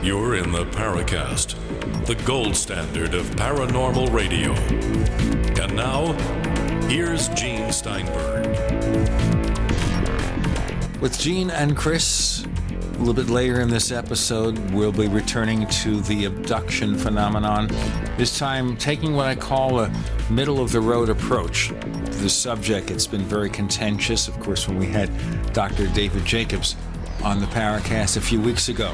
You're in the Paracast, the gold standard of paranormal radio. And now, here's Gene Steinberg. With Gene and Chris, a little bit later in this episode, we'll be returning to the abduction phenomenon. This time, taking what I call a middle-of-the-road approach to the subject. It's been very contentious, of course, when we had Dr. David Jacobs on the Paracast a few weeks ago.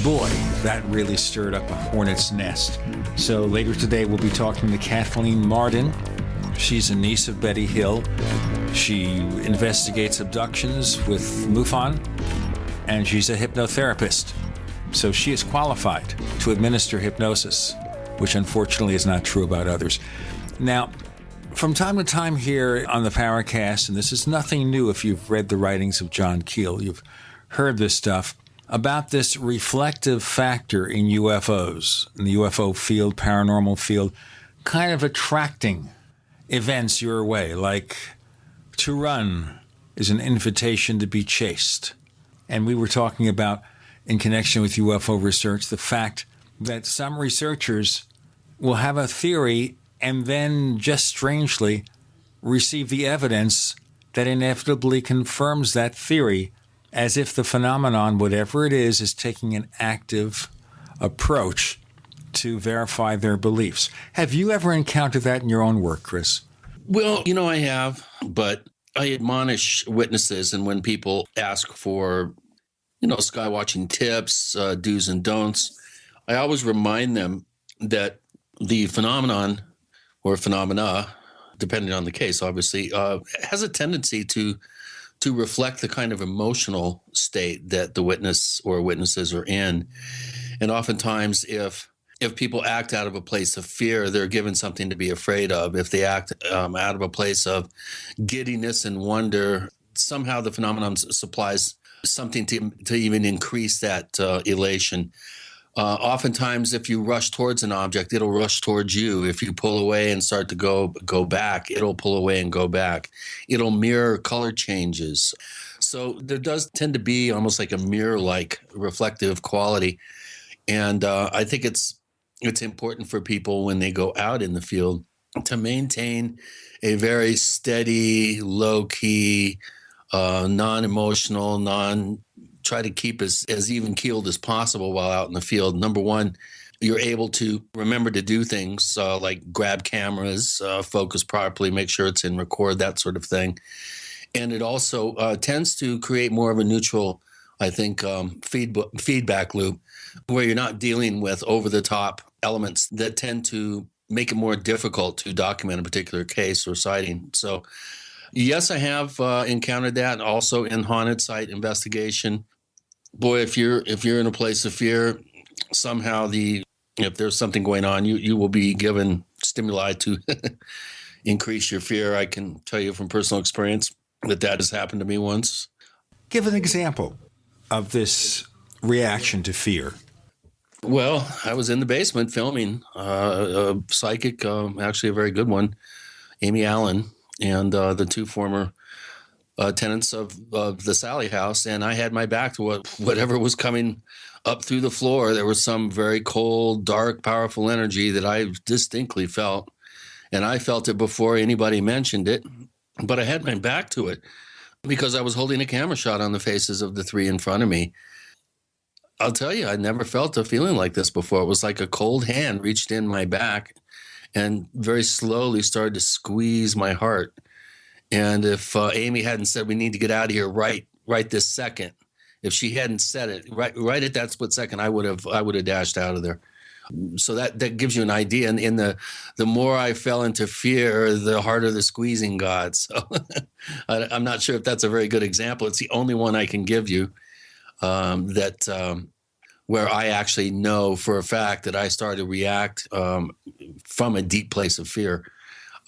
Boy, that really stirred up a hornet's nest. So later today, we'll be talking to Kathleen Marden. She's a niece of Betty Hill. She investigates abductions with MUFON, and she's a hypnotherapist. So she is qualified to administer hypnosis, which unfortunately is not true about others. Now, from time to time here on the Paracast, and this is nothing new if you've read the writings of John Keel, you've heard this stuff, about this reflective factor in UFOs, in the UFO field, paranormal field, kind of attracting events your way, like to run is an invitation to be chased. And we were talking about, in connection with UFO research, the fact that some researchers will have a theory and then, just strangely, receive the evidence that inevitably confirms that theory, as if the phenomenon, whatever it is taking an active approach to verify their beliefs. Have you ever encountered that in your own work, Chris? Well, I have, but I admonish witnesses, and when people ask for, sky watching tips, do's and don'ts, I always remind them that the phenomenon or phenomena, depending on the case, obviously, has a tendency to reflect the kind of emotional state that the witness or witnesses are in. And oftentimes, if people act out of a place of fear, they're given something to be afraid of. If they act out of a place of giddiness and wonder, somehow the phenomenon supplies something to even increase that elation. Oftentimes, if you rush towards an object, it'll rush towards you. If you pull away and start to go back, it'll pull away and go back. It'll mirror color changes. So there does tend to be almost like a mirror-like reflective quality. And I think it's important for people when they go out in the field to maintain a very steady, low-key, non-emotional, try to keep as even-keeled as possible while out in the field. Number one, you're able to remember to do things like grab cameras, focus properly, make sure it's in record, that sort of thing. And it also tends to create more of a neutral, I think, feedback loop where you're not dealing with over-the-top elements that tend to make it more difficult to document a particular case or sighting. So, yes, I have encountered that. Also in haunted site investigation. Boy, if you're in a place of fear, somehow if there's something going on, you will be given stimuli to increase your fear. I can tell you from personal experience that has happened to me once. Give an example of this reaction to fear. Well, I was in the basement filming a psychic, actually a very good one, Amy Allen, and the two former tenants of the Sally House, and I had my back to whatever was coming up through the floor. There was some very cold, dark, powerful energy that I distinctly felt, and I felt it before anybody mentioned it, but I had my back to it because I was holding a camera shot on the faces of the three in front of me. I'll tell you, I never felt a feeling like this before. It was like a cold hand reached in my back and very slowly started to squeeze my heart. And if Amy hadn't said, we need to get out of here right this second, if she hadn't said it right at that split second, I would have dashed out of there. So that gives you an idea. And in the more I fell into fear, the harder the squeezing got. So I'm not sure if that's a very good example. It's the only one I can give you where I actually know for a fact that I started to react from a deep place of fear.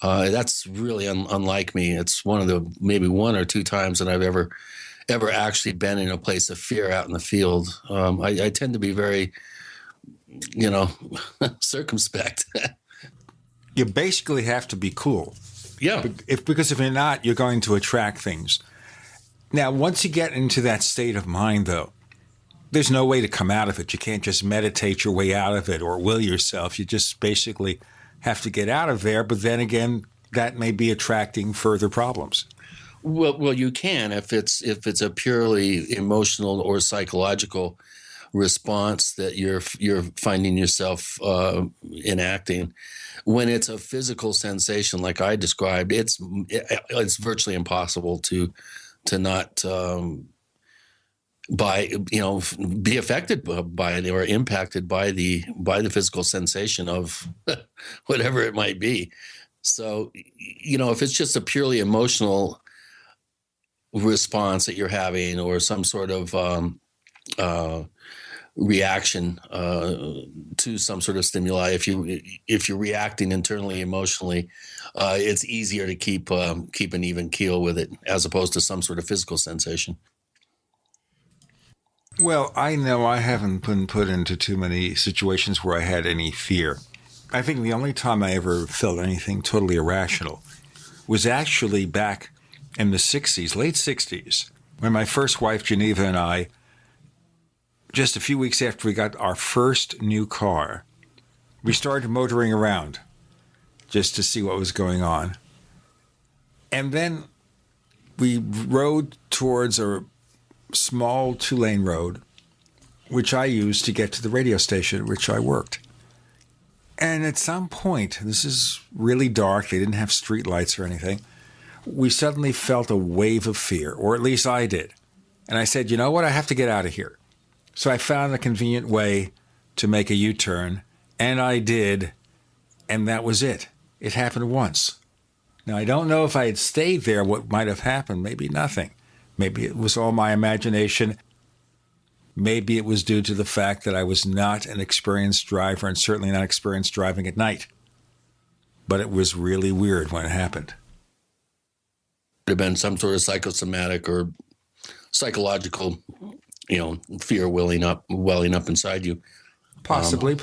That's really unlike me. It's one of the maybe one or two times that I've ever actually been in a place of fear out in the field. I tend to be very, circumspect. You basically have to be cool. Yeah. Because if you're not, you're going to attract things. Now, once you get into that state of mind, though, there's no way to come out of it. You can't just meditate your way out of it or will yourself. You just basically have to get out of there. But then again, that may be attracting further problems. Well, you can if it's a purely emotional or psychological response that you're finding yourself enacting. When it's a physical sensation like I described, it's virtually impossible to not be affected by it or impacted by the physical sensation of whatever it might be. So, if it's just a purely emotional response that you're having or some sort of reaction to some sort of stimuli, if you're reacting internally emotionally, it's easier to keep an even keel with it as opposed to some sort of physical sensation. Well, I know I haven't been put into too many situations where I had any fear. I think the only time I ever felt anything totally irrational was actually back in the 60s, late 60s, when my first wife, Geneva, and I, just a few weeks after we got our first new car, we started motoring around just to see what was going on. And then we rode towards a small 2-lane road, which I used to get to the radio station at which I worked. And at some point, this is really dark, they didn't have street lights or anything, we suddenly felt a wave of fear, or at least I did. And I said, you know what, I have to get out of here. So I found a convenient way to make a U-turn, and I did, and that was it. It happened once. Now, I don't know if I had stayed there, what might have happened. Maybe nothing. Maybe it was all my imagination. Maybe it was due to the fact that I was not an experienced driver and certainly not experienced driving at night. But it was really weird when it happened. It could have been some sort of psychosomatic or psychological, fear welling up inside you. Possibly.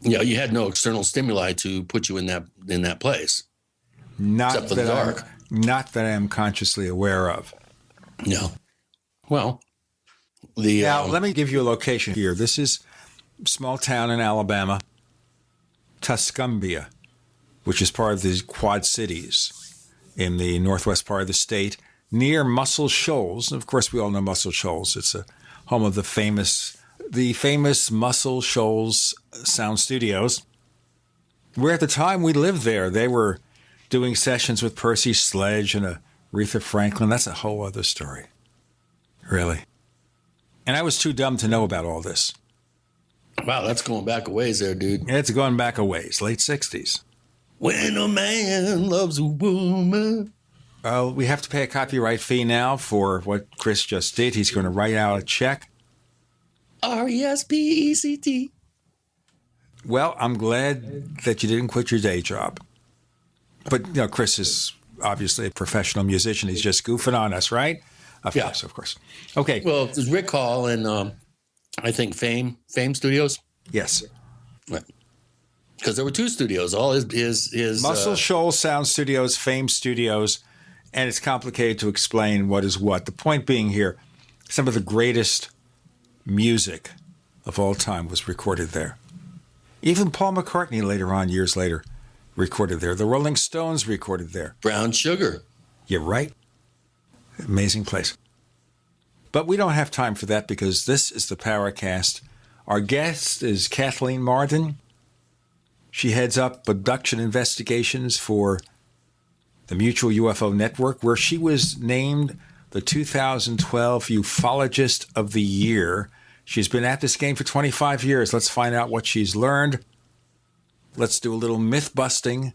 You had no external stimuli to put you in that place. Except for the dark. Not that I am consciously aware of. No. Well, now, let me give you a location here. This is a small town in Alabama, Tuscumbia, which is part of the Quad Cities in the northwest part of the state, near Muscle Shoals. And of course, we all know Muscle Shoals. It's a home of the famous Muscle Shoals Sound Studios, where at the time we lived there, they were doing sessions with Percy Sledge and Aretha Franklin. That's a whole other story, really. And I was too dumb to know about all this. Wow, that's going back a ways there, dude. It's going back a ways, late 60s. When a man loves a woman. Well, we have to pay a copyright fee now for what Chris just did. He's going to write out a check. RESPECT. Well, I'm glad that you didn't quit your day job. But, Chris is obviously a professional musician. He's just goofing on us, right? Of course. Okay. Well, there's Rick Hall and I think Fame Studios. Yes. Right. Because there were 2 studios. All his Muscle Shoals Sound Studios, Fame Studios, and it's complicated to explain what is what. The point being here, some of the greatest music of all time was recorded there. Even Paul McCartney later on, years later, recorded there. The Rolling Stones recorded there. Brown Sugar. You're right. Amazing place. But we don't have time for that because this is the Paracast. Our guest is Kathleen Marden. She heads up abduction investigations for the Mutual UFO Network, where she was named the 2012 Ufologist of the Year. She's been at this game for 25 years. Let's find out what she's learned. Let's do a little myth busting.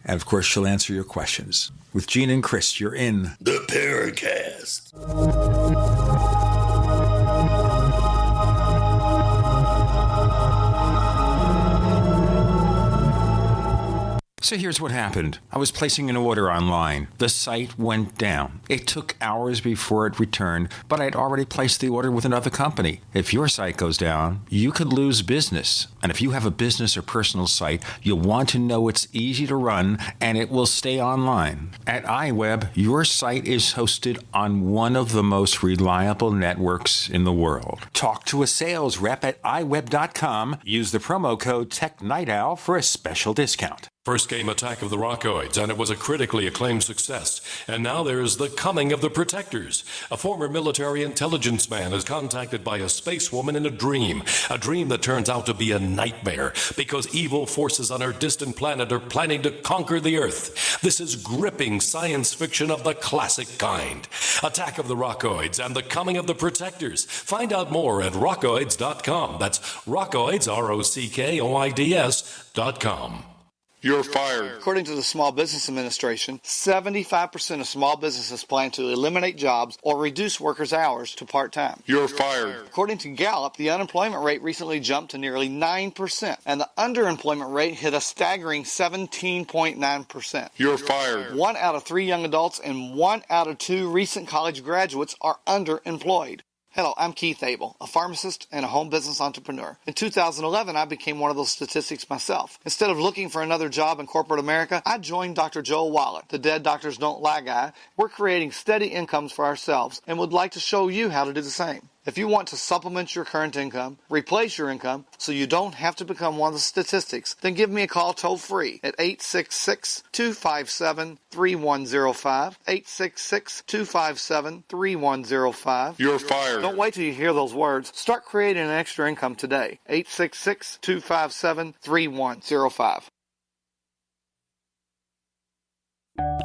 And of course, she'll answer your questions. With Gene and Chris, you're in the Paracast. So here's what happened. I was placing an order online. The site went down. It took hours before it returned, but I'd already placed the order with another company. If your site goes down, you could lose business. And if you have a business or personal site, you'll want to know it's easy to run and it will stay online. At iWeb, your site is hosted on one of the most reliable networks in the world. Talk to a sales rep at iWeb.com. Use the promo code TechNightOwl for a special discount. First came Attack of the Rockoids, and it was a critically acclaimed success. And now there's The Coming of the Protectors. A former military intelligence man is contacted by a space woman in a dream that turns out to be a nightmare because evil forces on her distant planet are planning to conquer the Earth. This is gripping science fiction of the classic kind. Attack of the Rockoids and The Coming of the Protectors. Find out more at rockoids.com. That's Rockoids, ROCKOIDS.com. You're fired. According to the Small Business Administration, 75% of small businesses plan to eliminate jobs or reduce workers' hours to part-time. You're fired. According to Gallup, the unemployment rate recently jumped to nearly 9%, and the underemployment rate hit a staggering 17.9%. You're fired. 1 out of 3 young adults and 1 out of 2 recent college graduates are underemployed. Hello, I'm Keith Abel, a pharmacist and a home business entrepreneur. In 2011, I became one of those statistics myself. Instead of looking for another job in corporate America, I joined Dr. Joel Wallach, the Dead Doctors Don't Lie guy. We're creating steady incomes for ourselves and would like to show you how to do the same. If you want to supplement your current income, replace your income, so you don't have to become one of the statistics, then give me a call toll-free at 866-257-3105, 866-257-3105. You're fired. Don't wait till you hear those words. Start creating an extra income today. 866-257-3105.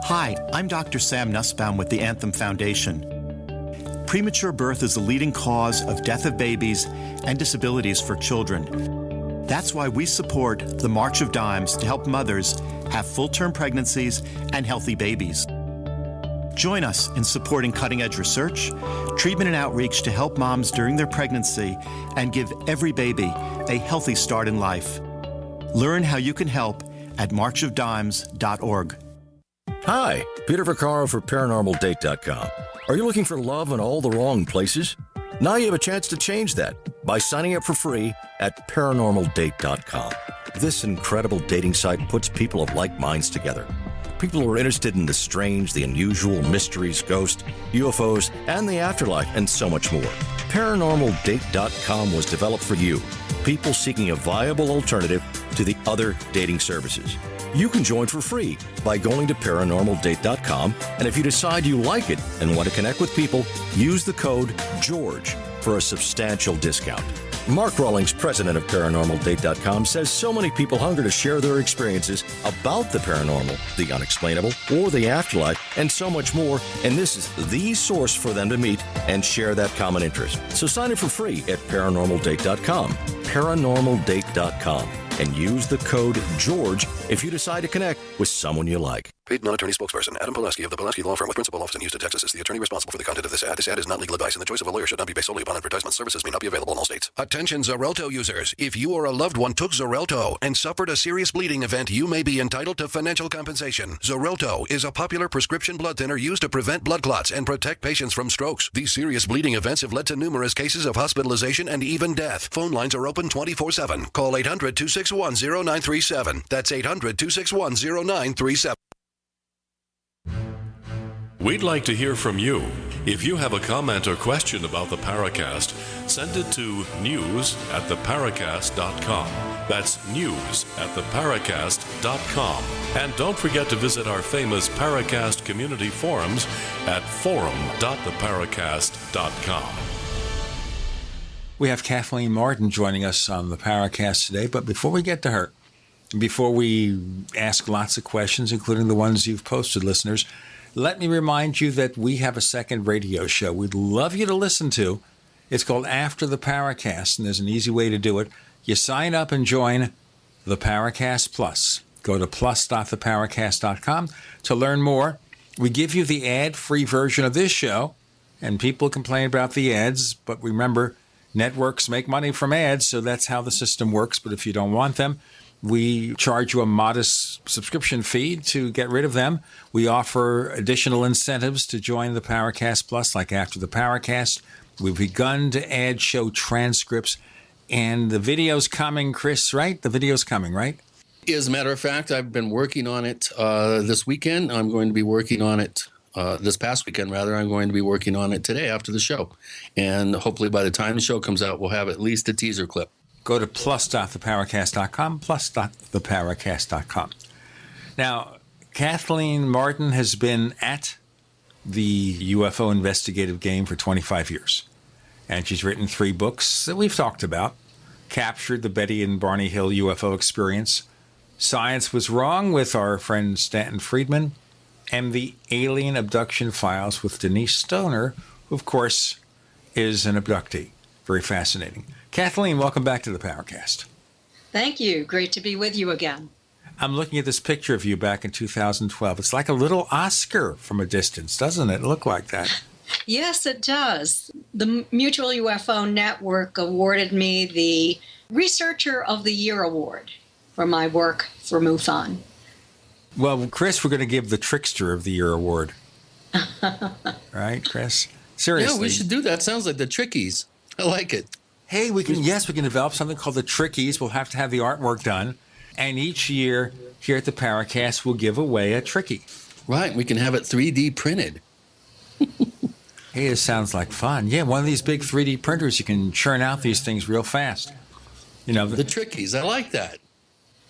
Hi, I'm Dr. Sam Nussbaum with the Anthem Foundation. Premature birth is the leading cause of death of babies and disabilities for children. That's why we support the March of Dimes to help mothers have full-term pregnancies and healthy babies. Join us in supporting cutting-edge research, treatment and outreach to help moms during their pregnancy and give every baby a healthy start in life. Learn how you can help at marchofdimes.org. Hi, Peter Vaccaro for ParanormalDate.com. Are you looking for love in all the wrong places? Now you have a chance to change that by signing up for free at ParanormalDate.com. This incredible dating site puts people of like minds together. People who are interested in the strange, the unusual, mysteries, ghosts, UFOs, and the afterlife, and so much more. ParanormalDate.com was developed for you, people seeking a viable alternative to the other dating services. You can join for free by going to ParanormalDate.com, and if you decide you like it and want to connect with people, use the code GEORGE for a substantial discount. Mark Rawlings, president of ParanormalDate.com, says so many people hunger to share their experiences about the paranormal, the unexplainable, or the afterlife, and so much more, and this is the source for them to meet and share that common interest. So sign up for free at ParanormalDate.com, ParanormalDate.com, and use the code GEORGE if you decide to connect with someone you like. Paid non-attorney spokesperson Adam Pulaski of the Pulaski Law Firm with principal office in Houston, Texas is the attorney responsible for the content of this ad. This ad is not legal advice, and the choice of a lawyer should not be based solely upon advertisement. Services may not be available in all states. Attention Xarelto users. If you or a loved one took Xarelto and suffered a serious bleeding event, you may be entitled to financial compensation. Xarelto is a popular prescription blood thinner used to prevent blood clots and protect patients from strokes. These serious bleeding events have led to numerous cases of hospitalization and even death. Phone lines are open 24/7. Call 800-261-0937. That's 800-261-0937. We'd like to hear from you. If you have a comment or question about the Paracast, send it to news@theparacast.com. That's news@theparacast.com. And don't forget to visit our famous Paracast community forums at forum.theparacast.com. We have Kathleen Marden joining us on the Paracast today, but before we get to her, before we ask lots of questions, including the ones you've posted, listeners, let me remind you that we have a second radio show we'd love you to listen to. It's called After the Paracast, and there's an easy way to do it. You sign up and join the Paracast Plus. Go to plus.theparacast.com to learn more. We give you the ad-free version of this show, and people complain about the ads, but remember, networks make money from ads, so that's how the system works. But if you don't want them, We charge you a modest subscription fee to get rid of them. We offer additional incentives to join the Paracast Plus, like after the Paracast. We've begun to add show transcripts, and the video's coming, Chris, right? The video's coming, right? As a matter of fact, I've been working on it this weekend. I'm going to be working on it this past weekend, rather. I'm going to be working on it today after the show. And hopefully by the time the show comes out, we'll have at least a teaser clip. Go to plus.theparacast.com, plus.theparacast.com. Now, Kathleen Marden has been at the UFO investigative game for 25 years. And she's written 3 books that we've talked about. Captured the Betty and Barney Hill UFO experience, Science Was Wrong with our friend Stanton Friedman, and the Alien Abduction Files with Denise Stoner, who, of course, is an abductee. Very fascinating. Kathleen, welcome back to the Paracast. Thank you. Great to be with you again. I'm looking at this picture of you back in 2012. It's like a little Oscar from a distance, doesn't it? Look like that. Yes, it does. The Mutual UFO Network awarded me the Researcher of the Year Award for my work for MUFON. Well, Chris, we're going to give the Trickster of the Year award. Right, Chris? Seriously. Yeah, we should do that. Sounds like the Trickies. I like it. Hey, we can develop something called the Trickies. We'll have to have the artwork done. And each year here at the Paracast, we'll give away a Trickie. Right. We can have it 3D printed. Hey, it sounds like fun. Yeah, one of these big 3D printers, you can churn out these things real fast. You know, the Trickies. I like that.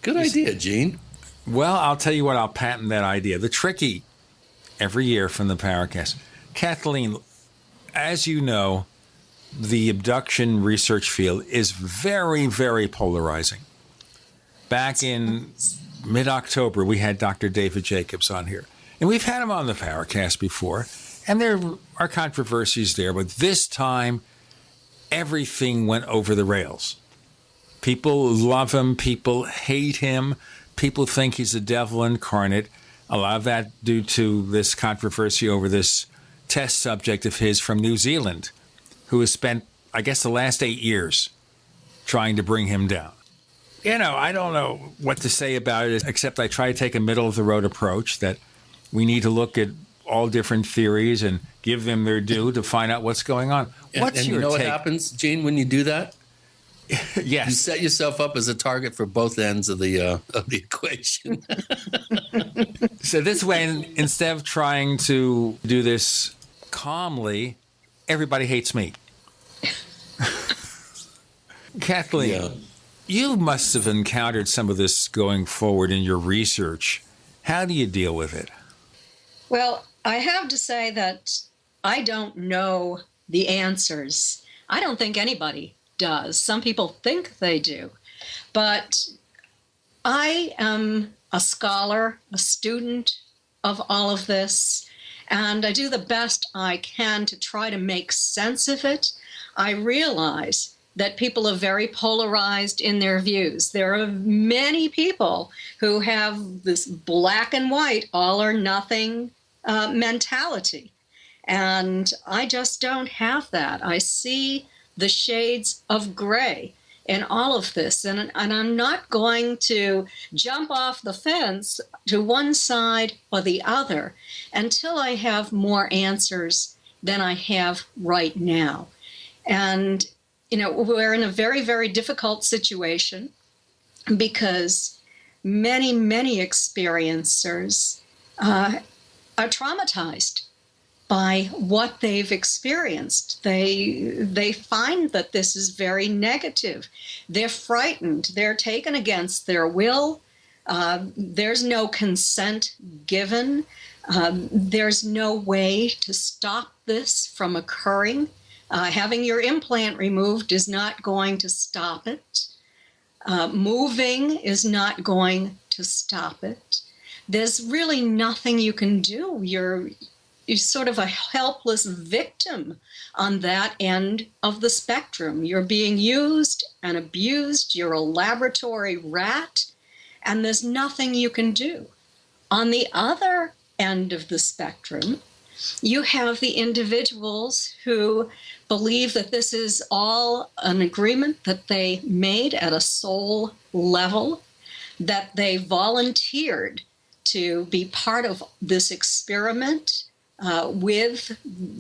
Good idea, Gene. Well, I'll tell you what, I'll patent that idea. The Trickie, every year from the Paracast. Kathleen, as you know, the abduction research field is very, very polarizing. Back in mid-October, we had Dr. David Jacobs on here. And we've had him on the Paracast before, and there are controversies there. But this time, everything went over the rails. People love him. People hate him. People think he's the devil incarnate. A lot of that due to this controversy over this test subject of his from New Zealand, who has spent, I guess, the last 8 years trying to bring him down. You know, I don't know what to say about it, except I try to take a middle-of-the-road approach that we need to look at all different theories and give them their due to find out what's going on. What's your you know take? What happens, Gene, when you do that? Yes. You set yourself up as a target for both ends of the equation. So this way, instead of trying to do this calmly, everybody hates me. Kathleen, you must have encountered some of this going forward in your research. How do you deal with it? Well, I have to say that I don't know the answers. I don't think anybody does. Some people think they do. But I am a scholar, a student of all of this, and I do the best I can to try to make sense of it. I realize that people are very polarized in their views. There are many people who have this black and white, all or nothing mentality. And I just don't have that. I see the shades of gray in all of this. And I'm not going to jump off the fence to one side or the other until I have more answers than I have right now. And, you know, we're in a very, very difficult situation because many, many experiencers are traumatized by what they've experienced. They find that this is very negative. They're frightened. They're taken against their will. There's no consent given. There's no way to stop this from occurring. Having your implant removed is not going to stop it. Moving is not going to stop it. There's really nothing you can do. You're sort of a helpless victim on that end of the spectrum. You're being used and abused. You're a laboratory rat, and there's nothing you can do. On the other end of the spectrum, you have the individuals who believe that this is all an agreement that they made at a soul level, that they volunteered to be part of this experiment with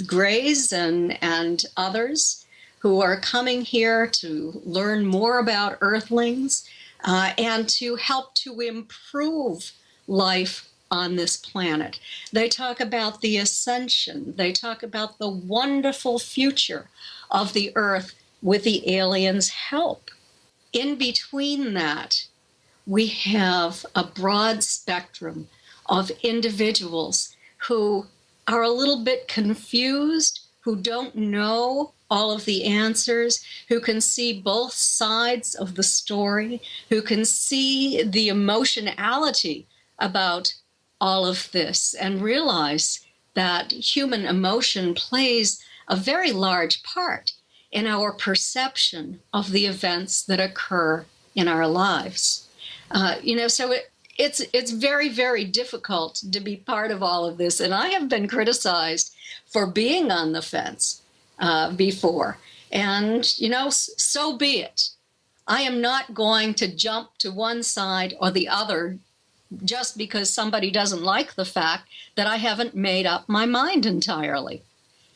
Greys and others who are coming here to learn more about Earthlings and to help to improve life on this planet. They talk about the ascension. They talk about the wonderful future of the Earth with the aliens' help. In between that, we have a broad spectrum of individuals who are a little bit confused, who don't know all of the answers, who can see both sides of the story, who can see the emotionality about all of this and realize that human emotion plays a very large part in our perception of the events that occur in our lives. So it's very, very difficult to be part of all of this. And I have been criticized for being on the fence before. And, so be it. I am not going to jump to one side or the other just because somebody doesn't like the fact that I haven't made up my mind entirely.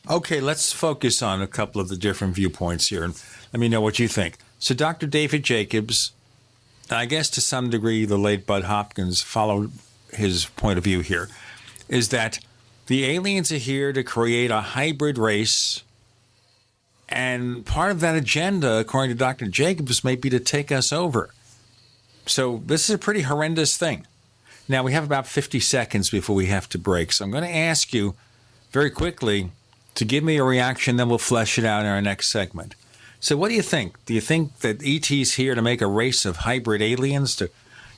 Okay, let's focus on a couple of the different viewpoints here, and let me know what you think. So Dr. David Jacobs, I guess to some degree the late Bud Hopkins followed his point of view here, is that the aliens are here to create a hybrid race, and part of that agenda, according to Dr. Jacobs, may be to take us over. So this is a pretty horrendous thing. Now, we have about 50 seconds before we have to break, so I'm going to ask you very quickly to give me a reaction, then we'll flesh it out in our next segment. So what do you think? Do you think that ET's here to make a race of hybrid aliens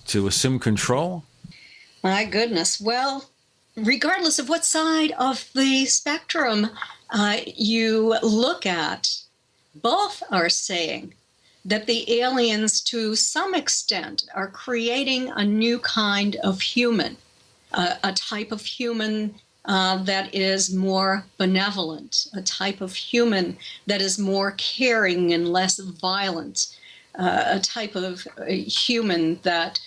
to assume control? My goodness. Well, regardless of what side of the spectrum you look at, both are saying that the aliens, to some extent, are creating a new kind of human, a type of human that is more benevolent, a type of human that is more caring and less violent, a type of human that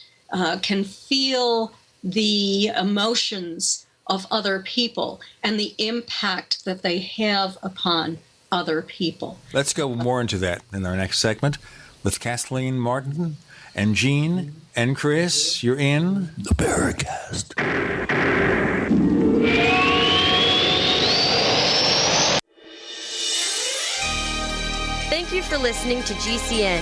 can feel the emotions of other people and the impact that they have upon other people. Let's go more into that in our next segment with Kathleen Marden and Jean and Chris. You're in The Paracast. Thank you for listening to GCN.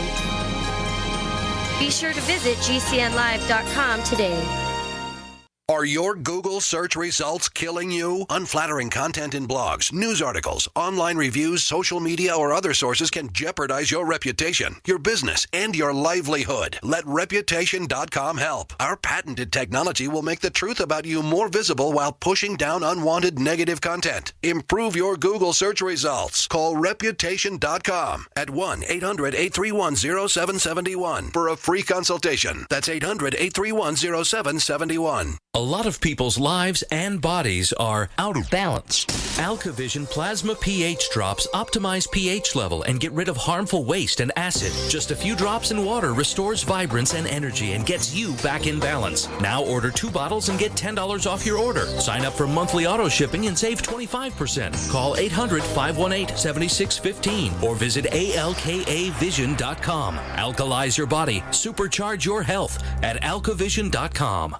Be sure to visit GCNlive.com today. Are your Google search results killing you? Unflattering content in blogs, news articles, online reviews, social media, or other sources can jeopardize your reputation, your business, and your livelihood. Let Reputation.com help. Our patented technology will make the truth about you more visible while pushing down unwanted negative content. Improve your Google search results. Call Reputation.com at 1-800-831-0771 for a free consultation. That's 800-831-0771. A lot of people's lives and bodies are out of balance. AlkaVision Plasma pH drops optimize pH level and get rid of harmful waste and acid. Just a few drops in water restores vibrance and energy and gets you back in balance. Now order 2 bottles and get $10 off your order. Sign up for monthly auto shipping and save 25%. Call 800-518-7615 or visit alkavision.com. Alkalize your body. Supercharge your health at alkavision.com.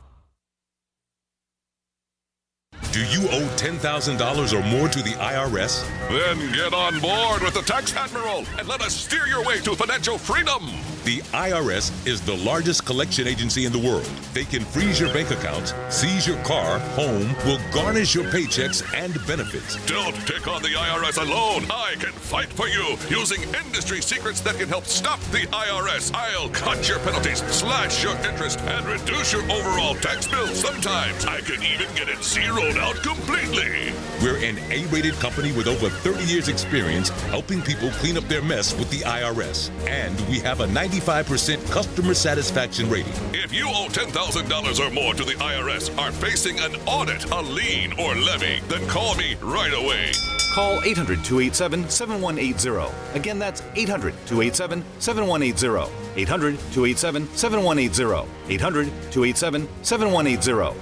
Do you owe $10,000 or more to the IRS? Then get on board with the Tax Admiral and let us steer your way to financial freedom. The IRS is the largest collection agency in the world. They can freeze your bank accounts, seize your car, home, will garnish your paychecks and benefits. Don't take on the IRS alone. I can fight for you using industry secrets that can help stop the IRS. I'll cut your penalties, slash your interest, and reduce your overall tax bill. Sometimes I can even get it zeroed out completely. We're an A-rated company with over 30 years experience helping people clean up their mess with the IRS. And we have a 95% customer satisfaction rating. If you owe $10,000 or more to the IRS, are facing an audit, a lien, or levy, then call me right away. Call 800-287-7180. Again, that's 800-287-7180. 800-287-7180. 800-287-7180.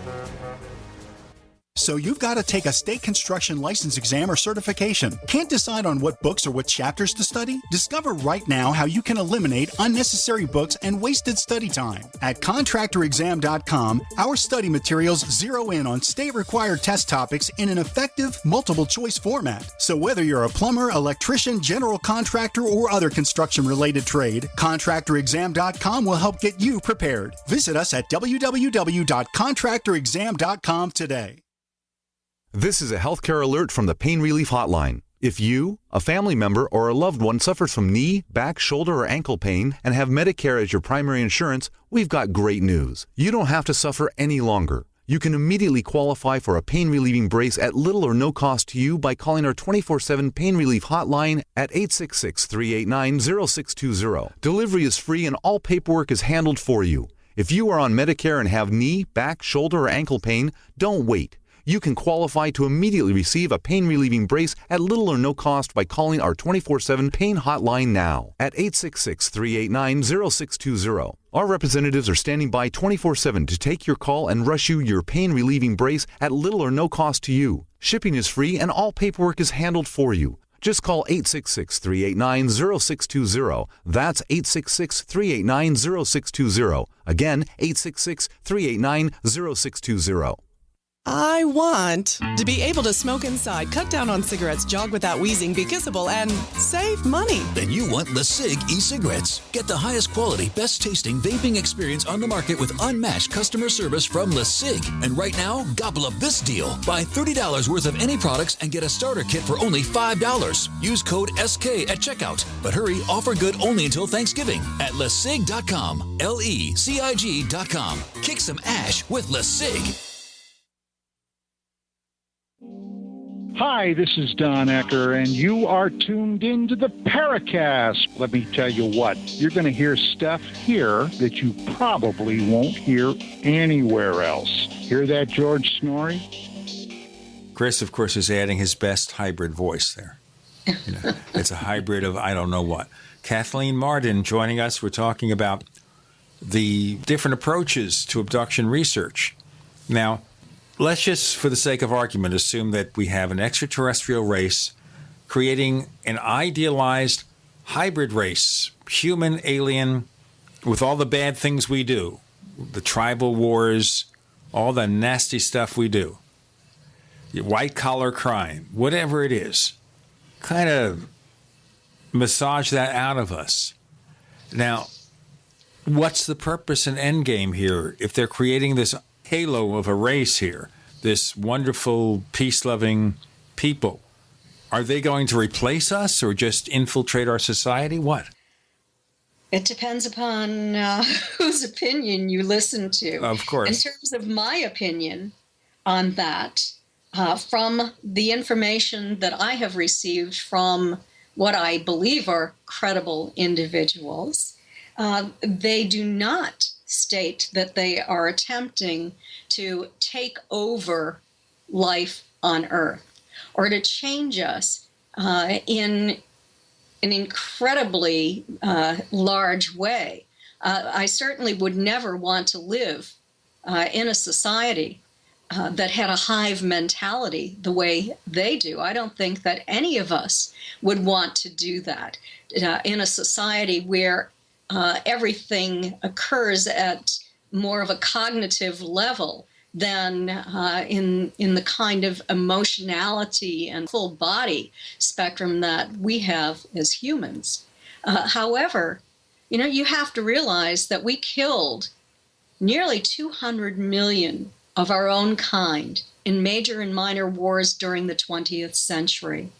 So you've got to take a state construction license exam or certification. Can't decide on what books or what chapters to study? Discover right now how you can eliminate unnecessary books and wasted study time. At contractorexam.com, our study materials zero in on state-required test topics in an effective, multiple-choice format. So whether you're a plumber, electrician, general contractor, or other construction-related trade, contractorexam.com will help get you prepared. Visit us at www.contractorexam.com today. This is a healthcare alert from the Pain Relief Hotline. If you, a family member, or a loved one suffers from knee, back, shoulder, or ankle pain and have Medicare as your primary insurance, we've got great news. You don't have to suffer any longer. You can immediately qualify for a pain-relieving brace at little or no cost to you by calling our 24/7 Pain Relief Hotline at 866-389-0620. Delivery is free and all paperwork is handled for you. If you are on Medicare and have knee, back, shoulder, or ankle pain, don't wait. You can qualify to immediately receive a pain-relieving brace at little or no cost by calling our 24/7 Pain Hotline now at 866-389-0620. Our representatives are standing by 24/7 to take your call and rush you your pain-relieving brace at little or no cost to you. Shipping is free and all paperwork is handled for you. Just call 866-389-0620. That's 866-389-0620. Again, 866-389-0620. I want to be able to smoke inside, cut down on cigarettes, jog without wheezing, be kissable, and save money. Then you want LeSig e-cigarettes. Get the highest quality, best tasting vaping experience on the market with unmatched customer service from LeSig. And right now, gobble up this deal. Buy $30 worth of any products and get a starter kit for only $5. Use code SK at checkout. But hurry, offer good only until Thanksgiving at LeSig.com. LeCig.com. Kick some ash with LeSig. Hi, this is Don Ecker, and you are tuned into the Paracast. Let me tell you what, you're going to hear stuff here that you probably won't hear anywhere else. Hear that, George Snorri? Chris, of course, is adding his best hybrid voice there. You know, it's a hybrid of I don't know what. Kathleen Marden joining us. We're talking about the different approaches to abduction research. Now, let's just, for the sake of argument, assume that we have an extraterrestrial race creating an idealized hybrid race, human, alien, with all the bad things we do, the tribal wars, all the nasty stuff we do, white-collar crime, whatever it is, kind of massage that out of us. Now, what's the purpose and end game here if they're creating this halo of a race here, this wonderful, peace-loving people? Are they going to replace us or just infiltrate our society? What? It depends upon whose opinion you listen to. Of course. In terms of my opinion on that, from the information that I have received from what I believe are credible individuals, they do not state that they are attempting to take over life on Earth or to change us in an incredibly large way. I certainly would never want to live in a society that had a hive mentality the way they do. I don't think that any of us would want to do that in a society where everything occurs at more of a cognitive level than in the kind of emotionality and full body spectrum that we have as humans. However, you have to realize that we killed nearly 200 million of our own kind in major and minor wars during the 20th century.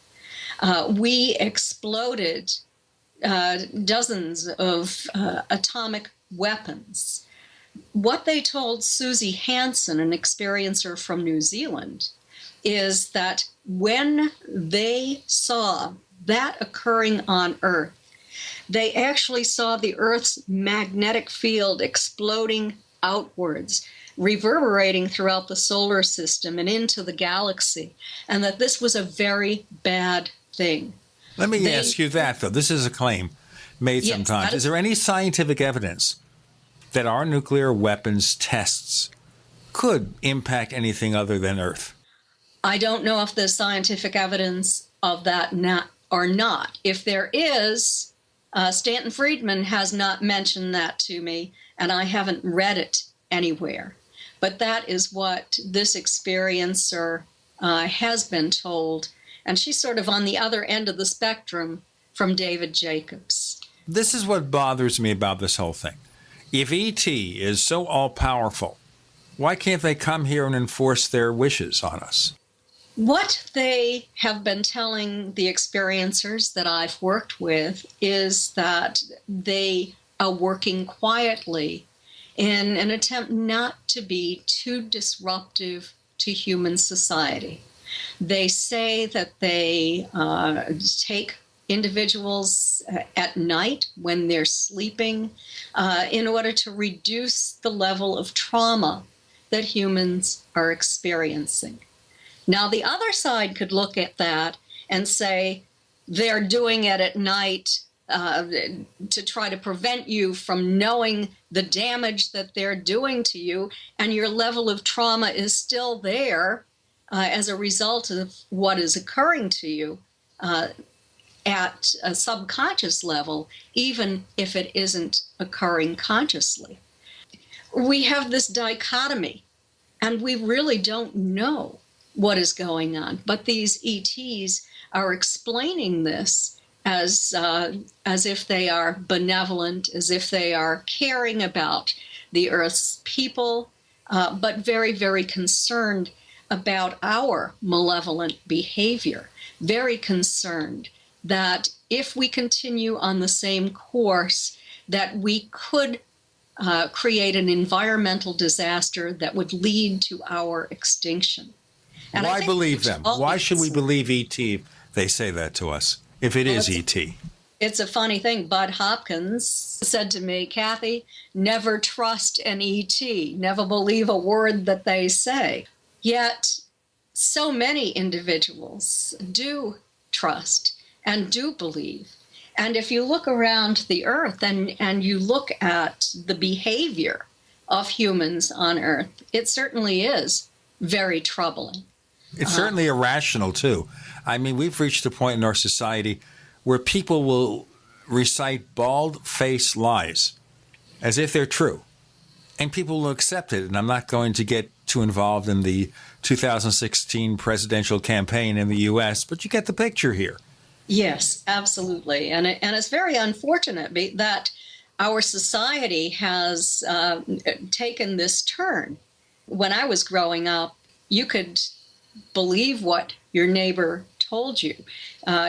We exploded dozens of atomic weapons. What they told Susie Hansen, an experiencer from New Zealand, is that when they saw that occurring on Earth, they actually saw the Earth's magnetic field exploding outwards. reverberating throughout the solar system and into the galaxy, and that this was a very bad thing. Let me ask you that, though. This is a claim made Yes, sometimes. Is there any scientific evidence that our nuclear weapons tests could impact anything other than Earth? I don't know if there's scientific evidence of that or not. If there is, Stanton Friedman has not mentioned that to me, and I haven't read it anywhere. But that is what this experiencer has been told, and she's sort of on the other end of the spectrum from David Jacobs. This is what bothers me about this whole thing. If E.T. is so all-powerful, why can't they come here and enforce their wishes on us? What they have been telling the experiencers that I've worked with is that they are working quietly in an attempt not to be too disruptive to human society. They say that they take individuals at night when they're sleeping in order to reduce the level of trauma that humans are experiencing. Now, the other side could look at that and say they're doing it at night to try to prevent you from knowing the damage that they're doing to you, and your level of trauma is still there as a result of what is occurring to you at a subconscious level, even if it isn't occurring consciously. We have this dichotomy, and we really don't know what is going on. But these ETs are explaining this as if they are benevolent, as if they are caring about the Earth's people, but very, very concerned about our malevolent behavior, very concerned that if we continue on the same course, that we could create an environmental disaster that would lead to our extinction. And why believe them? Why should we believe E.T. they say that to us, if it is E.T.? It's a funny thing. Bud Hopkins said to me, Kathy, never trust an ET, never believe a word that they say. Yet so many individuals do trust and do believe. And if you look around the Earth and you look at the behavior of humans on Earth, it certainly is very troubling. It's certainly irrational, too. I mean, we've reached a point in our society where people will recite bald-faced lies as if they're true. And people will accept it. And I'm not going to get too involved in the 2016 presidential campaign in the U.S., but you get the picture here. Yes, absolutely. And it's very unfortunate that our society has taken this turn. When I was growing up, you could believe what your neighbor told you.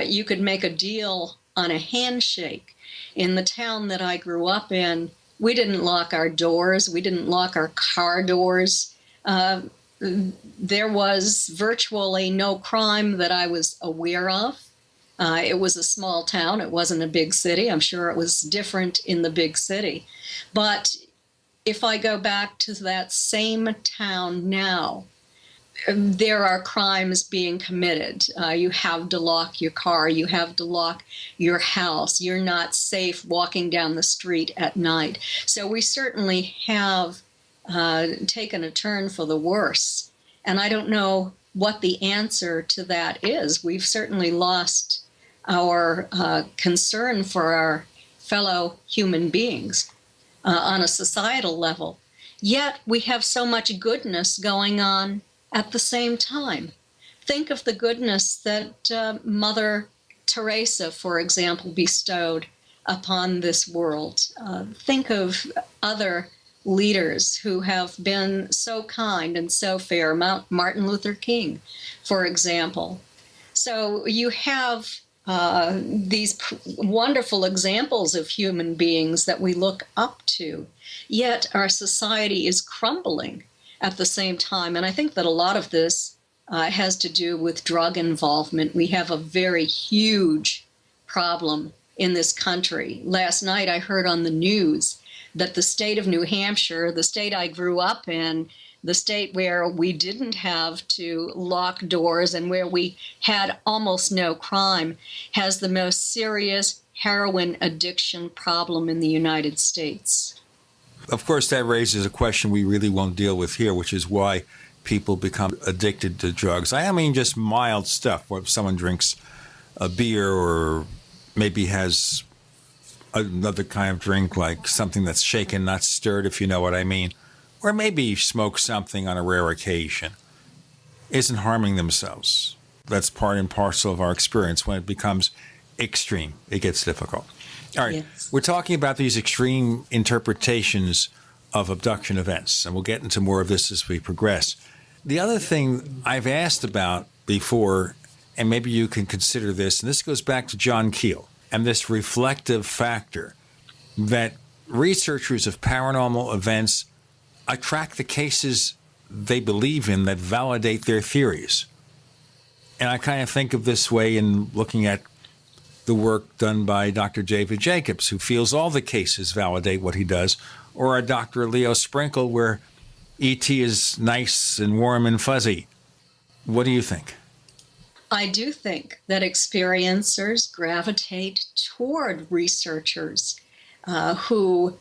You could make a deal on a handshake. In the town that I grew up in, we didn't lock our doors. We didn't lock our car doors. There was virtually no crime that I was aware of. It was a small town. It wasn't a big city. I'm sure it was different in the big city. But if I go back to that same town now, there are crimes being committed. You have to lock your car. You have to lock your house. You're not safe walking down the street at night. So we certainly have taken a turn for the worse. And I don't know what the answer to that is. We've certainly lost our concern for our fellow human beings on a societal level. Yet we have so much goodness going on at the same time. Think of the goodness that Mother Teresa, for example, bestowed upon this world. Think of other leaders who have been so kind and so fair. Martin Luther King, for example. So you have these wonderful examples of human beings that we look up to, yet our society is crumbling at the same time. And I think that a lot of this has to do with drug involvement. We have a very huge problem in this country. Last night I heard on the news that the state of New Hampshire, the state I grew up in, the state where we didn't have to lock doors and where we had almost no crime, has the most serious heroin addiction problem in the United States. Of course, that raises a question we really won't deal with here, which is why people become addicted to drugs. I mean, just mild stuff, where someone drinks a beer or maybe has another kind of drink, like something that's shaken, not stirred, if you know what I mean, or maybe smoke something on a rare occasion, isn't harming themselves. That's part and parcel of our experience. When it becomes extreme, it gets difficult. All right, yes. We're talking about these extreme interpretations of abduction events, and we'll get into more of this as we progress. The other thing I've asked about before, and maybe you can consider this, and this goes back to John Keel, and this reflective factor that researchers of paranormal events attract the cases they believe in that validate their theories. And I kind of think of this way in looking at the work done by Dr. David Jacobs, who feels all the cases validate what he does, or a Dr. Leo Sprinkle, where E.T. is nice and warm and fuzzy. What do you think? I do think that experiencers gravitate toward researchers who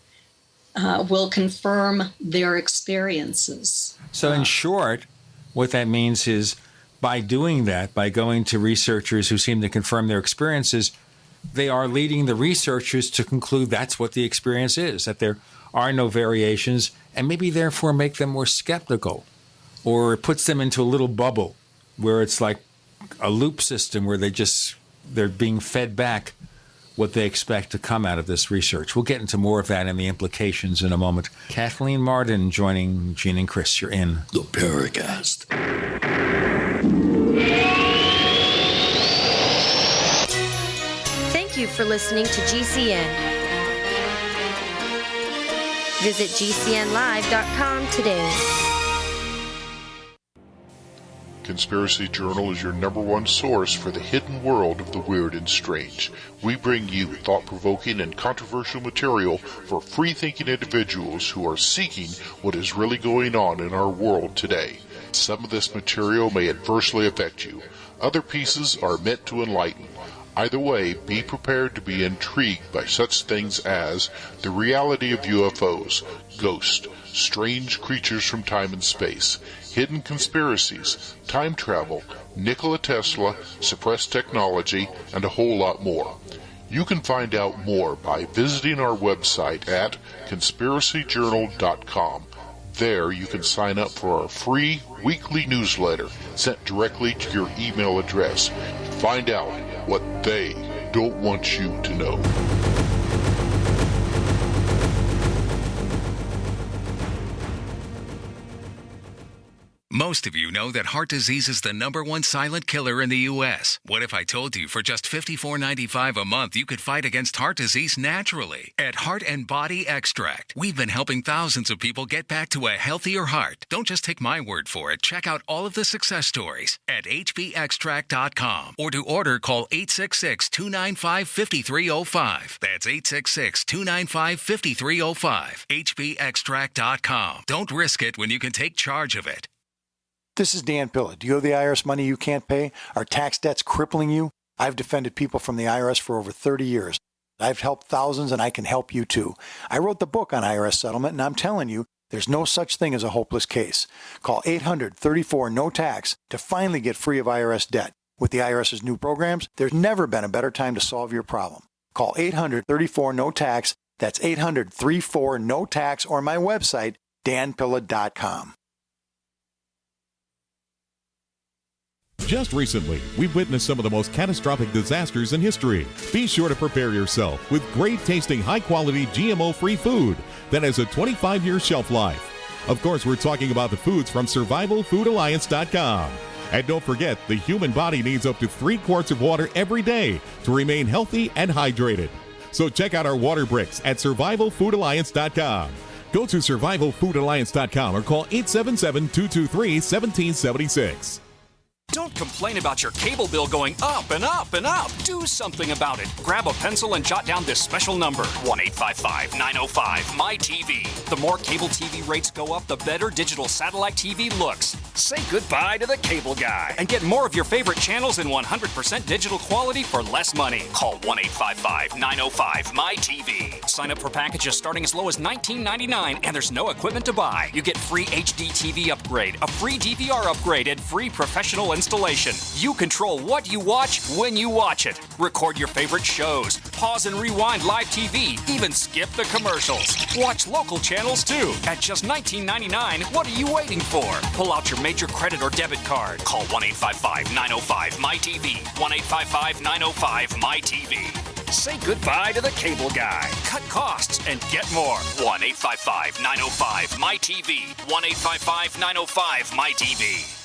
will confirm their experiences. So in short, what that means is by doing that, by going to researchers who seem to confirm their experiences, they are leading the researchers to conclude that's what the experience is, that there are no variations, and maybe therefore make them more skeptical, or it puts them into a little bubble where it's like a loop system where they're being fed back what they expect to come out of this research. We'll get into more of that and the implications in a moment. Kathleen Marden joining Gene and Chris. You're in the Paracast. Thank you for listening to GCN. Visit GCNlive.com today. Conspiracy Journal is your #1 source for the hidden world of the weird and strange. We bring you thought-provoking and controversial material for free-thinking individuals who are seeking what is really going on in our world today. Some of this material may adversely affect you. Other pieces are meant to enlighten. Either way, be prepared to be intrigued by such things as the reality of UFOs, ghosts, strange creatures from time and space, hidden conspiracies, time travel, Nikola Tesla, suppressed technology, and a whole lot more. You can find out more by visiting our website at conspiracyjournal.com. There you can sign up for our free weekly newsletter sent directly to your email address. Find out what they don't want you to know. Most of you know that heart disease is the #1 silent killer in the U.S. What if I told you for just $54.95 a month you could fight against heart disease naturally? At Heart and Body Extract, we've been helping thousands of people get back to a healthier heart. Don't just take my word for it. Check out all of the success stories at hbextract.com. Or to order, call 866-295-5305. That's 866-295-5305. hbextract.com. Don't risk it when you can take charge of it. This is Dan Pilla. Do you owe the IRS money you can't pay? Are tax debts crippling you? I've defended people from the IRS for over 30 years. I've helped thousands, and I can help you too. I wrote the book on IRS settlement, and I'm telling you, there's no such thing as a hopeless case. Call 800-34-NO-TAX to finally get free of IRS debt. With the IRS's new programs, there's never been a better time to solve your problem. Call 800-34-NO-TAX. That's 800-34-NO-TAX, or my website, danpilla.com. Just recently, we've witnessed some of the most catastrophic disasters in history. Be sure to prepare yourself with great-tasting, high-quality, GMO-free food that has a 25-year shelf life. Of course, we're talking about the foods from SurvivalFoodAlliance.com. And don't forget, the human body needs up to 3 quarts of water every day to remain healthy and hydrated. So check out our water bricks at SurvivalFoodAlliance.com. Go to SurvivalFoodAlliance.com or call 877-223-1776. Don't complain about your cable bill going up and up and up. Do something about it. Grab a pencil and jot down this special number, 1-855-905-MY-TV. The more cable TV rates go up, the better digital satellite TV looks. Say goodbye to the cable guy and get more of your favorite channels in 100% digital quality for less money. Call 1-855-905-MY-TV. Sign up for packages starting as low as $19.99, and there's no equipment to buy. You get free HD TV upgrade, a free DVR upgrade, and free professional installation. You control what you watch when you watch it. Record your favorite shows, pause and rewind live TV, even skip the commercials. Watch local channels too. At just $19.99, what are you waiting for? Pull out your major credit or debit card. Call 1-855-905-MY-TV. 1-855-905-MY-TV. Say goodbye to the cable guy. Cut costs and get more. 1-855-905-MY-TV. 1-855-905-MY-TV.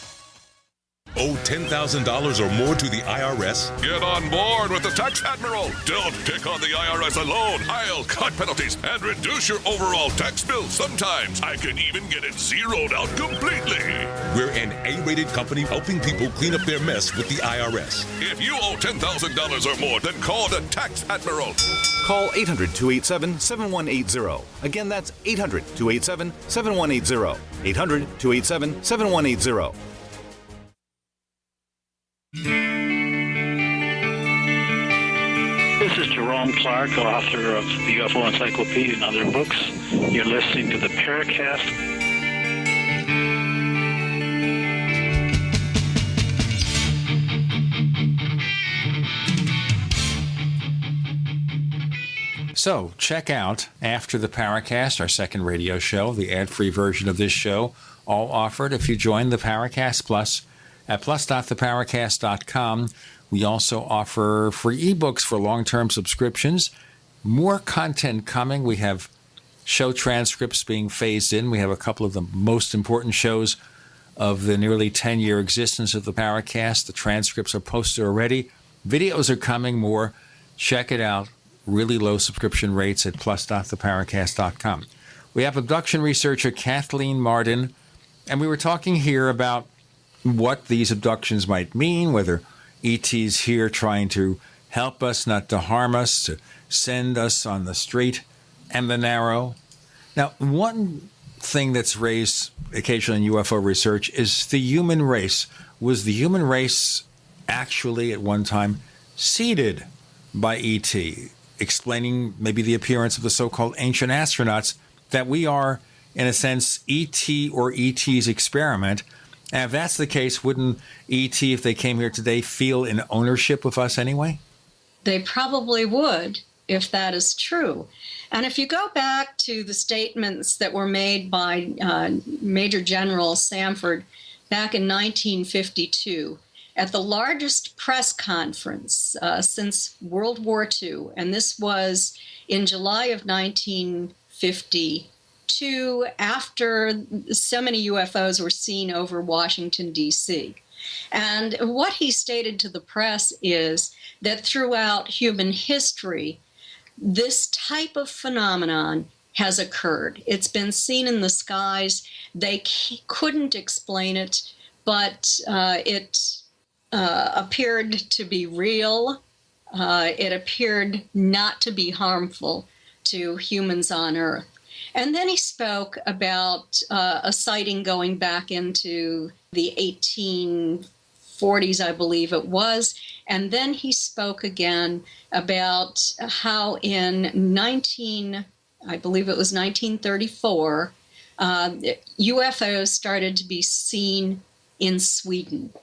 Owe $10,000 or more to the IRS? Get on board with the Tax Admiral. Don't take on the IRS alone. I'll cut penalties and reduce your overall tax bill. Sometimes I can even get it zeroed out completely. We're an A-rated company helping people clean up their mess with the IRS. If you owe $10,000 or more, then call the Tax Admiral. Call 800-287-7180. Again, that's 800-287-7180. 800-287-7180. This is Jerome Clark, author of the UFO Encyclopedia and other books. You're listening to the Paracast. So check out After the Paracast, our second radio show, the ad-free version of this show, all offered if you join the Paracast Plus at plus.theparacast.com. We also offer free ebooks for long-term subscriptions. More content coming. We have show transcripts being phased in. We have a couple of the most important shows of the nearly 10-year existence of the Paracast. The transcripts are posted already. Videos are coming more. Check it out. Really low subscription rates at plus.theparacast.com. We have abduction researcher Kathleen Marden, and we were talking here about what these abductions might mean, whether ET's here trying to help us, not to harm us, to send us on the straight and the narrow. Now, one thing that's raised occasionally in UFO research is the human race. Was the human race actually at one time seeded by ET, explaining maybe the appearance of the so-called ancient astronauts, that we are, in a sense, ET or ET's experiment? And if that's the case, wouldn't ET, if they came here today, feel in ownership of us anyway? They probably would, if that is true. And if you go back to the statements that were made by Major General Samford back in 1952 at the largest press conference since World War II, and this was in July of 1952, after so many UFOs were seen over Washington, D.C. And what he stated to the press is that throughout human history, this type of phenomenon has occurred. It's been seen in the skies. They couldn't explain it, but it appeared to be real. It appeared not to be harmful to humans on Earth. And then he spoke about a sighting going back into the 1840s, I believe it was. And then he spoke again about how in 1934, UFOs started to be seen in Sweden,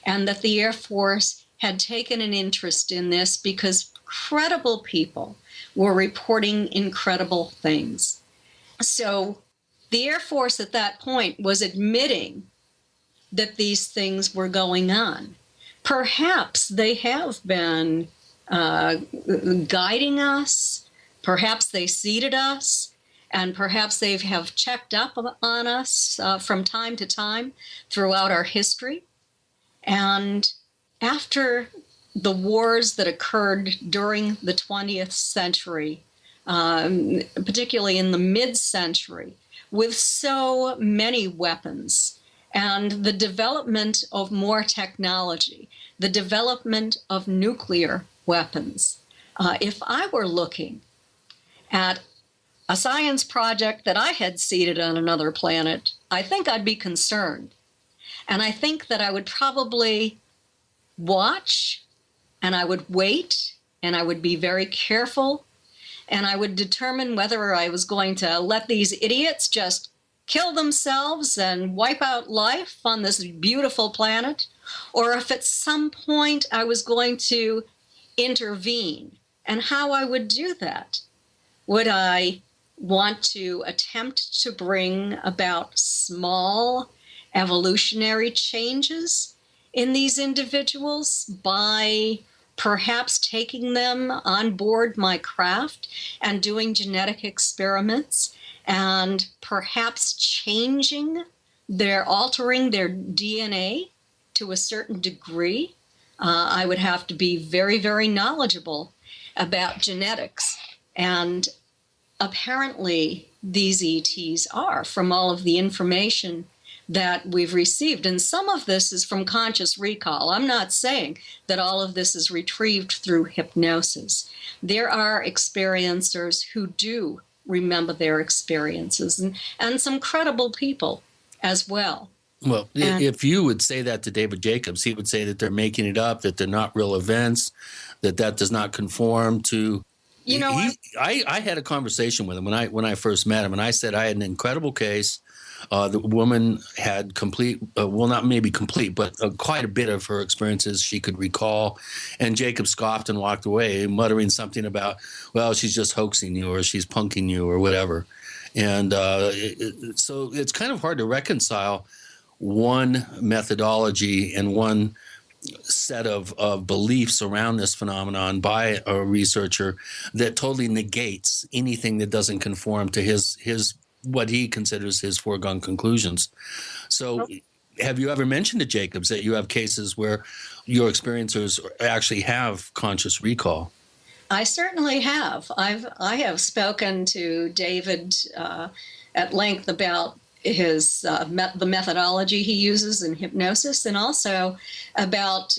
and that the Air Force had taken an interest in this because credible people were reporting incredible things. So the Air Force at that point was admitting that these things were going on. Perhaps they have been guiding us, perhaps they seeded us, and perhaps they have checked up on us from time to time throughout our history. And after the wars that occurred during the 20th century, particularly in the mid-century, with so many weapons and the development of more technology, the development of nuclear weapons. If I were looking at a science project that I had seeded on another planet, I think I'd be concerned. And I think that I would probably watch, and I would wait, and I would be very careful, and I would determine whether I was going to let these idiots just kill themselves and wipe out life on this beautiful planet, or if at some point I was going to intervene, and how I would do that. Would I want to attempt to bring about small evolutionary changes in these individuals by perhaps taking them on board my craft and doing genetic experiments and perhaps altering their DNA to a certain degree? I would have to be very, very knowledgeable about genetics. And apparently these ETs are, from all of the information that we've received. And some of this is from conscious recall. I'm not saying that all of this is retrieved through hypnosis. There are experiencers who do remember their experiences, and some credible people as well. Well, if you would say that to David Jacobs, he would say that they're making it up, that they're not real events, that does not conform to... I had a conversation with him when I first met him, and I said I had an incredible case. The woman had complete, well, not maybe complete, but quite a bit of her experiences she could recall. And Jacob scoffed and walked away, muttering something about, well, she's just hoaxing you, or she's punking you, or whatever. And so it's kind of hard to reconcile one methodology and one set of beliefs around this phenomenon by a researcher that totally negates anything that doesn't conform to his what he considers his foregone conclusions. So have you ever mentioned to Jacobs that you have cases where your experiencers actually have conscious recall? I certainly have. I have spoken to David at length about his the methodology he uses in hypnosis, and also about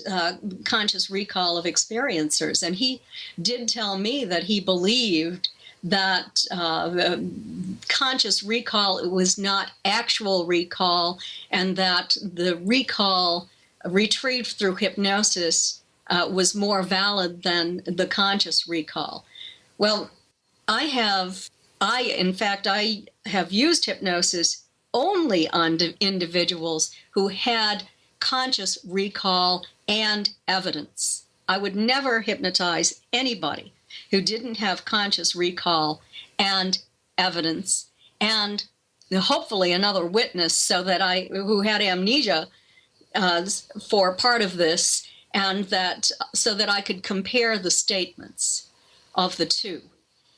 conscious recall of experiencers. And he did tell me that he believed that the conscious recall was not actual recall, and that the recall retrieved through hypnosis was more valid than the conscious recall. Well, I have used hypnosis only on individuals who had conscious recall and evidence. I would never hypnotize anybody who didn't have conscious recall and evidence, and hopefully another witness who had amnesia for part of this, and so that I could compare the statements of the two.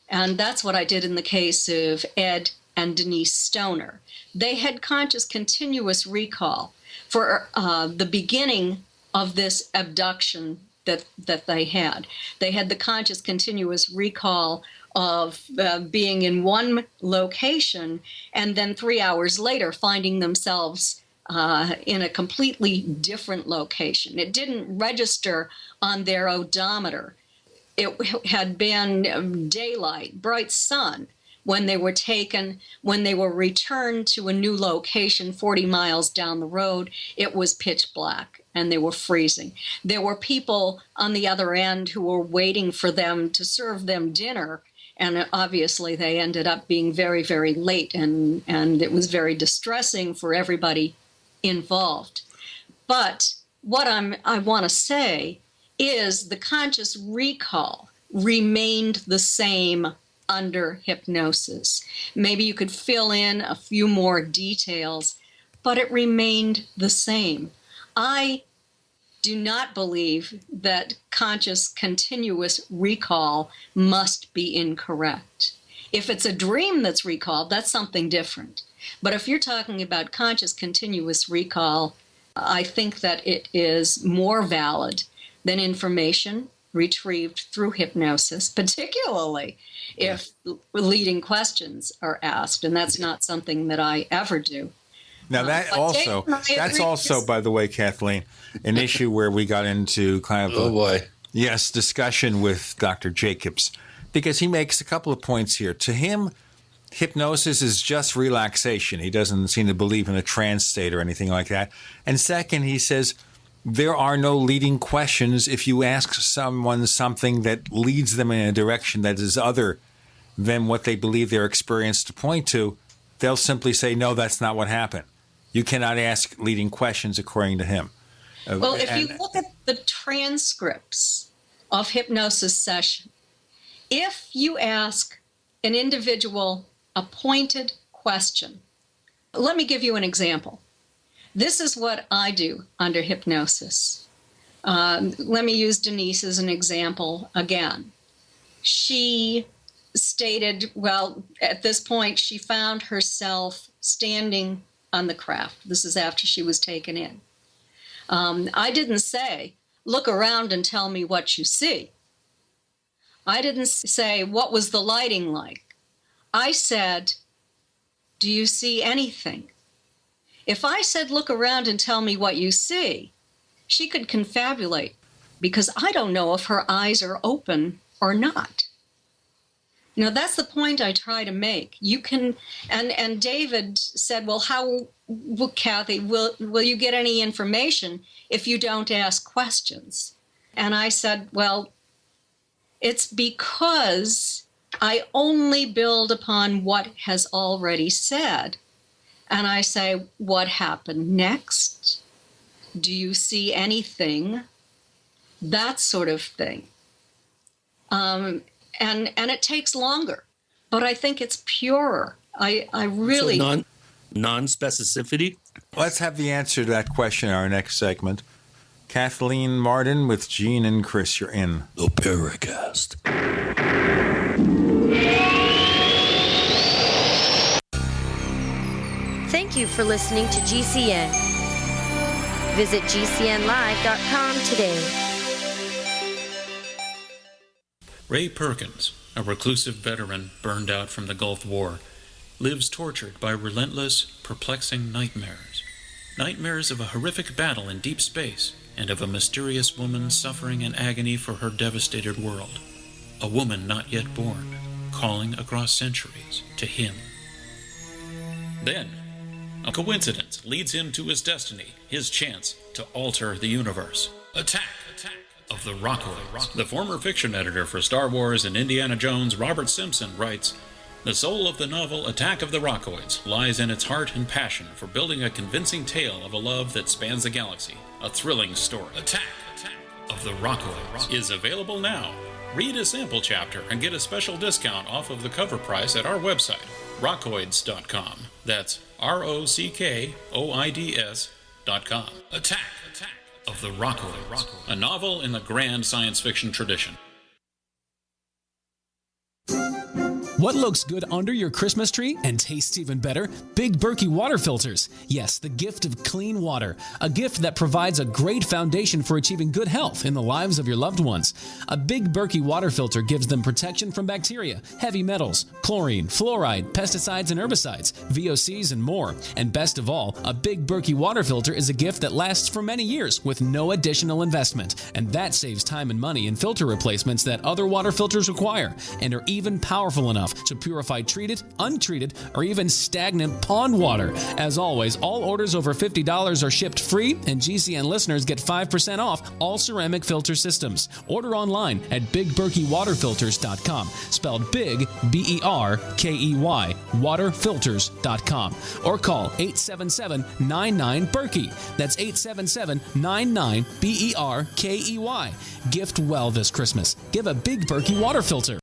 And that's what I did in the case of Ed and Denise Stoner. They had conscious continuous recall for the beginning of this abduction that they had. They had the conscious continuous recall of being in one location and then 3 hours later finding themselves in a completely different location. It didn't register on their odometer. It had been daylight, bright sun, when they were returned to a new location 40 miles down the road. It was pitch black and they were freezing. There were people on the other end who were waiting for them to serve them dinner, and obviously they ended up being very, very late, and it was very distressing for everybody involved. But what I want to say is the conscious recall remained the same under hypnosis. Maybe you could fill in a few more details, but it remained the same. I do not believe that conscious continuous recall must be incorrect. If it's a dream that's recalled, that's something different. But if you're talking about conscious continuous recall, I think that it is more valid than information retrieved through hypnosis, particularly if leading questions are asked, and that's not something that I ever do. Now that's also, by the way, Kathleen, an issue where we got into kind of discussion with Dr. Jacobs, because he makes a couple of points here. To him, hypnosis is just relaxation. He doesn't seem to believe in a trance state or anything like that. And second, he says there are no leading questions. If you ask someone something that leads them in a direction that is other than what they believe their experience to point to, they'll simply say, no, that's not what happened. You cannot ask leading questions, according to him. Well, if you look at the transcripts of hypnosis session, if you ask an individual a pointed question, let me give you an example. This is what I do under hypnosis. Let me use Denise as an example again. She stated, well, at this point, she found herself standing on the craft. This is after she was taken in. I didn't say, look around and tell me what you see. I didn't say, what was the lighting like? I said, do you see anything? If I said, look around and tell me what you see, she could confabulate, because I don't know if her eyes are open or not. Now, that's the point I try to make. You can, and David said, well, how, well, Kathy, will you get any information if you don't ask questions? And I said, well, it's because I only build upon what has already said. And I say, what happened next? Do you see anything? That sort of thing. And it takes longer, but I think it's purer. I really... So non-specificity? Let's have the answer to that question in our next segment. Kathleen Marden with Gene and Chris, you're in the Paracast. Thank you for listening to GCN. Visit GCNlive.com today. Ray Perkins, a reclusive veteran burned out from the Gulf War, lives tortured by relentless, perplexing nightmares. Nightmares of a horrific battle in deep space and of a mysterious woman suffering in agony for her devastated world. A woman not yet born, calling across centuries to him. Then, a coincidence leads him to his destiny, his chance to alter the universe. Attack of the Rockoids. The former fiction editor for Star Wars and Indiana Jones, Robert Simpson, writes, the soul of the novel Attack of the Rockoids lies in its heart and passion for building a convincing tale of a love that spans the galaxy. A thrilling story. Attack of the Rockoids is available now. Read a sample chapter and get a special discount off of the cover price at our website, rockoids.com. That's ROCKOIDS.com. Attack of the Rockoids, a novel in the grand science fiction tradition. What looks good under your Christmas tree and tastes even better? Big Berkey water filters. Yes, the gift of clean water. A gift that provides a great foundation for achieving good health in the lives of your loved ones. A Big Berkey water filter gives them protection from bacteria, heavy metals, chlorine, fluoride, pesticides and herbicides, VOCs and more. And best of all, a Big Berkey water filter is a gift that lasts for many years with no additional investment. And that saves time and money in filter replacements that other water filters require and are even powerful enough to purify treated, untreated, or even stagnant pond water. As always, all orders over $50 are shipped free, and GCN listeners get 5% off all ceramic filter systems. Order online at BigBerkeyWaterFilters.com, spelled Big, B-E-R-K-E-Y, waterfilters.com, or call 877-99-BERKEY. That's 877-99-B-E-R-K-E-Y. Gift well this Christmas. Give a Big Berkey water filter.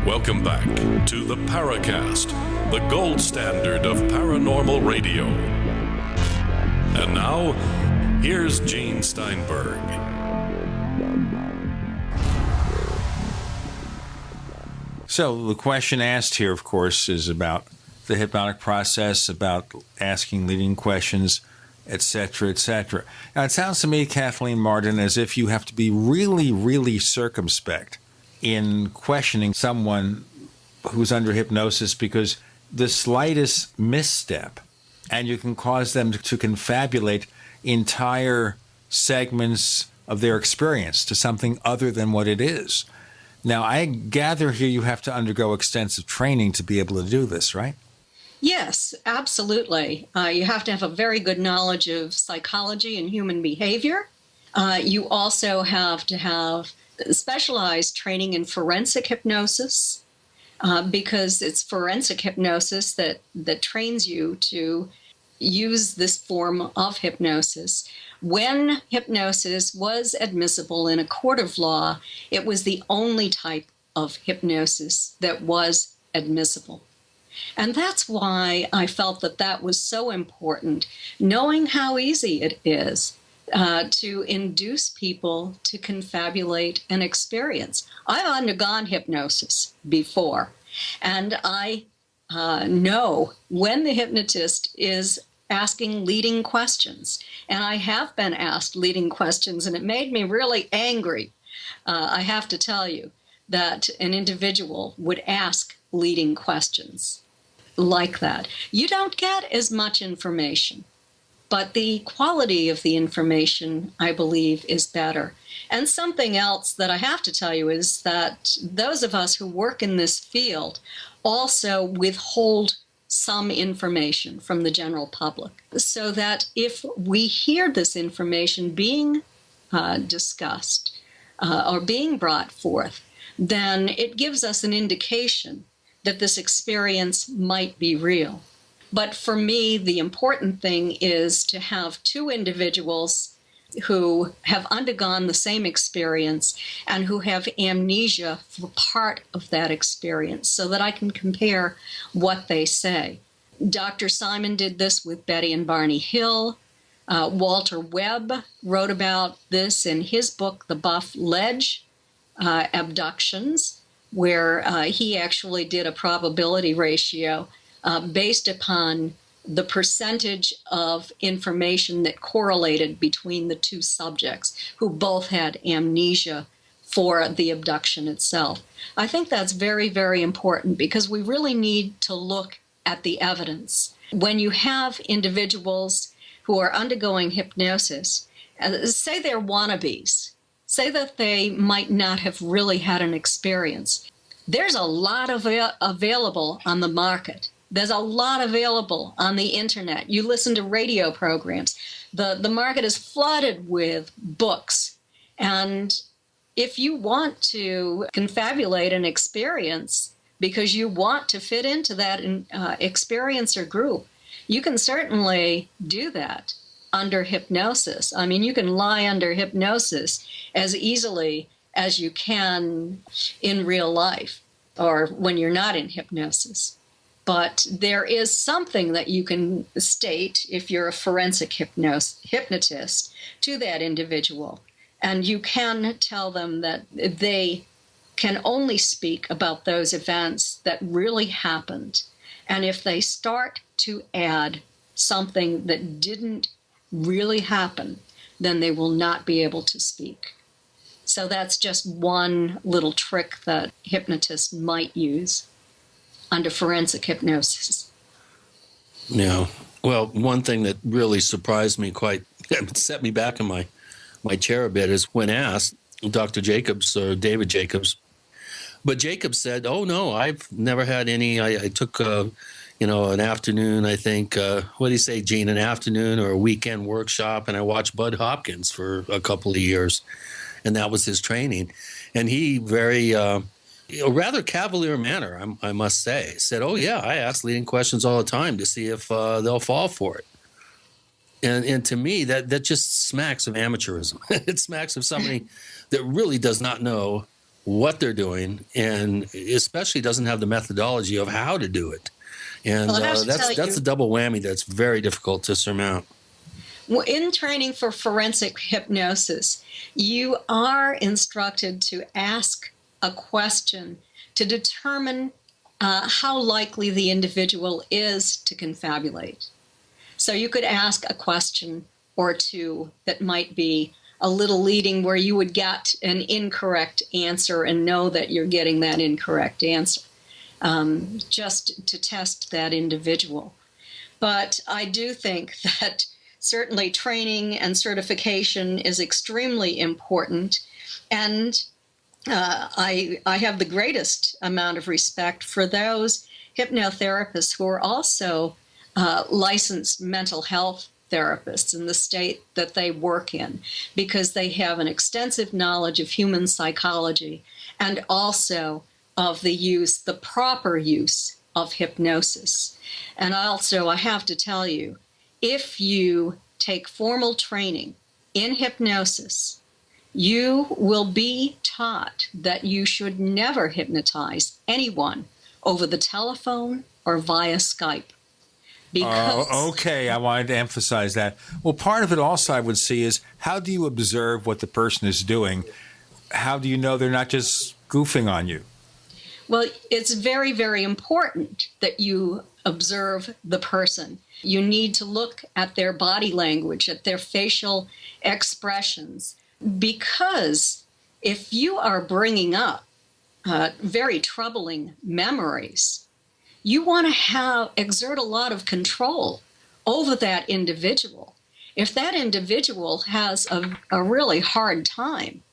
Welcome back to the Paracast, the gold standard of paranormal radio. And now, here's Gene Steinberg. So the question asked here, of course, is about the hypnotic process, about asking leading questions, etc., etc. Now, it sounds to me, Kathleen Marden, as if you have to be really, really circumspect in questioning someone who's under hypnosis, because the slightest misstep, and you can cause them to confabulate entire segments of their experience to something other than what it is. Now, I gather here you have to undergo extensive training to be able to do this, right? Yes, absolutely. You have to have a very good knowledge of psychology and human behavior. You also have to have specialized training in forensic hypnosis, because it's forensic hypnosis that trains you to use this form of hypnosis. When hypnosis was admissible in a court of law, it was the only type of hypnosis that was admissible. And that's why I felt that was so important, knowing how easy it is to induce people to confabulate an experience. I've undergone hypnosis before, and I know when the hypnotist is asking leading questions. And I have been asked leading questions, and it made me really angry. I have to tell you that an individual would ask leading questions like that. You don't get as much information, but the quality of the information, I believe, is better. And something else that I have to tell you is that those of us who work in this field also withhold some information from the general public, so that if we hear this information being discussed or being brought forth, then it gives us an indication that this experience might be real. But for me, the important thing is to have two individuals who have undergone the same experience and who have amnesia for part of that experience, so that I can compare what they say. Dr. Simon did this with Betty and Barney Hill. Walter Webb wrote about this in his book, The Buff Ledge Abductions, where he actually did a probability ratio based upon the percentage of information that correlated between the two subjects who both had amnesia for the abduction itself. I think that's very, very important, because we really need to look at the evidence. When you have individuals who are undergoing hypnosis, say they're wannabes, say that they might not have really had an experience, there's a lot available on the market. There's a lot available on the internet. You listen to radio programs. The market is flooded with books. And if you want to confabulate an experience because you want to fit into that experiencer group, you can certainly do that under hypnosis. I mean, you can lie under hypnosis as easily as you can in real life or when you're not in hypnosis. But there is something that you can state if you're a forensic hypnotist to that individual. And you can tell them that they can only speak about those events that really happened. And if they start to add something that didn't really happen, then they will not be able to speak. So that's just one little trick that hypnotists might use under forensic hypnosis. Yeah. Well, one thing that really surprised me set me back in my chair a bit, is when asked, Dr. Jacobs, or David Jacobs, but Jacobs said, oh, no, I've never had any. I took, an afternoon, I think, what do you say, Gene, an afternoon or a weekend workshop, and I watched Bud Hopkins for a couple of years, and that was his training. And he very, a rather cavalier manner, I must say, said, oh, yeah, I ask leading questions all the time to see if they'll fall for it. And to me, that just smacks of amateurism. It smacks of somebody that really does not know what they're doing, and especially doesn't have the methodology of how to do it. And that's a double whammy that's very difficult to surmount. In training for forensic hypnosis, you are instructed to ask a question to determine how likely the individual is to confabulate. So you could ask a question or two that might be, a little leading where you would get an incorrect answer and know that you're getting that incorrect answer, just to test that individual. But I do think that certainly training and certification is extremely important. And I have the greatest amount of respect for those hypnotherapists who are also licensed mental health therapists in the state that they work in, because they have an extensive knowledge of human psychology and also of the proper use of hypnosis. And also, I have to tell you, if you take formal training in hypnosis, you will be taught that you should never hypnotize anyone over the telephone or via Skype. Okay, I wanted to emphasize that. Well, part of it also I would see is, how do you observe what the person is doing? How do you know they're not just goofing on you? Well, it's very, very important that you observe the person. You need to look at their body language, at their facial expressions, because if you are bringing up very troubling memories, you want to exert a lot of control over that individual. If that individual has a really hard time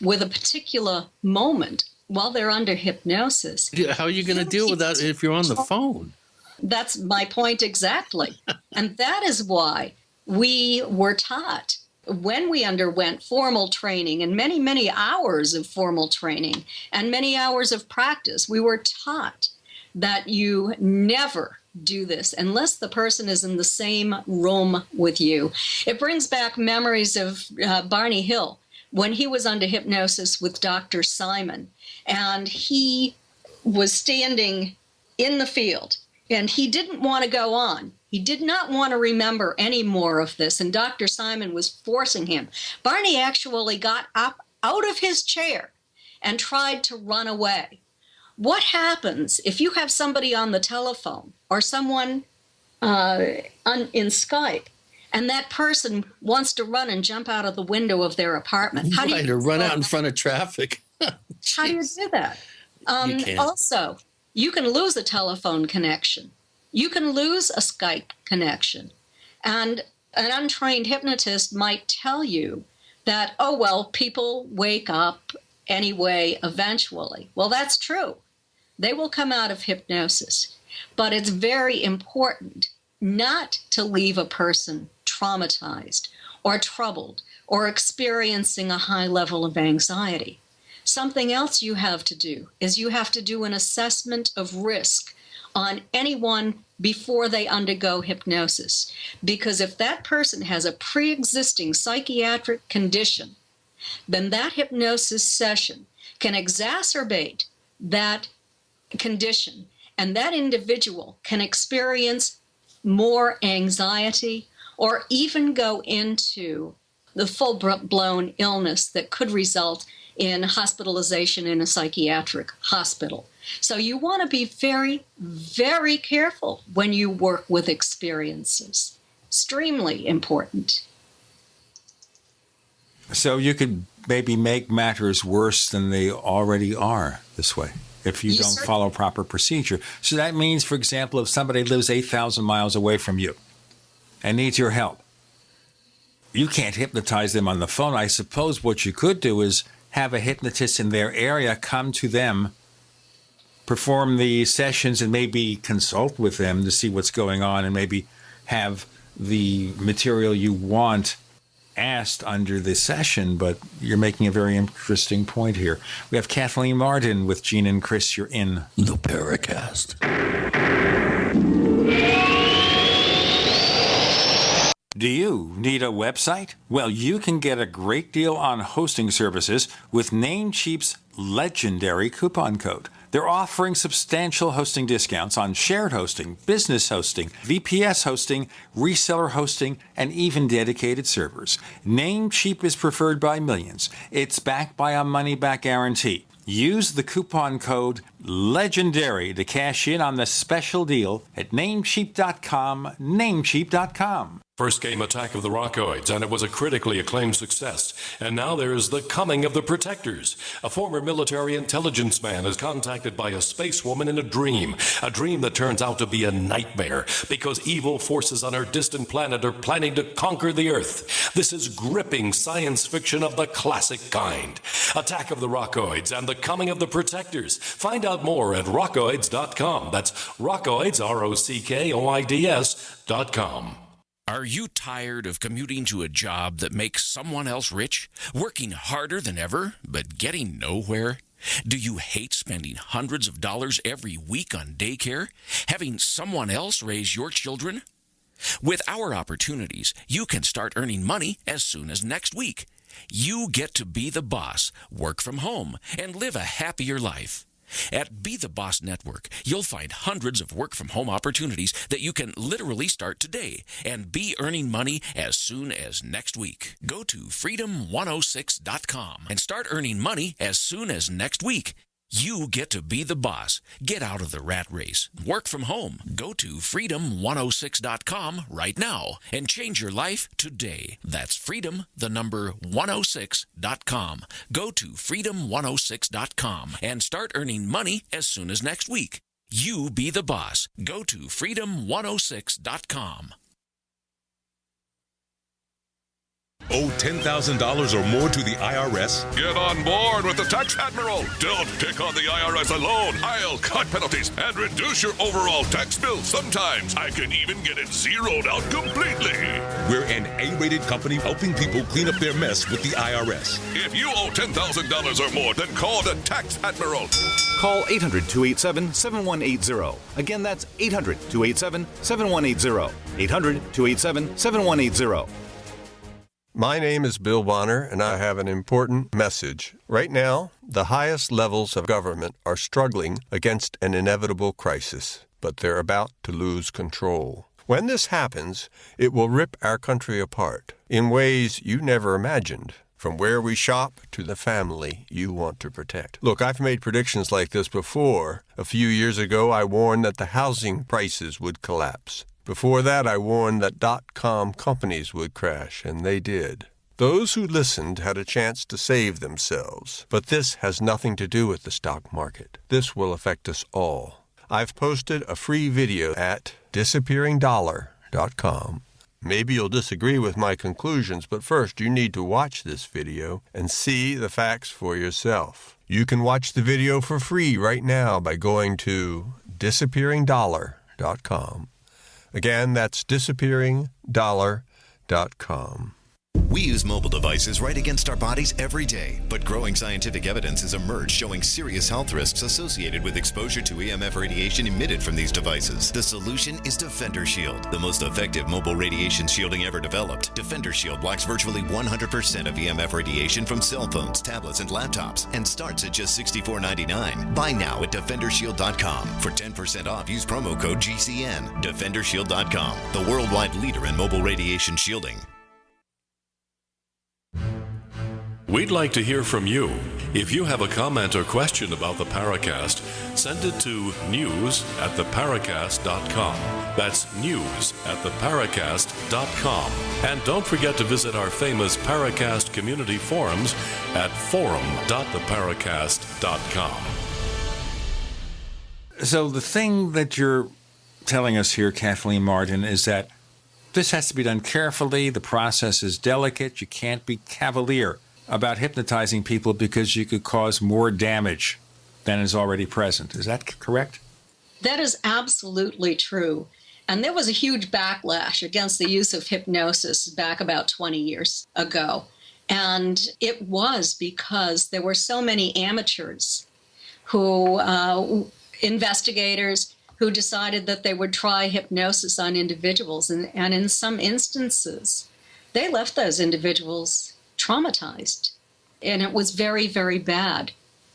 with a particular moment while they're under hypnosis, how are you going to deal with that if you're on the phone? That's my point exactly. And that is why we were taught, when we underwent formal training and many, many hours of formal training and many hours of practice, we were taught that you never do this unless the person is in the same room with you. It brings back memories of Barney Hill when he was under hypnosis with Dr. Simon, and he was standing in the field, and he didn't want to go on. He did not want to remember any more of this, and Dr. Simon was forcing him. Barney actually got up out of his chair and tried to run away. What happens if you have somebody on the telephone or someone in Skype, and that person wants to run and jump out of the window of their apartment? How do you run out in front of traffic? How do you do that? You can't. Also, you can lose a telephone connection. You can lose a Skype connection. And an untrained hypnotist might tell you that, oh, well, people wake up anyway eventually. Well, that's true. They will come out of hypnosis. But it's very important not to leave a person traumatized or troubled or experiencing a high level of anxiety. Something else you have to do is you have to do an assessment of risk on anyone before they undergo hypnosis. Because if that person has a pre-existing psychiatric condition, then that hypnosis session can exacerbate that condition, and that individual can experience more anxiety or even go into the full-blown illness that could result in hospitalization in a psychiatric hospital. So you want to be very, very careful when you work with experiences. Extremely important. So you could maybe make matters worse than they already are this way, if you don't follow proper procedure. So that means, for example, if somebody lives 8,000 miles away from you and needs your help, you can't hypnotize them on the phone. I suppose what you could do is have a hypnotist in their area come to them, perform the sessions, and maybe consult with them to see what's going on, and maybe have the material you want asked under the session. But you're making a very interesting point here. We have Kathleen Marden with Gene and Chris. You're in the Paracast. Do you need a website? Well, you can get a great deal on hosting services with Namecheap's legendary coupon code. They're offering substantial hosting discounts on shared hosting, business hosting, VPS hosting, reseller hosting, and even dedicated servers. Namecheap is preferred by millions. It's backed by a money-back guarantee. Use the coupon code LEGENDARY to cash in on the special deal at Namecheap.com, Namecheap.com. First came Attack of the Rockoids, and it was a critically acclaimed success. And now there's The Coming of the Protectors. A former military intelligence man is contacted by a space woman in a dream that turns out to be a nightmare because evil forces on her distant planet are planning to conquer the Earth. This is gripping science fiction of the classic kind. Attack of the Rockoids and The Coming of the Protectors. Find out more at rockoids.com. That's Rockoids, ROCKOIDS.com. Are you tired of commuting to a job that makes someone else rich? Working harder than ever, but getting nowhere? Do you hate spending hundreds of dollars every week on daycare? Having someone else raise your children? With our opportunities, you can start earning money as soon as next week. You get to be the boss, work from home, and live a happier life. At Be the Boss Network, you'll find hundreds of work-from-home opportunities that you can literally start today and be earning money as soon as next week. Go to freedom106.com and start earning money as soon as next week. You get to be the boss. Get out of the rat race. Work from home. Go to freedom106.com right now and change your life today. That's freedom106.com. Go to freedom106.com and start earning money as soon as next week. You be the boss. Go to freedom106.com. Owe $10,000 or more to the IRS? Get on board with the Tax Admiral. Don't take on the IRS alone. I'll cut penalties and reduce your overall tax bill. Sometimes I can even get it zeroed out completely. We're an A-rated company helping people clean up their mess with the IRS. If you owe $10,000 or more, then call the Tax Admiral. Call 800-287-7180. Again, that's 800-287-7180. 800-287-7180. My name is Bill Bonner, and I have an important message. Right now, the highest levels of government are struggling against an inevitable crisis, but they're about to lose control. When this happens, it will rip our country apart in ways you never imagined, from where we shop to the family you want to protect. Look, I've made predictions like this before. A few years ago, I warned that the housing prices would collapse. Before that, I warned that .com companies would crash, and they did. Those who listened had a chance to save themselves. But this has nothing to do with the stock market. This will affect us all. I've posted a free video at disappearingdollar.com. Maybe you'll disagree with my conclusions, but first you need to watch this video and see the facts for yourself. You can watch the video for free right now by going to disappearingdollar.com. Again, that's disappearingdollar.com. We use mobile devices right against our bodies every day, but growing scientific evidence has emerged showing serious health risks associated with exposure to EMF radiation emitted from these devices. The solution is Defender Shield, the most effective mobile radiation shielding ever developed. Defender Shield blocks virtually 100% of EMF radiation from cell phones, tablets, and laptops, and starts at just $64.99. Buy now at DefenderShield.com. For 10% off, use promo code GCN. DefenderShield.com, the worldwide leader in mobile radiation shielding. We'd like to hear from you. If you have a comment or question about the Paracast, send it to news@theparacast.com. That's news@theparacast.com. And don't forget to visit our famous Paracast community forums at forum.theparacast.com. So the thing that you're telling us here, Kathleen Marden, is that this has to be done carefully. The process is delicate. You can't be cavalier about hypnotizing people because you could cause more damage than is already present. Is that correct? That is absolutely true. And there was a huge backlash against the use of hypnosis back about 20 years ago. And it was because there were so many amateurs who, investigators, who decided that they would try hypnosis on individuals. And in some instances, they left those individuals traumatized. And it was very, very bad.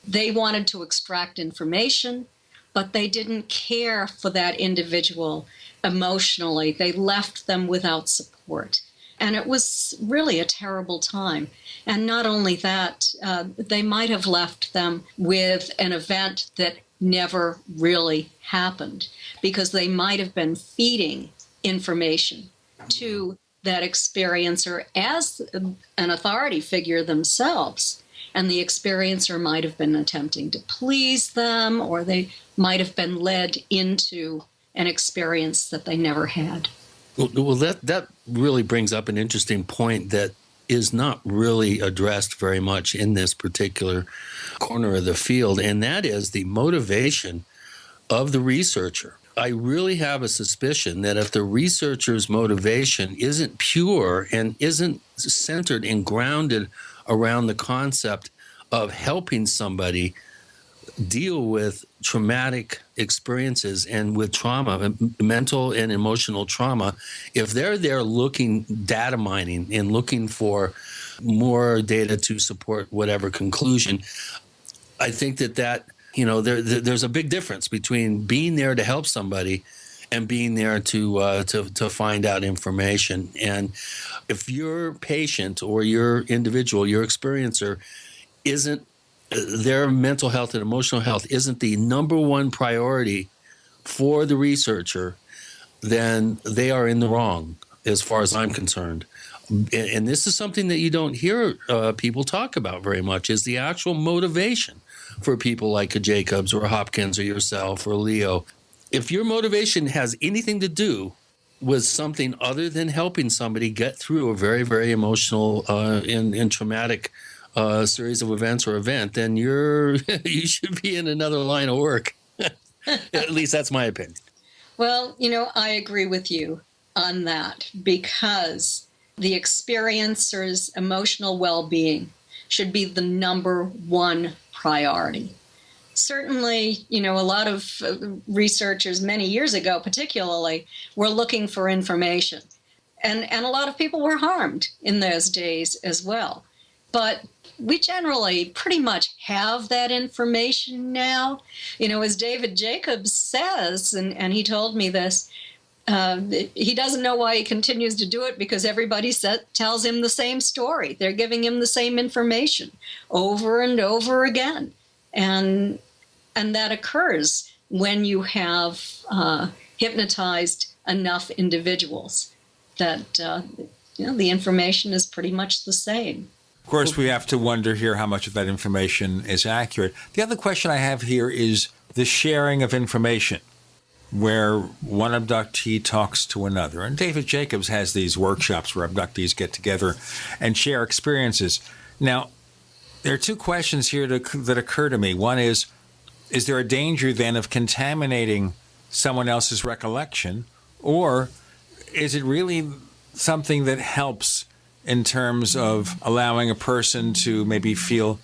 They wanted to extract information, but they didn't care for that individual emotionally. They left them without support. And it was really a terrible time. And not only that, they might have left them with an event that never really happened because they might have been feeding information to that experiencer as an authority figure themselves. And the experiencer might have been attempting to please them, or they might have been led into an experience that they never had. Well, that really brings up an interesting point that is not really addressed very much in this particular corner of the field, and that is the motivation of the researcher. I really have a suspicion that if the researcher's motivation isn't pure and isn't centered and grounded around the concept of helping somebody deal with traumatic experiences and with trauma, mental and emotional trauma, if they're there looking, data mining and looking for more data to support whatever conclusion, I think that there's a big difference between being there to help somebody and being there to find out information. And if your patient or your individual, your experiencer, isn't their mental health and emotional health isn't the number one priority for the researcher, then they are in the wrong, as far as I'm concerned. And this is something that you don't hear people talk about very much, is the actual motivation for people like a Jacobs or a Hopkins or yourself or Leo. If your motivation has anything to do with something other than helping somebody get through a very, very emotional and traumatic series of events or event, then you should be in another line of work. At least that's my opinion. Well, I agree with you on that, because the experiencer's emotional well-being should be the number one priority. Certainly, a lot of researchers many years ago particularly were looking for information. And a lot of people were harmed in those days as well. But we generally pretty much have that information now. As David Jacobs says, and he told me this, he doesn't know why he continues to do it, because everybody tells him the same story. They're giving him the same information over and over again. And that occurs when you have hypnotized enough individuals that the information is pretty much the same. Of course, we have to wonder here how much of that information is accurate. The other question I have here is the sharing of information, where one abductee talks to another. And David Jacobs has these workshops where abductees get together and share experiences. Now, there are two questions here that occur to me. One is there a danger then of contaminating someone else's recollection, or is it really something that helps in terms of allowing a person to maybe feel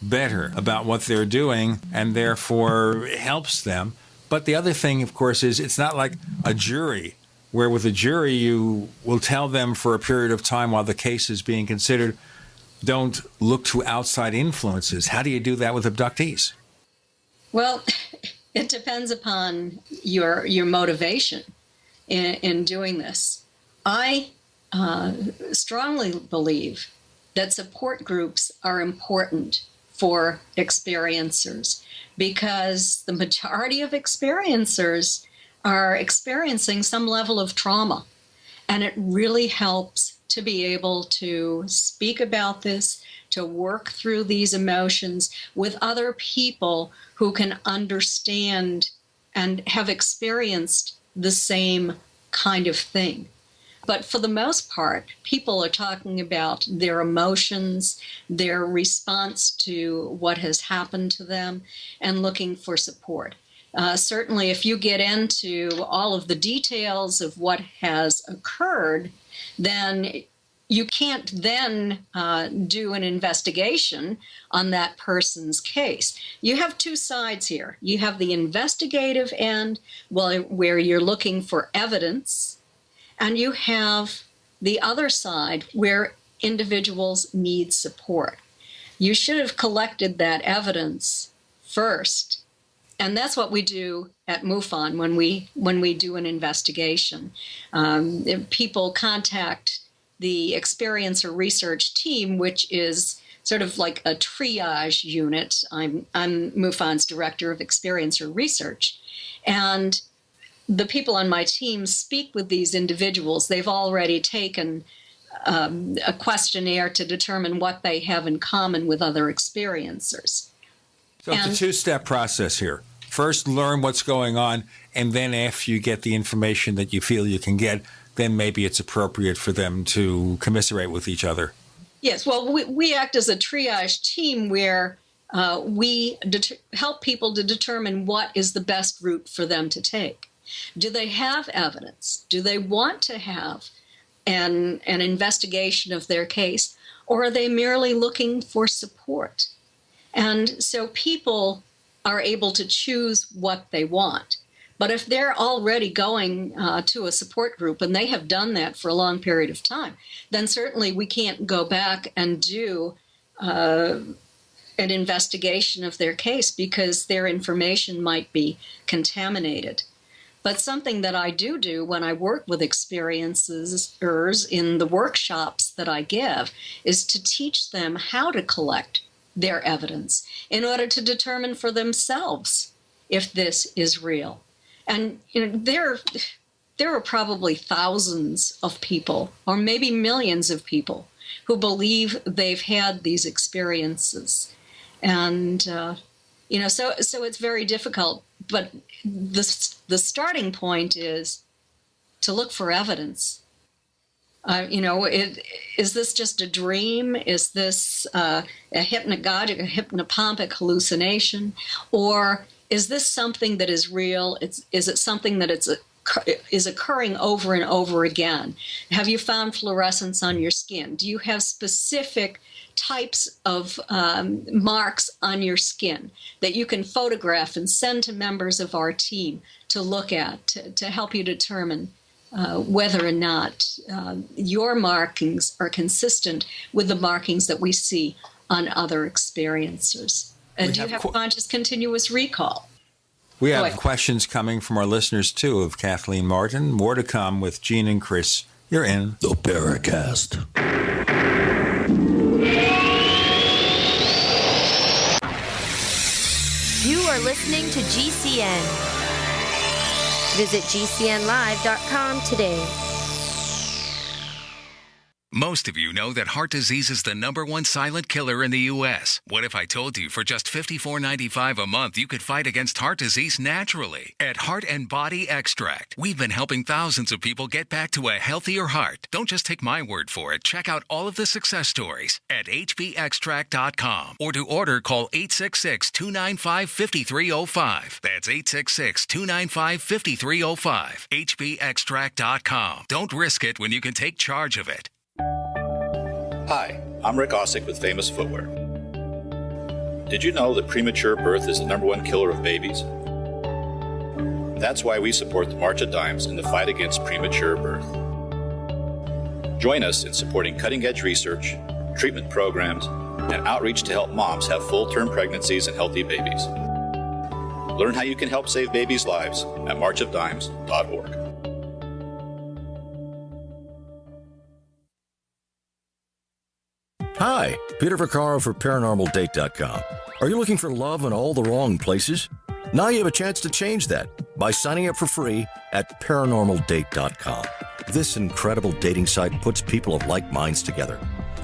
better about what they're doing and therefore helps them? But the other thing, of course, is it's not like a jury, where with a jury you will tell them for a period of time while the case is being considered, don't look to outside influences. How do you do that with abductees? Well, it depends upon your motivation in doing this. I strongly believe that support groups are important for experiencers, because the majority of experiencers are experiencing some level of trauma. And it really helps to be able to speak about this, to work through these emotions with other people who can understand and have experienced the same kind of thing. But for the most part, people are talking about their emotions, their response to what has happened to them, and looking for support. Certainly, if you get into all of the details of what has occurred, then you can't then do an investigation on that person's case. You have two sides here. You have the investigative end, where you're looking for evidence, and you have the other side where individuals need support. You should have collected that evidence first. And that's what we do at MUFON when we do an investigation. People contact the experiencer research team, which is sort of like a triage unit. I'm MUFON's director of experiencer research. And the people on my team speak with these individuals, they've already taken a questionnaire to determine what they have in common with other experiencers. So it's a two-step process here. First, learn what's going on, and then after you get the information that you feel you can get, then maybe it's appropriate for them to commiserate with each other. Yes, well, we act as a triage team where we help people to determine what is the best route for them to take. Do they have evidence? Do they want to have an investigation of their case, or are they merely looking for support? And so people are able to choose what they want. But if they're already going to a support group, and they have done that for a long period of time, then certainly we can't go back and do an investigation of their case because their information might be contaminated. But something that I do when I work with experiencers in the workshops that I give is to teach them how to collect their evidence in order to determine for themselves if this is real. And there are probably thousands of people, or maybe millions of people, who believe they've had these experiences. And so it's very difficult. But the starting point is to look for evidence. Is this just a dream? Is this a hypnagogic, a hypnopompic hallucination? Or is this something that is real? Is it something that is occurring over and over again? Have you found fluorescence on your skin? Do you have specific types of marks on your skin that you can photograph and send to members of our team to look at, to help you determine whether or not your markings are consistent with the markings that we see on other experiencers? Do you have conscious continuous recall? We have questions coming from our listeners, too, of Kathleen Marden. More to come with Gene and Chris. You're in the Paracast. You are listening to GCN. Visit GCNlive.com today. Most of you know that heart disease is the #1 silent killer in the U.S. What if I told you for just $54.95 a month you could fight against heart disease naturally? At Heart and Body Extract, we've been helping thousands of people get back to a healthier heart. Don't just take my word for it. Check out all of the success stories at hbextract.com. Or to order, call 866-295-5305. That's 866-295-5305. hbextract.com. Don't risk it when you can take charge of it. Hi, I'm Rick Ossick with Famous Footwear. Did you know that premature birth is the #1 killer of babies? That's why we support the March of Dimes in the fight against premature birth. Join us in supporting cutting-edge research, treatment programs, and outreach to help moms have full-term pregnancies and healthy babies. Learn how you can help save babies' lives at marchofdimes.org. Hi, Peter Vaccaro for ParanormalDate.com. Are you looking for love in all the wrong places? Now you have a chance to change that by signing up for free at ParanormalDate.com. This incredible dating site puts people of like minds together.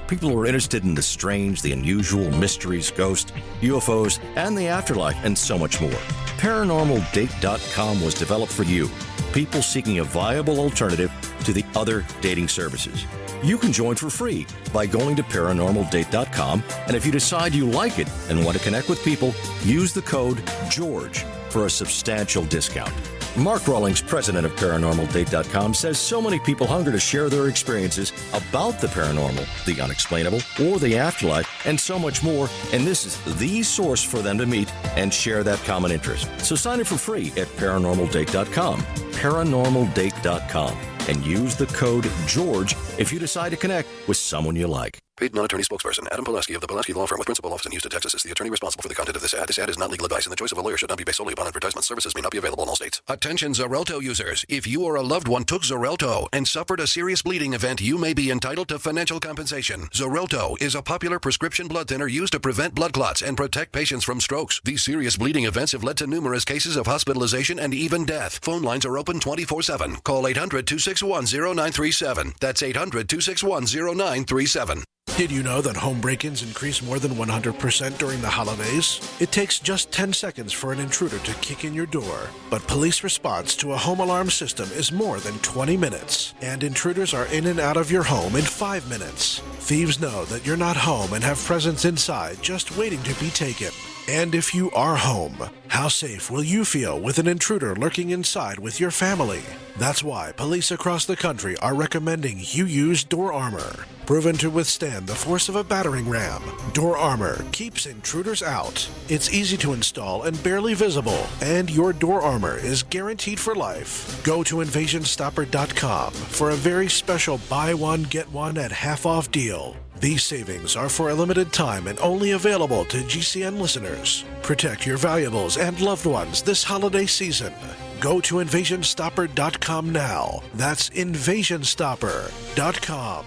People who are interested in the strange, the unusual, mysteries, ghosts, UFOs, and the afterlife, and so much more. ParanormalDate.com was developed for you, people seeking a viable alternative to the other dating services. You can join for free by going to ParanormalDate.com, and if you decide you like it and want to connect with people, use the code GEORGE for a substantial discount. Mark Rawlings, president of ParanormalDate.com, says so many people hunger to share their experiences about the paranormal, the unexplainable, or the afterlife, and so much more, and this is the source for them to meet and share that common interest. So sign up for free at ParanormalDate.com, ParanormalDate.com, and use the code GEORGE if you decide to connect with someone you like. Paid non-attorney spokesperson Adam Pulaski of the Pulaski Law Firm with principal office in Houston, Texas is the attorney responsible for the content of this ad. This ad is not legal advice, and the choice of a lawyer should not be based solely upon advertisement. Services may not be available in all states. Attention Xarelto users. If you or a loved one took Xarelto and suffered a serious bleeding event, you may be entitled to financial compensation. Xarelto is a popular prescription blood thinner used to prevent blood clots and protect patients from strokes. These serious bleeding events have led to numerous cases of hospitalization and even death. Phone lines are open 24/7. Call 800-261-0937. That's 800-261-0937. Did you know that home break-ins increase more than 100% during the holidays? It takes just 10 seconds for an intruder to kick in your door. But police response to a home alarm system is more than 20 minutes. And intruders are in and out of your home in 5 minutes. Thieves know that you're not home and have presents inside just waiting to be taken. And if you are home, how safe will you feel with an intruder lurking inside with your family? That's why police across the country are recommending you use door armor. Proven to withstand the force of a battering ram, door armor keeps intruders out. It's easy to install and barely visible, and your door armor is guaranteed for life. Go to invasionstopper.com for a very special buy one, get one at half off deal. These savings are for a limited time and only available to GCN listeners. Protect your valuables and loved ones this holiday season. Go to invasionstopper.com now. That's invasionstopper.com.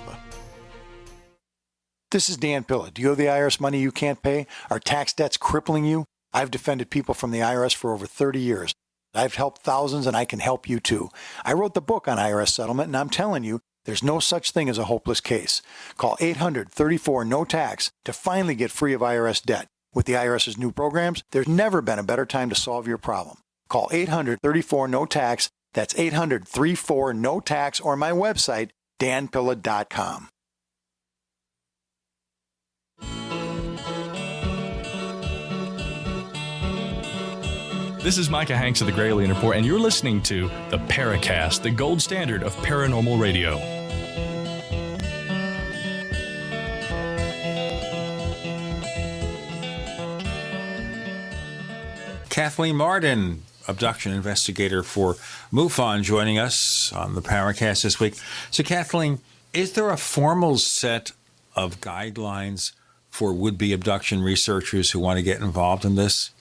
This is Dan Pilla. Do you owe the IRS money you can't pay? Are tax debts crippling you? I've defended people from the IRS for over 30 years. I've helped thousands, and I can help you too. I wrote the book on IRS settlement, and I'm telling you, there's no such thing as a hopeless case. Call 800-34-NO-TAX to finally get free of IRS debt. With the IRS's new programs, there's never been a better time to solve your problem. Call 800-34-NO-TAX. That's 800-34-NO-TAX, or my website, danpilla.com. This is Micah Hanks of the Gray Alien Report, and you're listening to the Paracast, the gold standard of paranormal radio. Kathleen Marden, abduction investigator for MUFON, joining us on the Paracast this week. So, Kathleen, is there a formal set of guidelines for would-be abduction researchers who want to get involved in this?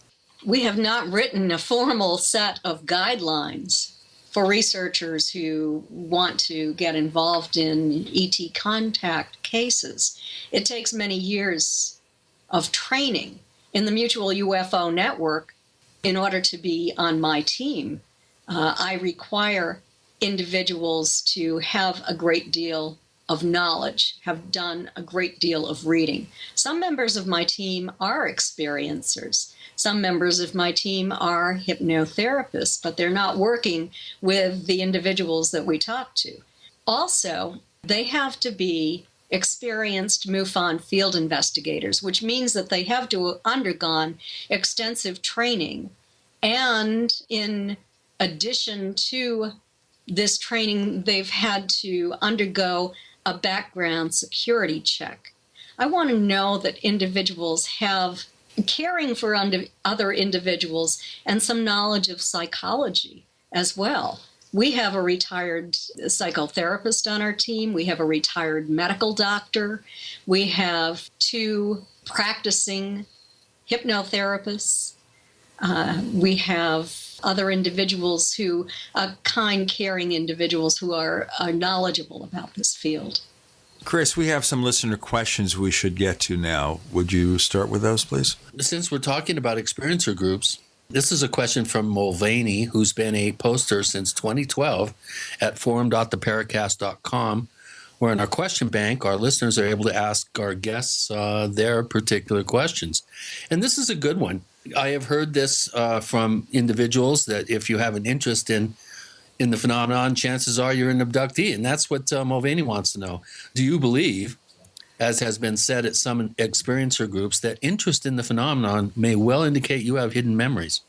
We have not written a formal set of guidelines for researchers who want to get involved in ET contact cases. It takes many years of training in the Mutual UFO Network in order to be on my team. I require individuals to have a great deal of knowledge, have done a great deal of reading. Some members of my team are experiencers. Some members of my team are hypnotherapists, but they're not working with the individuals that we talk to. Also, they have to be experienced MUFON field investigators, which means that they have to have undergone extensive training. And in addition to this training, they've had to undergo a background security check. I want to know that individuals have caring for other individuals and some knowledge of psychology as well. We have a retired psychotherapist on our team. We have a retired medical doctor. We have 2 practicing hypnotherapists. We have other individuals who, kind, caring individuals who are knowledgeable about this field. Chris, we have some listener questions we should get to now. Would you start with those, please? Since we're talking about experiencer groups, this is a question from Mulvaney, who's been a poster since 2012 at forum.theparacast.com, where in our question bank, our listeners are able to ask our guests their particular questions. And this is a good one. I have heard this from individuals that if you have an interest in the phenomenon, chances are you're an abductee. And that's what Mulvaney wants to know. Do you believe, as has been said at some experiencer groups, that interest in the phenomenon may well indicate you have hidden memories?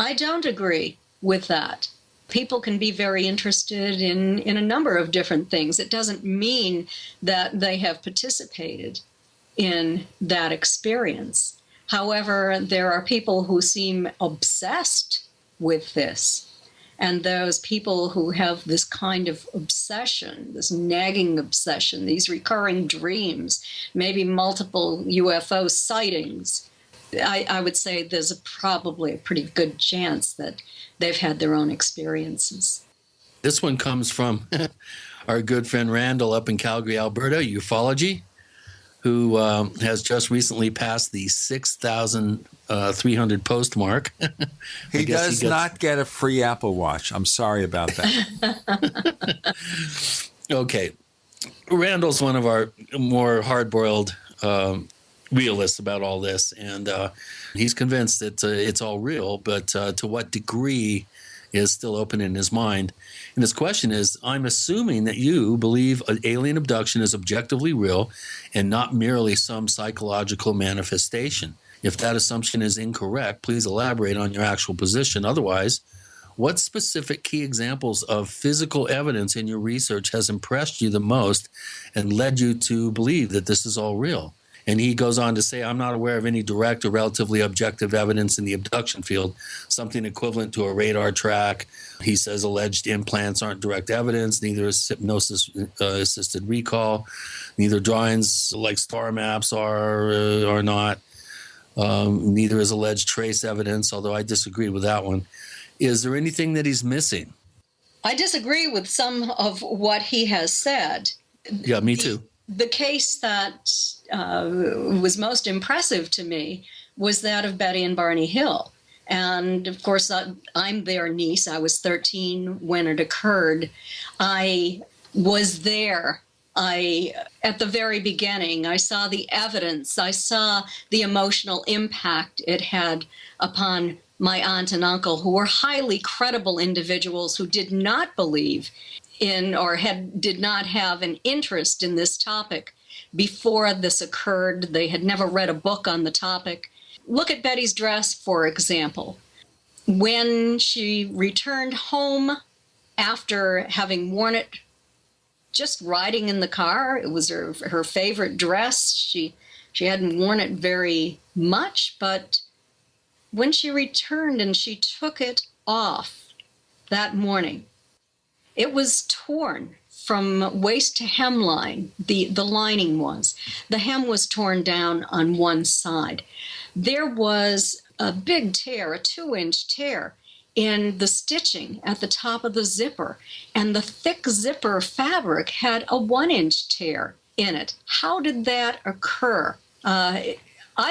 I don't agree with that. People can be very interested in a number of different things. It doesn't mean that they have participated in that experience. However, there are people who seem obsessed with this. and those people who have this kind of obsession, this nagging obsession, these recurring dreams, maybe multiple UFO sightings, I would say there's probably a pretty good chance that they've had their own experiences. This one comes from our good friend Randall up in Calgary, Alberta, ufology, who has just recently passed the 6,300 post mark. He does not get a free Apple Watch. I'm sorry about that. Okay. Randall's one of our more hard-boiled realists about all this, and he's convinced that it's all real, but to what degree is still open in his mind. And his question is, I'm assuming that you believe an alien abduction is objectively real and not merely some psychological manifestation. If that assumption is incorrect, please elaborate on your actual position. Otherwise, what specific key examples of physical evidence in your research has impressed you the most and led you to believe that this is all real? And he goes on to say, I'm not aware of any direct or relatively objective evidence in the abduction field, something equivalent to a radar track. He says alleged implants aren't direct evidence, neither is hypnosis-assisted recall, neither drawings like star maps are not, neither is alleged trace evidence, although I disagree with that one. Is there anything that he's missing? I disagree with some of what he has said. Yeah, me too. The case that was most impressive to me was that of Betty and Barney Hill. And, of course, I'm their niece. I was 13 when it occurred. I was there. At the very beginning, I saw the evidence. I saw the emotional impact it had upon my aunt and uncle, who were highly credible individuals who did not believe in or did not have an interest in this topic before this occurred. They had never read a book on the topic. Look at Betty's dress, for example. When she returned home after having worn it just riding in the car, it was her favorite dress. She hadn't worn it very much, but when she returned and she took it off that morning, it was torn from waist to hemline. The lining was. The hem was torn down on one side. There was a big tear, a 2-inch tear, in the stitching at the top of the zipper. And the thick zipper fabric had a 1-inch tear in it. How did that occur? I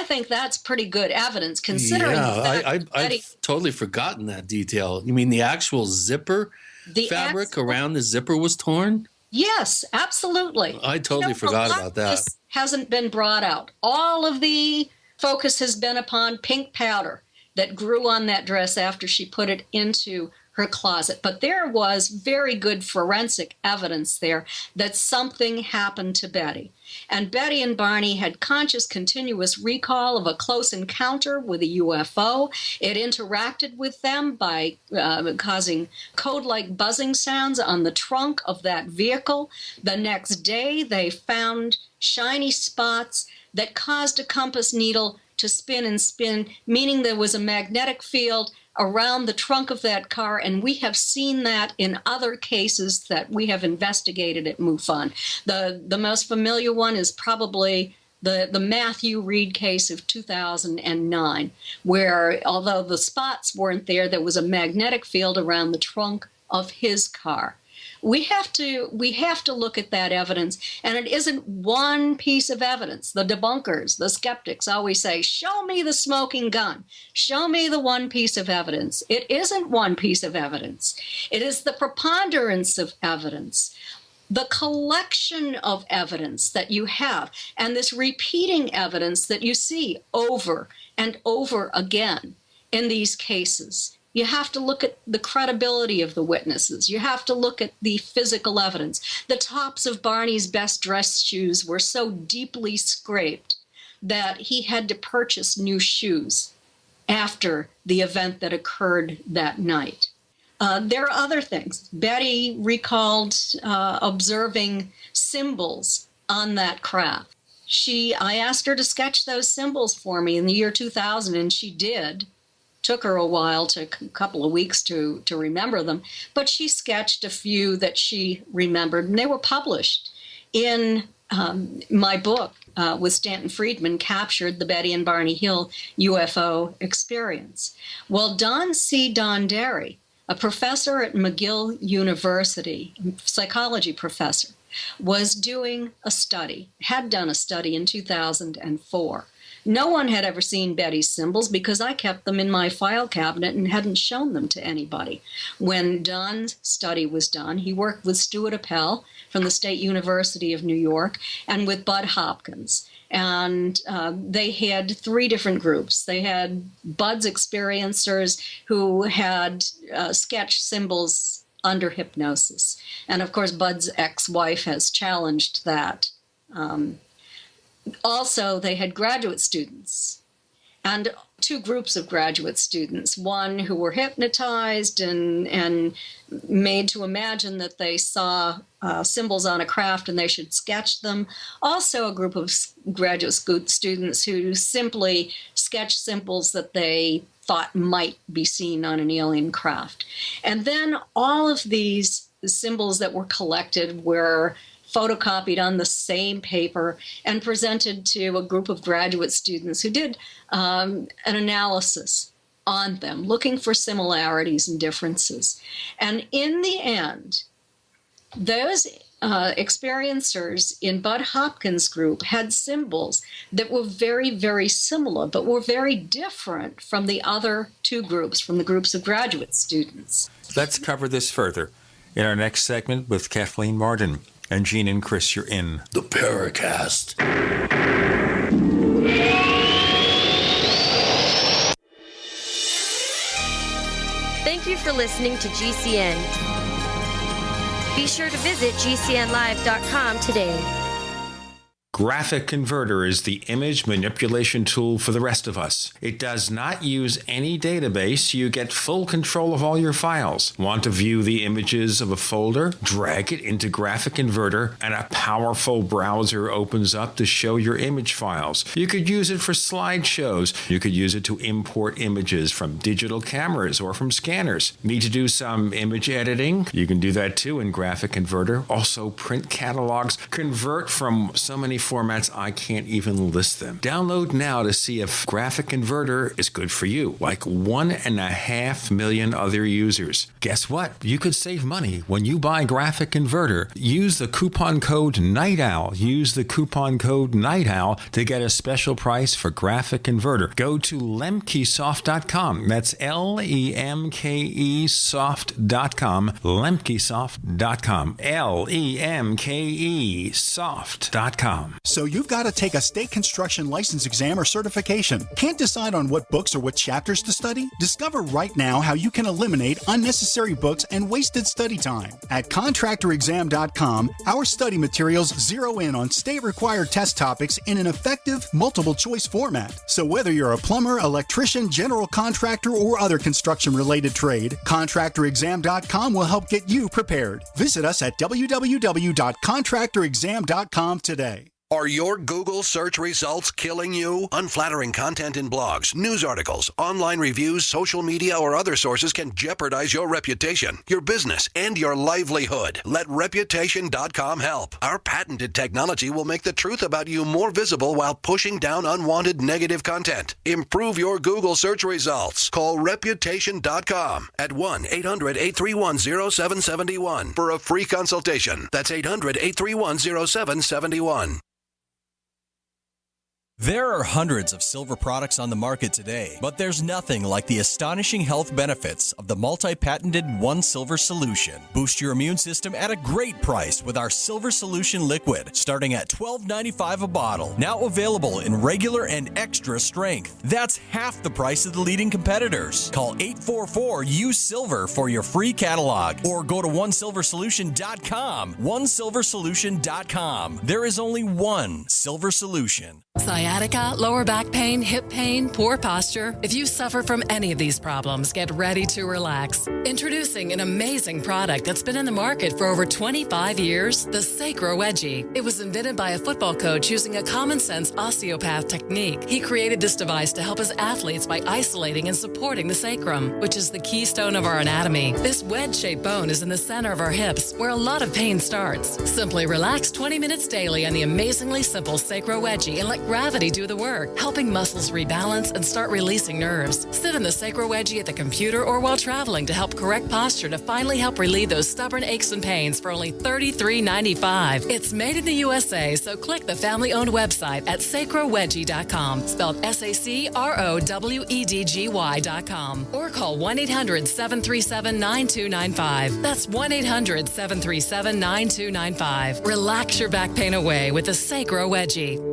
think that's pretty good evidence, considering I've totally forgotten that detail. You mean the actual zipper? The fabric around the zipper was torn? Yes, absolutely. I totally forgot about that. This hasn't been brought out. All of the focus has been upon pink powder that grew on that dress after she put it into her closet. But there was very good forensic evidence there that something happened to Betty. And Betty and Barney had conscious, continuous recall of a close encounter with a UFO. It interacted with them by causing code-like buzzing sounds on the trunk of that vehicle. The next day, they found shiny spots that caused a compass needle to spin and spin, meaning there was a magnetic field around the trunk of that car, and we have seen that in other cases that we have investigated at MUFON. The most familiar one is probably the Matthew Reed case of 2009, where although the spots weren't there, there was a magnetic field around the trunk of his car. We have to look at that evidence, and it isn't one piece of evidence. The debunkers, the skeptics always say, show me the smoking gun. Show me the one piece of evidence. It isn't one piece of evidence. It is the preponderance of evidence, the collection of evidence that you have, and this repeating evidence that you see over and over again in these cases. You have to look at the credibility of the witnesses. You have to look at the physical evidence. The tops of Barney's best dressed shoes were so deeply scraped that he had to purchase new shoes after the event that occurred that night. There are other things. Betty recalled observing symbols on that craft. I asked her to sketch those symbols for me in the year 2000, and she did. took her a while, a couple of weeks to remember them, but she sketched a few that she remembered, and they were published in my book with Stanton Friedman, Captured: The Betty and Barney Hill UFO Experience. Well, Don C. Derry, a professor at McGill University, psychology professor, was doing a study, had done a study in 2004. No one had ever seen Betty's symbols because I kept them in my file cabinet and hadn't shown them to anybody. When Don's study was done, he worked with Stuart Appel from the State University of New York and with Bud Hopkins. And they had three different groups. They had Bud's experiencers who had sketched symbols under hypnosis. And of course, Bud's ex-wife has challenged that. Also, they had graduate students and two groups of graduate students, one who were hypnotized and made to imagine that they saw symbols on a craft and they should sketch them. Also, a group of graduate students who simply sketched symbols that they thought might be seen on an alien craft. And then all of these symbols that were collected were photocopied on the same paper and presented to a group of graduate students who did an analysis on them, looking for similarities and differences. And in the end, those experiencers in Bud Hopkins' group had symbols that were very, very similar, but were very different from the other two groups, from the groups of graduate students. Let's cover this further in our next segment with Kathleen Marden. And Gene and Chris, you're in the Paracast. Thank you for listening to GCN. Be sure to visit GCNlive.com today. Graphic Converter is the image manipulation tool for the rest of us. It does not use any database. You get full control of all your files. Want to view the images of a folder? Drag it into Graphic Converter and a powerful browser opens up to show your image files. You could use it for slideshows. You could use it to import images from digital cameras or from scanners. Need to do some image editing? You can do that too in Graphic Converter. Also print catalogs. Convert from so many formats I can't even list them. Download now to see if Graphic Converter is good for you, like 1.5 million other users. Guess what? You could save money when you buy Graphic Converter. Use the coupon code Night Owl. Use the coupon code Night Owl to get a special price for Graphic Converter. Go to lemkesoft.com. That's Lemke soft.com. Lemkesoft.com. Lemke soft.com. So you've got to take a state construction license exam or certification. Can't decide on what books or what chapters to study? Discover right now how you can eliminate unnecessary books and wasted study time. At contractorexam.com, our study materials zero in on state-required test topics in an effective, multiple-choice format. So whether you're a plumber, electrician, general contractor, or other construction-related trade, contractorexam.com will help get you prepared. Visit us at www.contractorexam.com today. Are your Google search results killing you? Unflattering content in blogs, news articles, online reviews, social media, or other sources can jeopardize your reputation, your business, and your livelihood. Let Reputation.com help. Our patented technology will make the truth about you more visible while pushing down unwanted negative content. Improve your Google search results. Call Reputation.com at 1-800-831-0771 for a free consultation. That's 800-831-0771. There are hundreds of silver products on the market today, but there's nothing like the astonishing health benefits of the multi-patented One Silver Solution. Boost your immune system at a great price with our Silver Solution Liquid, starting at $12.95 a bottle. Now available in regular and extra strength. That's half the price of the leading competitors. Call 844-USILVER for your free catalog, or go to OneSilverSolution.com. OneSilverSolution.com. There is only one Silver Solution. Sciatica, lower back pain, hip pain, poor posture. If you suffer from any of these problems, get ready to relax. Introducing an amazing product that's been in the market for over 25 years, the Sacro Wedgie. It was invented by a football coach using a common sense osteopath technique. He created this device to help his athletes by isolating and supporting the sacrum, which is the keystone of our anatomy. This wedge-shaped bone is in the center of our hips, where a lot of pain starts. Simply relax 20 minutes daily on the amazingly simple Sacro Wedgie and let gravity do the work, helping muscles rebalance and start releasing nerves. Sit in the Sacro Wedgie at the computer or while traveling to help correct posture to finally help relieve those stubborn aches and pains for only $33.95. It's made in the USA, so click the family-owned website at sacrowedgie.com, spelled SACROWEDGY.com, or call 1-800-737-9295. That's 1-800-737-9295. Relax your back pain away with the Sacro Wedgie.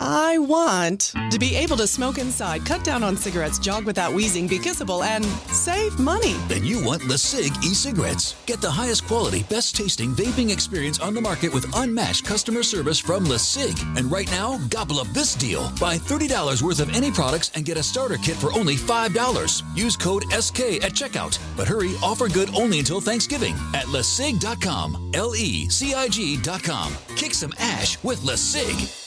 I want to be able to smoke inside, cut down on cigarettes, jog without wheezing, be kissable, and save money. Then you want LeSig e-cigarettes. Get the highest quality, best tasting vaping experience on the market with unmatched customer service from LeSig. And right now, gobble up this deal. Buy $30 worth of any products and get a starter kit for only $5. Use code SK at checkout. But hurry, offer good only until Thanksgiving at LeSig.com. LECIG.com. Kick some ash with LeSig.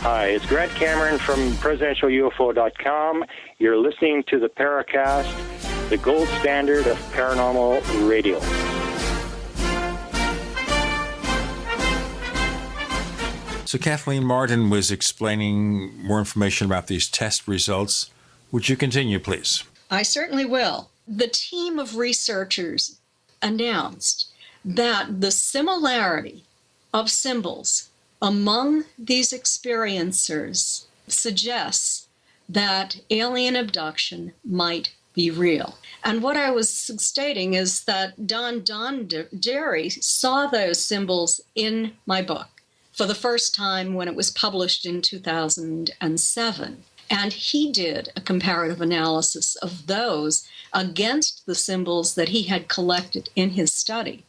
Hi, it's Grant Cameron from presidentialufo.com. You're listening to the Paracast, the gold standard of paranormal radio. So Kathleen Marden was explaining more information about these test results. Would you continue, please? I certainly will. The team of researchers announced that the similarity of symbols among these experiencers suggests that alien abduction might be real. And what I was stating is that Don Derry saw those symbols in my book for the first time when it was published in 2007. And he did a comparative analysis of those against the symbols that he had collected in his study.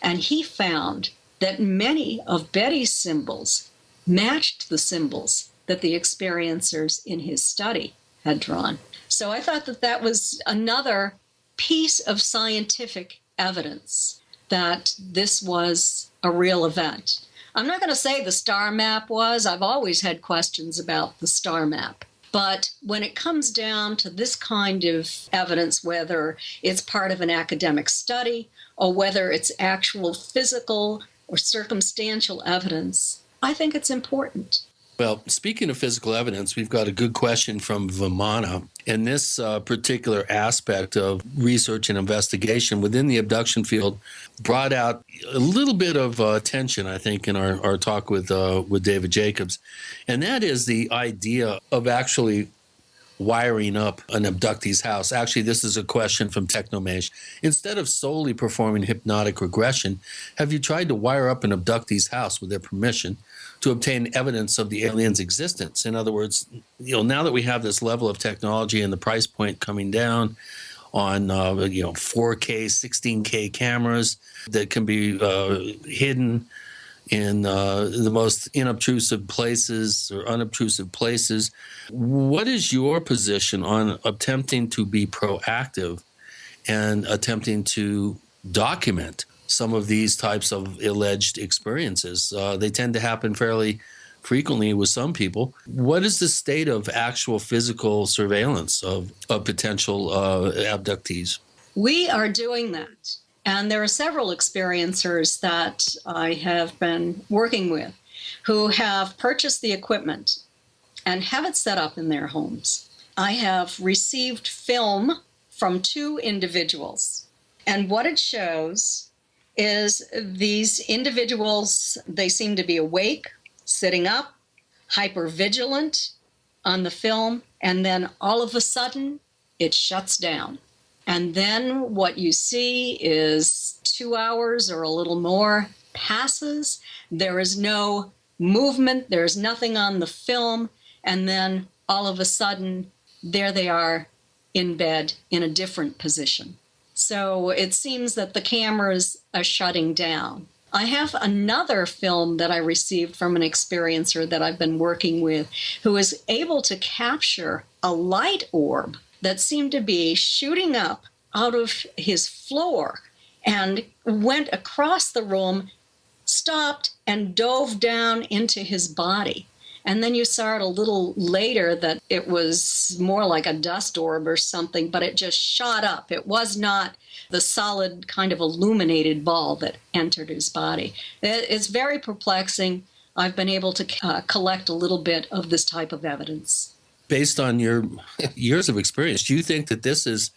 And he found that many of Betty's symbols matched the symbols that the experiencers in his study had drawn. So I thought that that was another piece of scientific evidence that this was a real event. I'm not going to say the star map was. I've always had questions about the star map. But when it comes down to this kind of evidence, whether it's part of an academic study or whether it's actual physical or circumstantial evidence, I think it's important. Well, speaking of physical evidence, we've got a good question from Vimana. And this particular aspect of research and investigation within the abduction field brought out a little bit of tension, I think, in our talk with David Jacobs. And that is the idea of actually wiring up an abductee's house. Actually, this is a question from Technomesh. Instead of solely performing hypnotic regression, have you tried to wire up an abductee's house with their permission to obtain evidence of the alien's existence? In other words, now that we have this level of technology and the price point coming down on 4K, 16K cameras that can be hidden in the most inobtrusive places or unobtrusive places. What is your position on attempting to be proactive and attempting to document some of these types of alleged experiences? They tend to happen fairly frequently with some people. What is the state of actual physical surveillance of potential abductees? We are doing that. And there are several experiencers that I have been working with who have purchased the equipment and have it set up in their homes. I have received film from 2 individuals. And what it shows is these individuals, they seem to be awake, sitting up, hypervigilant on the film, and then all of a sudden it shuts down. And then what you see is 2 hours or a little more passes. There is no movement. There's nothing on the film. And then all of a sudden, there they are in bed in a different position. So it seems that the cameras are shutting down. I have another film that I received from an experiencer that I've been working with who was able to capture a light orb that seemed to be shooting up out of his floor and went across the room, stopped, and dove down into his body. And then you saw it a little later that it was more like a dust orb or something, but it just shot up. It was not the solid kind of illuminated ball that entered his body. It's very perplexing. I've been able to collect a little bit of this type of evidence. Based on your years of experience, do you think that this is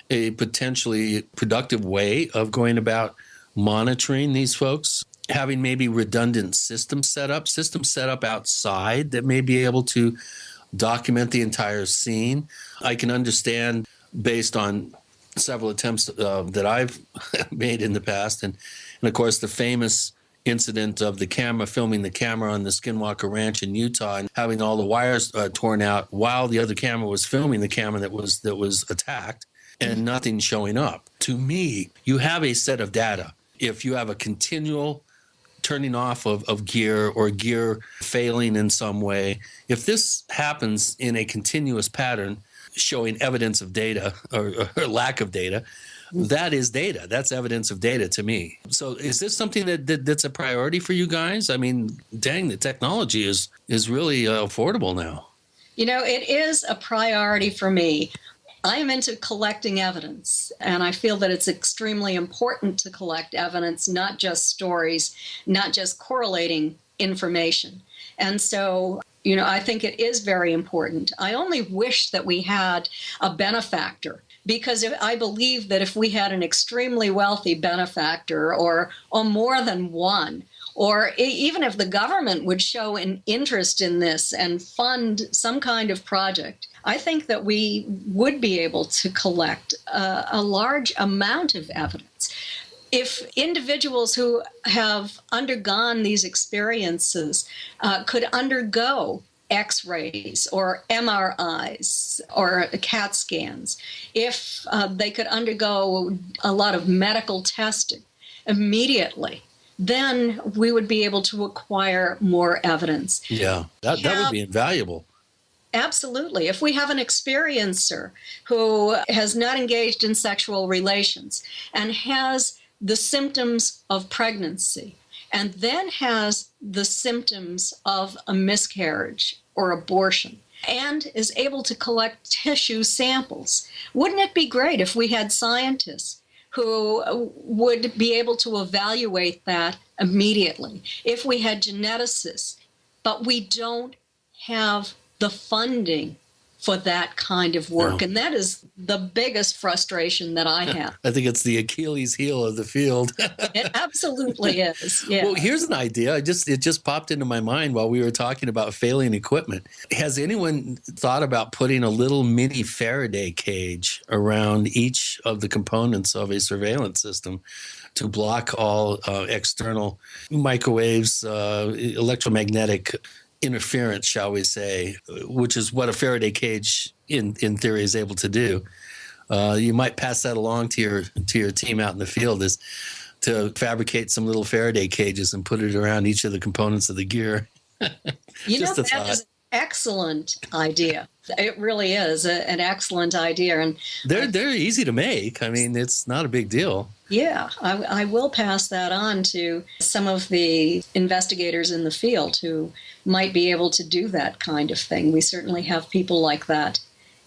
a potentially productive way of going about monitoring these folks? Having maybe redundant systems set up outside that may be able to document the entire scene. I can understand, based on several attempts that I've made in the past, and of course the famous incident of the camera filming the camera on the Skinwalker Ranch in Utah and having all the wires torn out while the other camera was filming the camera that was attacked, and nothing showing up. To me, you have a set of data. If you have a continual turning off of gear or gear failing in some way, if this happens in a continuous pattern showing evidence of data or lack of data, that is data. That's evidence of data to me. So is this something that's a priority for you guys? I mean, dang, the technology is really affordable now. You know, it is a priority for me. I am into collecting evidence, and I feel that it's extremely important to collect evidence, not just stories, not just correlating information. And so, you know, I think it is very important. I only wish that we had a benefactor, because I believe that if we had an extremely wealthy benefactor or more than one, or even if the government would show an interest in this and fund some kind of project, I think that we would be able to collect a large amount of evidence. If individuals who have undergone these experiences could undergo X-rays or MRIs or CAT scans, if they could undergo a lot of medical testing immediately, then we would be able to acquire more evidence. Yeah, that would be invaluable. Absolutely. If we have an experiencer who has not engaged in sexual relations and has the symptoms of pregnancy and then has the symptoms of a miscarriage or abortion and is able to collect tissue samples, wouldn't it be great if we had scientists who would be able to evaluate that immediately? If we had geneticists, but we don't have the funding for that kind of work. No. And that is the biggest frustration that I have. I think it's the Achilles heel of the field. It absolutely is. Yeah. Well, here's an idea. It just popped into my mind while we were talking about failing equipment. Has anyone thought about putting a little mini Faraday cage around each of the components of a surveillance system to block all external microwaves, electromagnetic interference, shall we say, which is what a Faraday cage in theory is able to do. You might pass that along to your team out in the field, is to fabricate some little Faraday cages and put it around each of the components of the gear. You know, that is an excellent idea. It really is an excellent idea. And they're easy to make. I mean, it's not a big deal. Yeah, I will pass that on to some of the investigators in the field who might be able to do that kind of thing. We certainly have people like that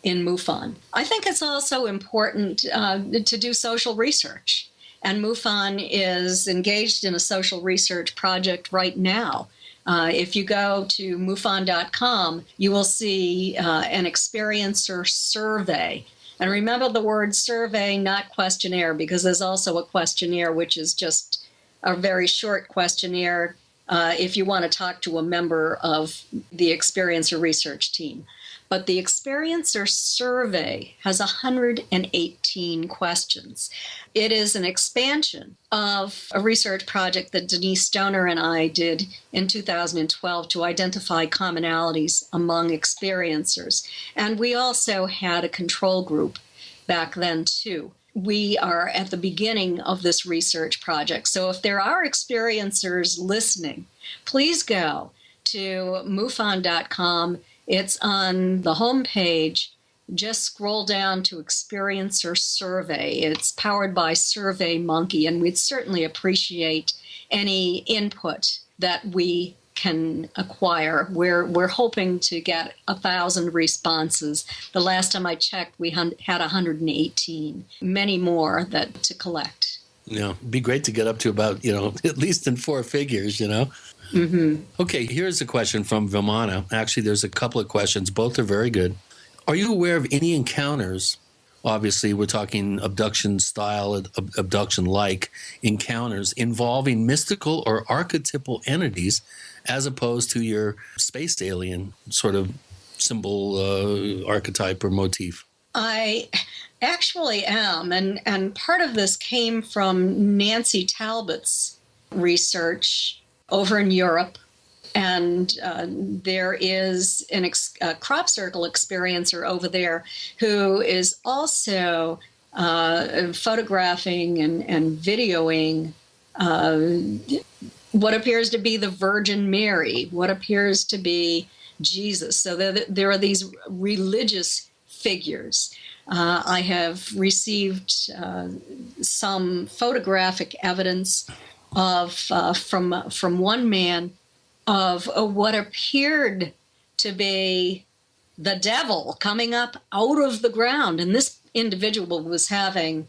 in MUFON. I think it's also important to do social research. And MUFON is engaged in a social research project right now. If you go to MUFON.com, you will see an experiencer survey. And remember the word survey, not questionnaire, because there's also a questionnaire, which is just a very short questionnaire if you want to talk to a member of the experiencer research team. But the experiencer survey has 118 questions. It is an expansion of a research project that Denise Stoner and I did in 2012 to identify commonalities among experiencers. And we also had a control group back then, too. we are at the beginning of this research project. So if there are experiencers listening, please go to MUFON.com. It's on the homepage. Just scroll down to Experiencer Survey. It's powered by SurveyMonkey, and we'd certainly appreciate any input that we can acquire. We're hoping to get 1,000 responses. The last time I checked, we had 118. Many more to collect. It'd be great to get up to about, at least in four figures, Mm-hmm. Okay, here's a question from Vimana. Actually, there's a couple of questions. Both are very good. Are you aware of any encounters? Obviously, we're talking abduction style, abduction-like encounters involving mystical or archetypal entities as opposed to your space alien sort of symbol, archetype, or motif? I actually am, and part of this came from Nancy Talbot's research over in Europe. And there is a crop circle experiencer over there who is also photographing and videoing what appears to be the Virgin Mary, what appears to be Jesus. So there are these religious figures. I have received some photographic evidence of from one man of what appeared to be the devil coming up out of the ground. And this individual was having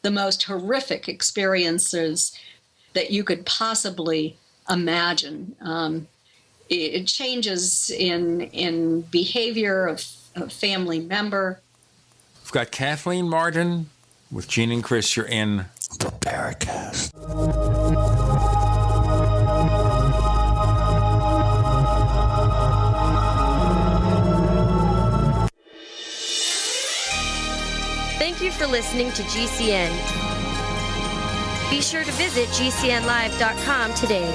the most horrific experiences that you could possibly imagine. It changes in behavior of a family member. We've got Kathleen Marden with Gene and Chris. You're in the Paracast. Thank you for listening to GCN. Be sure to visit GCNlive.com today.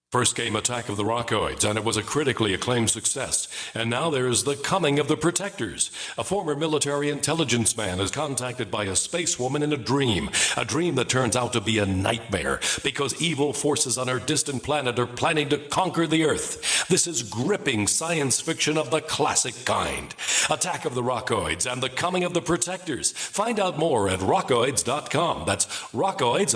First came Attack of the Rockoids, and it was a critically acclaimed success. And now there's The Coming of the Protectors. A former military intelligence man is contacted by a space woman in a dream that turns out to be a nightmare because evil forces on our distant planet are planning to conquer the Earth. This is gripping science fiction of the classic kind. Attack of the Rockoids and The Coming of the Protectors. Find out more at rockoids.com. That's Rockoids,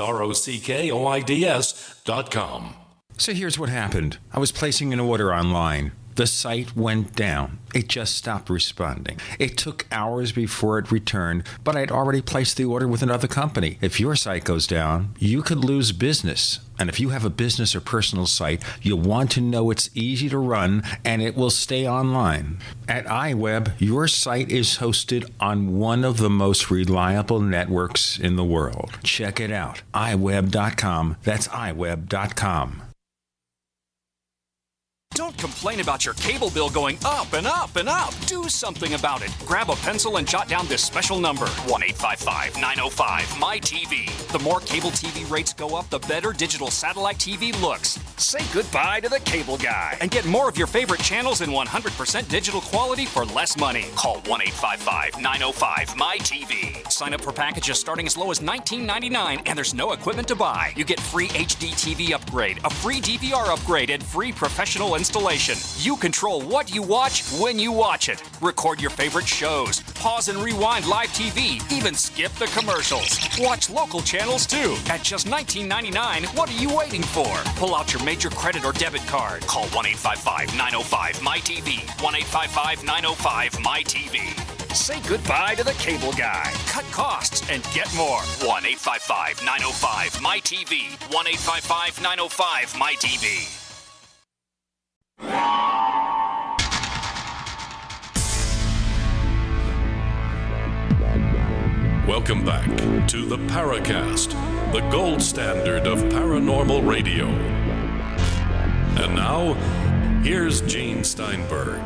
ROCKOIDS.com. So here's what happened. I was placing an order online. The site went down. It just stopped responding. It took hours before it returned, but I'd already placed the order with another company. If your site goes down, you could lose business. And if you have a business or personal site, you'll want to know it's easy to run and it will stay online. At iWeb, your site is hosted on one of the most reliable networks in the world. Check it out. iWeb.com. That's iWeb.com. Don't complain about your cable bill going up and up and up. Do something about it. Grab a pencil and jot down this special number, 1-855-905-MY-TV. The more cable TV rates go up, the better digital satellite TV looks. Say goodbye to the cable guy and get more of your favorite channels in 100% digital quality for less money. Call 1-855-905-MY-TV. Sign up for packages starting as low as $19.99, and there's no equipment to buy. You get free HD TV upgrade, a free DVR upgrade, and free professional installation. You control what you watch when you watch it. Record your favorite shows, pause and rewind live TV, even skip the commercials. Watch local channels too. At just $19.99, what are you waiting for? Pull out your major credit or debit card. Call 1-855-905-MY-TV. 1-855-905-MY-TV. Say goodbye to the cable guy. Cut costs and get more. 1-855-905-MY-TV. 1-855-905-MY-TV. Welcome back to the Paracast, the gold standard of paranormal radio. And now, here's Gene Steinberg.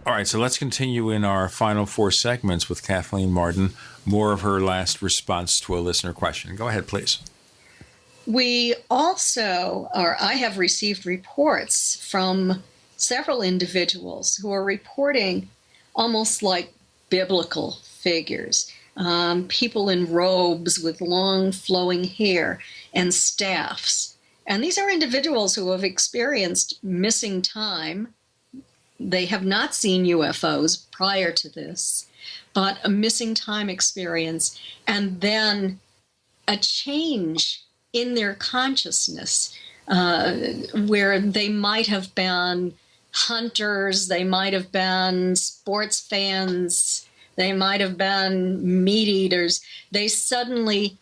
All right, so let's continue in our final four segments with Kathleen Marden. More of her last response to a listener question. Go ahead, please. We also, or I have received reports from several individuals who are reporting almost like biblical figures, people in robes with long flowing hair and staffs. And these are individuals who have experienced missing time. They have not seen UFOs prior to this, but a missing time experience, and then a change in their consciousness where they might have been hunters, they might have been sports fans, they might have been meat eaters. They suddenly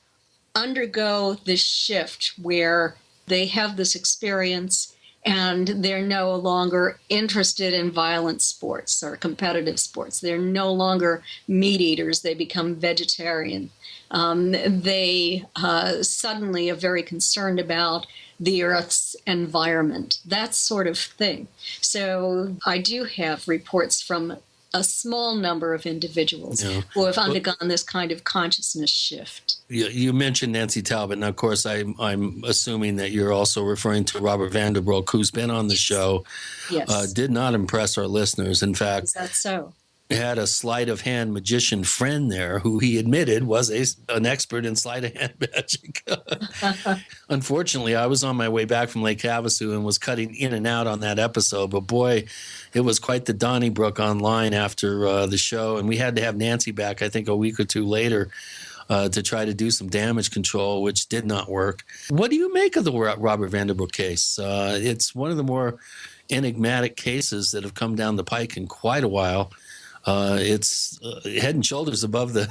undergo this shift where they have this experience and they're no longer interested in violent sports or competitive sports. They're no longer meat eaters. They become vegetarian. They suddenly are very concerned about the Earth's environment, that sort of thing. So I do have reports from a small number of individuals who have undergone this kind of consciousness shift. You mentioned Nancy Talbot, and of course I'm assuming that you're also referring to Robert Vanderbroek, who's been on the show. Yes. Did not impress our listeners. In fact, Is that so? Had a sleight of hand magician friend there who he admitted was an expert in sleight of hand magic. Unfortunately, I was on my way back from Lake Havasu and was cutting in and out on that episode. But boy, it was quite the Donnybrook online after the show. And we had to have Nancy back, I think, a week or two later to try to do some damage control, which did not work. What do you make of the Robert Vanderbroek case? It's one of the more enigmatic cases that have come down the pike in quite a while. It's head and shoulders above the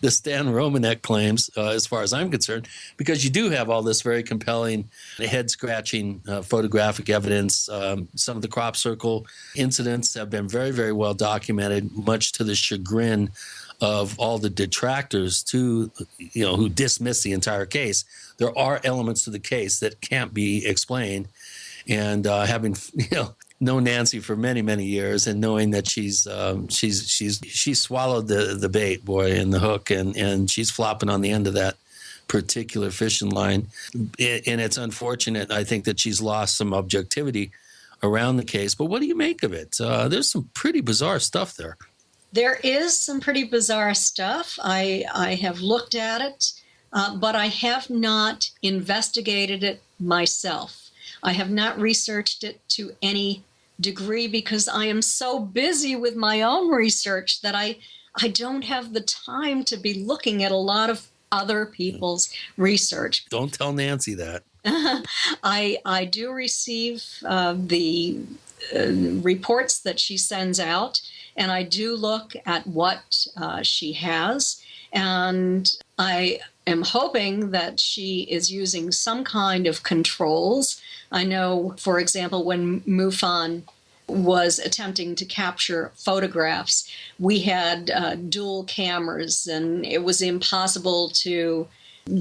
the Stan Romanek claims, as far as I'm concerned, because you do have all this very compelling, head-scratching photographic evidence. Some of the crop circle incidents have been very, very well documented, much to the chagrin of all the detractors who dismiss the entire case. There are elements to the case that can't be explained, and having known Nancy for many, many years, and knowing that she's swallowed the bait, boy, and the hook, and she's flopping on the end of that particular fishing line. And it's unfortunate, I think, that she's lost some objectivity around the case. But what do you make of it? There's some pretty bizarre stuff there. There is some pretty bizarre stuff. I have looked at it, but I have not investigated it myself. I have not researched it to any degree because I am so busy with my own research that I don't have the time to be looking at a lot of other people's research. Don't tell Nancy that. I do receive the reports that she sends out, and I do look at what she has, and I am hoping that she is using some kind of controls. I know, for example, when MUFON was attempting to capture photographs, we had dual cameras, and it was impossible to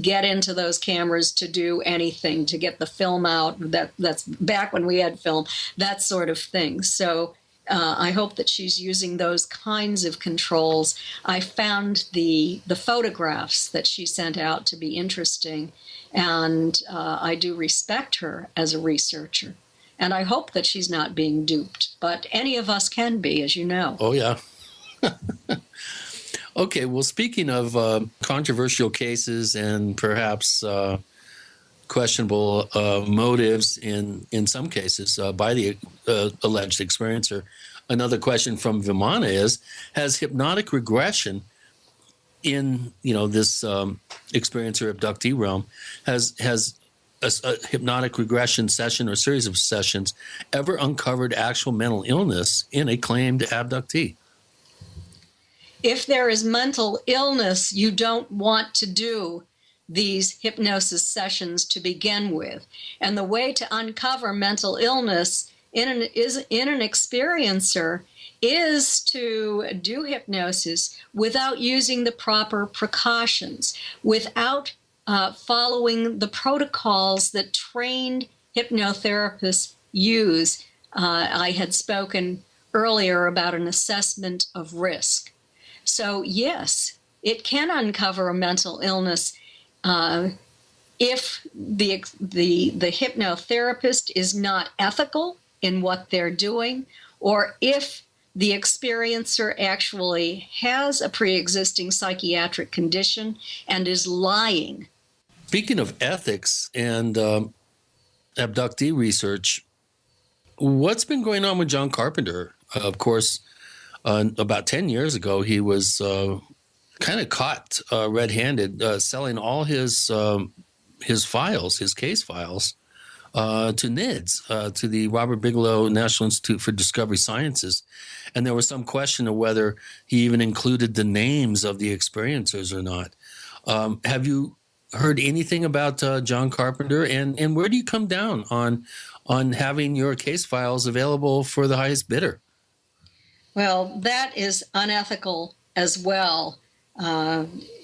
get into those cameras to do anything, to get the film out. That's back when we had film, that sort of thing. So I hope that she's using those kinds of controls. I found the photographs that she sent out to be interesting, and I do respect her as a researcher. And I hope that she's not being duped, but any of us can be, as you know. Oh, yeah. Okay, well, speaking of controversial cases and perhaps questionable motives in some cases by the alleged experiencer, another question from Vimana is, has hypnotic regression in this experiencer abductee realm, has a hypnotic regression session or series of sessions ever uncovered actual mental illness in a claimed abductee? If there is mental illness, you don't want to do these hypnosis sessions to begin with. And the way to uncover mental illness in an experiencer is to do hypnosis without using the proper precautions, without following the protocols that trained hypnotherapists use. I had spoken earlier about an assessment of risk. So yes, it can uncover a mental illness if the hypnotherapist is not ethical in what they're doing, or if the experiencer actually has a pre-existing psychiatric condition and is lying. Speaking of ethics and abductee research, what's been going on with John Carpenter? Of course, about 10 years ago, he was kind of caught red-handed selling all his files, his case files, to NIDS, to the Robert Bigelow National Institute for Discovery Sciences. And there was some question of whether he even included the names of the experiencers or not. Have you heard anything about John Carpenter? And where do you come down on having your case files available for the highest bidder? Well, that is unethical as well.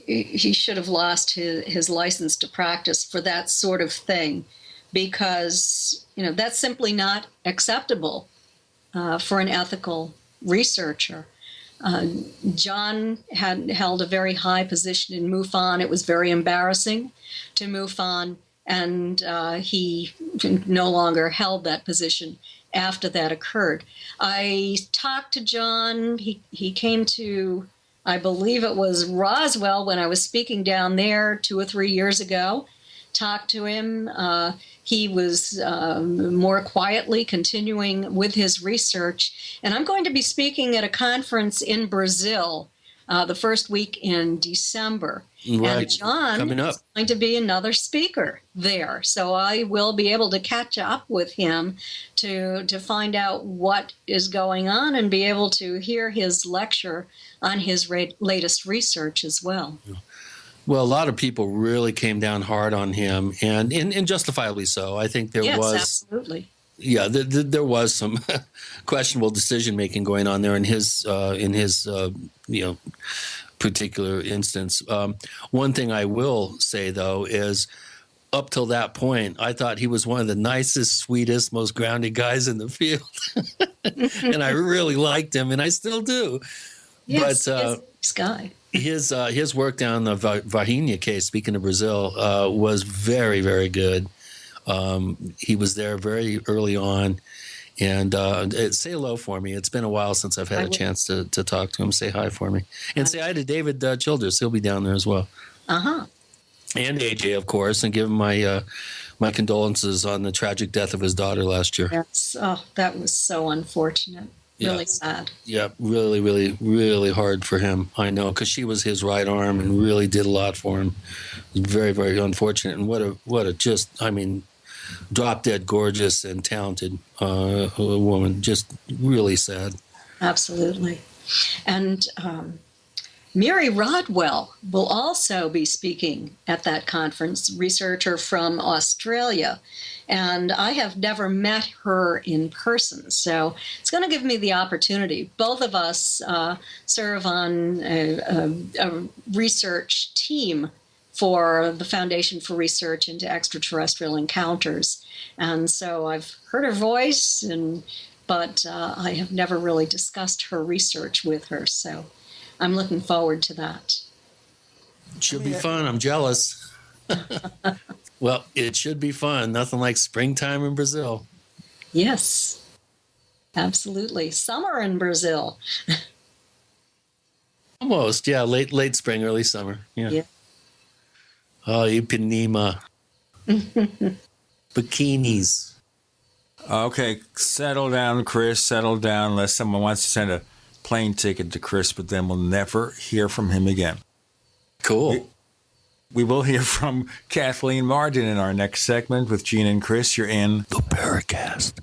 He should have lost his license to practice for that sort of thing, because that's simply not acceptable for an ethical researcher. John had held a very high position in MUFON. It was very embarrassing to MUFON, and he no longer held that position after that occurred. I talked to John. He came to, I believe it was Roswell when I was speaking down there 2 or 3 years ago. Talked to him. He was more quietly continuing with his research. And I'm going to be speaking at a conference in Brazil the first week in December. Right. And John Coming up. is going to be another speaker there. So I will be able to catch up with him to find out what is going on and be able to hear his lecture on his latest research as well. Yeah. Well, a lot of people really came down hard on him, and justifiably so. I think there was absolutely. Yeah, there was some questionable decision making going on there in his particular instance. One thing I will say though is, up till that point, I thought he was one of the nicest, sweetest, most grounded guys in the field, and I really liked him, and I still do. Yes, he's a nice guy. His work down the Varginha case, speaking of Brazil, was very, very good. He was there very early on. And say hello for me. It's been a while since I've had a chance to talk to him. Say hi for me. And say hi to David Childers. He'll be down there as well. Uh-huh. And AJ, of course, and give him my condolences on the tragic death of his daughter last year. Yes. Oh, that was so unfortunate. Really sad. Yeah, really, really, really hard for him. I know, because she was his right arm and really did a lot for him. It was very, very unfortunate. And what a just, I mean, drop dead gorgeous and talented woman. Just really sad. Absolutely. And Mary Rodwell will also be speaking at that conference, researcher from Australia. And I have never met her in person, so it's going to give me the opportunity. Both of us serve on a research team for the Foundation for Research into Extraterrestrial Encounters. And so I've heard her voice, but I have never really discussed her research with her. So I'm looking forward to that. It should be fun. I'm jealous. Well, it should be fun. Nothing like springtime in Brazil. Yes, absolutely. Summer in Brazil. Almost, yeah. Late spring, early summer. Yeah. Oh, Ipanema. Bikinis. Okay, settle down, Chris. Settle down, unless someone wants to send a plane ticket to Chris, but then we'll never hear from him again. Cool. We will hear from Kathleen Marden in our next segment with Gene and Chris. You're in the Paracast.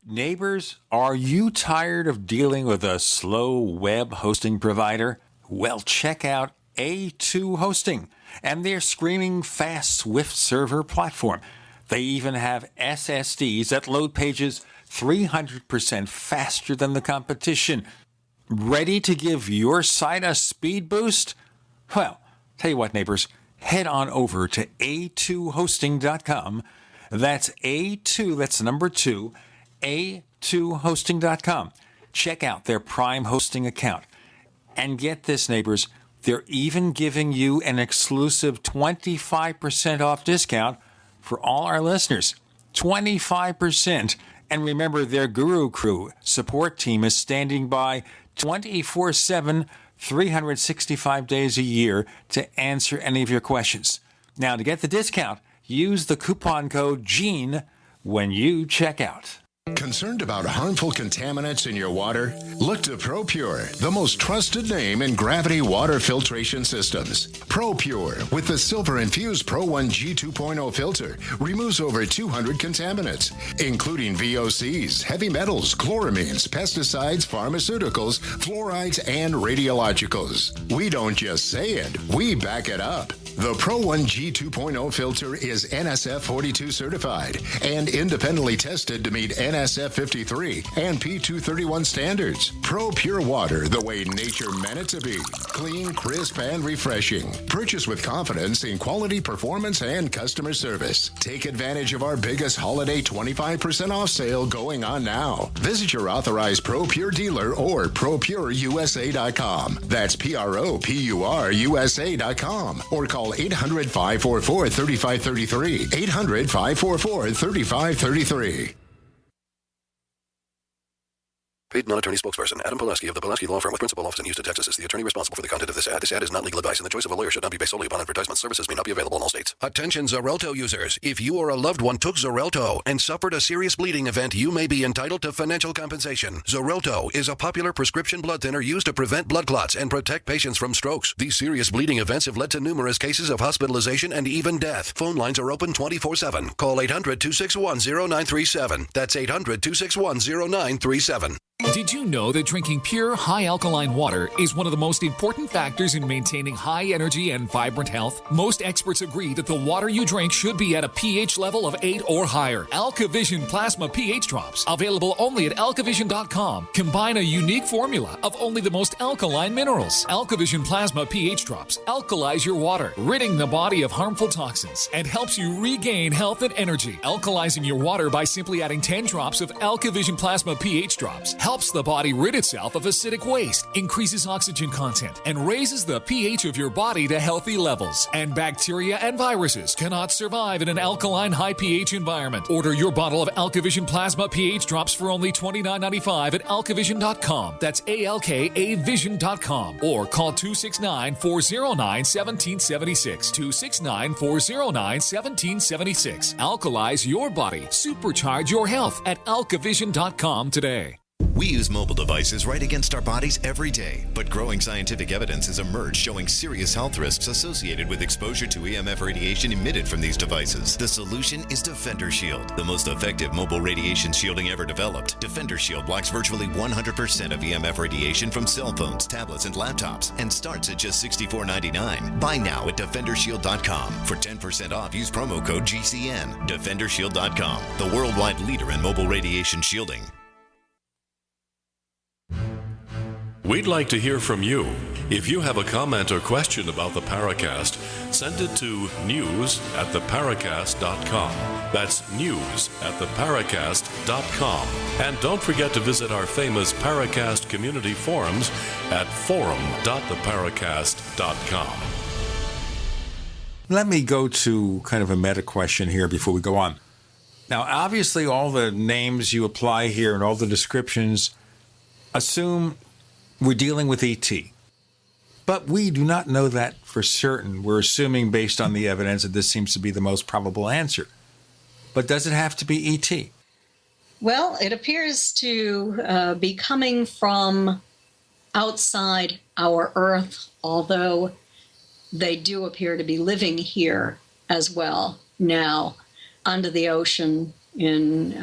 Neighbors, are you tired of dealing with a slow web hosting provider? Well, check out A2 Hosting and their screaming fast Swift server platform. They even have SSDs that load pages 300% faster than the competition. Ready to give your site a speed boost? Well, tell you what, neighbors, head on over to a2hosting.com. That's A2, that's number 2, a2hosting.com. Check out their Prime hosting account. And get this, neighbors, They're even giving you an exclusive 25% off discount for all our listeners. 25%. And remember, their Guru Crew support team is standing by 24/7, 365 days a year to answer any of your questions. Now, to get the discount, use the coupon code GENE when you check out. Concerned about harmful contaminants in your water? Look to ProPure, the most trusted name in gravity water filtration systems. ProPure, with the silver-infused Pro 1 G 2.0 filter, removes over 200 contaminants, including VOCs, heavy metals, chloramines, pesticides, pharmaceuticals, fluorides, and radiologicals. We don't just say it, we back it up. The Pro 1 G 2.0 filter is NSF 42 certified and independently tested to meet NSF 53 and P231 standards. Pro Pure Water, the way nature meant it to be. Clean, crisp, and refreshing. Purchase with confidence in quality, performance, and customer service. Take advantage of our biggest holiday 25% off sale going on now. Visit your authorized Pro Pure dealer or ProPureUSA.com. That's ProPureUSA.com. Or call 800-544-3533. 800-544-3533. Paid non-attorney spokesperson Adam Pulaski of the Pulaski Law Firm with principal office in Houston, Texas is the attorney responsible for the content of this ad. This ad is not legal advice, and the choice of a lawyer should not be based solely upon advertisement. Services may not be available in all states. Attention Xarelto users. If you or a loved one took Xarelto and suffered a serious bleeding event, you may be entitled to financial compensation. Xarelto is a popular prescription blood thinner used to prevent blood clots and protect patients from strokes. These serious bleeding events have led to numerous cases of hospitalization and even death. Phone lines are open 24/7. Call 800-261-0937. That's 800-261-0937. Did you know that drinking pure, high alkaline water is one of the most important factors in maintaining high energy and vibrant health? Most experts agree that the water you drink should be at a pH level of 8 or higher. AlkaVision Plasma pH Drops, available only at alkavision.com, combine a unique formula of only the most alkaline minerals. AlkaVision Plasma pH Drops alkalize your water, ridding the body of harmful toxins, and helps you regain health and energy. Alkalizing your water by simply adding 10 drops of AlkaVision Plasma pH Drops helps the body rid itself of acidic waste, increases oxygen content, and raises the pH of your body to healthy levels. And bacteria and viruses cannot survive in an alkaline high pH environment. Order your bottle of AlkaVision Plasma pH Drops for only $29.95 at alkavision.com. That's ALKAvision.com. Or call 269-409-1776. 269-409-1776. Alkalize your body. Supercharge your health at alkavision.com today. We use mobile devices right against our bodies every day, but growing scientific evidence has emerged showing serious health risks associated with exposure to EMF radiation emitted from these devices. The solution is Defender Shield, the most effective mobile radiation shielding ever developed. Defender Shield blocks virtually 100% of EMF radiation from cell phones, tablets, and laptops, and starts at just $64.99. Buy now at DefenderShield.com. For 10% off, use promo code GCN. DefenderShield.com, the worldwide leader in mobile radiation shielding. We'd like to hear from you. If you have a comment or question about the Paracast, send it to news@theparacast.com. That's news@theparacast.com. And don't forget to visit our famous Paracast community forums at forum.theparacast.com. Let me go to kind of a meta question here before we go on. Now, obviously, all the names you apply here and all the descriptions assume we're dealing with ET. But we do not know that for certain. We're assuming based on the evidence that this seems to be the most probable answer. But does it have to be ET? Well, it appears to be coming from outside our Earth, although they do appear to be living here as well now, under the ocean in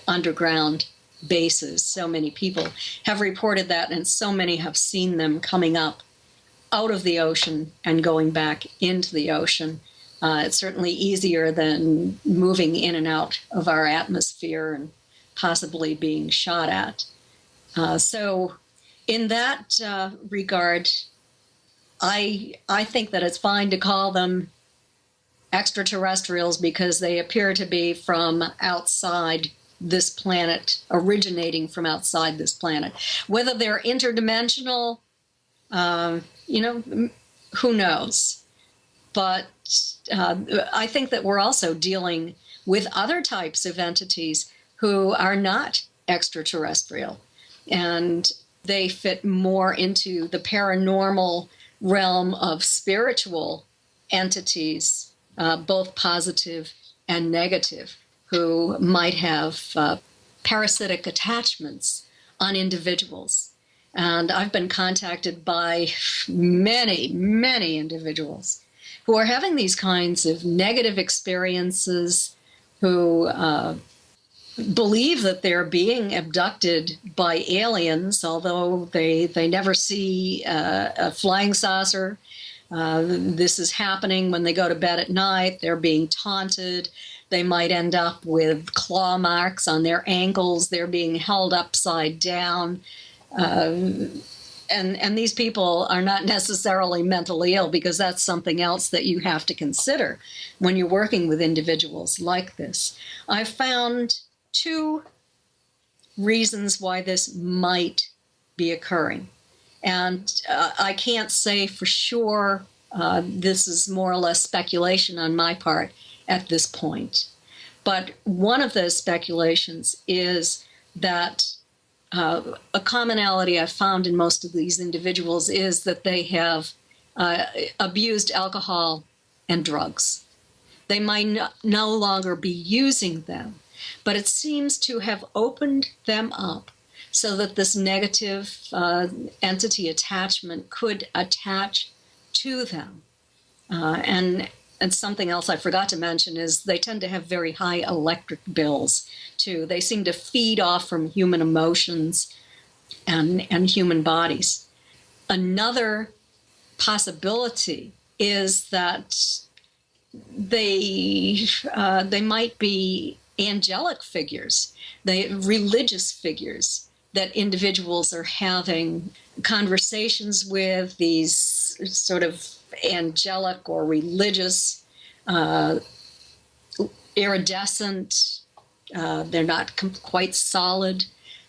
underground bases. So many people have reported that, and so many have seen them coming up out of the ocean and going back into the ocean. It's certainly easier than moving in and out of our atmosphere and possibly being shot at. So in that regard, I think that it's fine to call them extraterrestrials because they appear to be from outside this planet, originating from outside this planet. Whether they're interdimensional who knows? But I think that we're also dealing with other types of entities who are not extraterrestrial, and they fit more into the paranormal realm of spiritual entities, both positive and negative, who might have parasitic attachments on individuals. And I've been contacted by many, many individuals who are having these kinds of negative experiences, who believe that they're being abducted by aliens, although they never see a flying saucer. This is happening when they go to bed at night. They're being taunted. They might end up with claw marks on their ankles. They're being held upside down. And these people are not necessarily mentally ill, because that's something else that you have to consider when you're working with individuals like this. I've found 2 reasons why this might be occurring. And I can't say for sure. This is more or less speculation on my part at this point. But one of those speculations is that a commonality I've found in most of these individuals is that they have abused alcohol and drugs. They might no longer be using them, but it seems to have opened them up so that this negative entity attachment could attach to them. And something else I forgot to mention is they tend to have very high electric bills, too. They seem to feed off from human emotions and human bodies. Another possibility is that they might be angelic figures, religious figures that individuals are having conversations with, these sort of angelic or religious, iridescent, they're not quite solid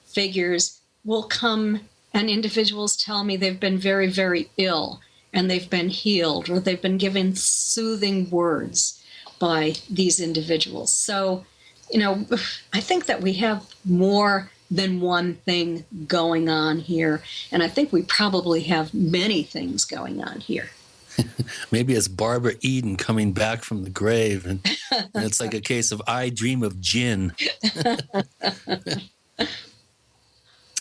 figures, will come, and individuals tell me they've been very, very ill and they've been healed, or they've been given soothing words by these individuals. So, I think that we have more than one thing going on here, and I think we probably have many things going on here. Maybe it's Barbara Eden coming back from the grave, and it's like a case of I dream of gin.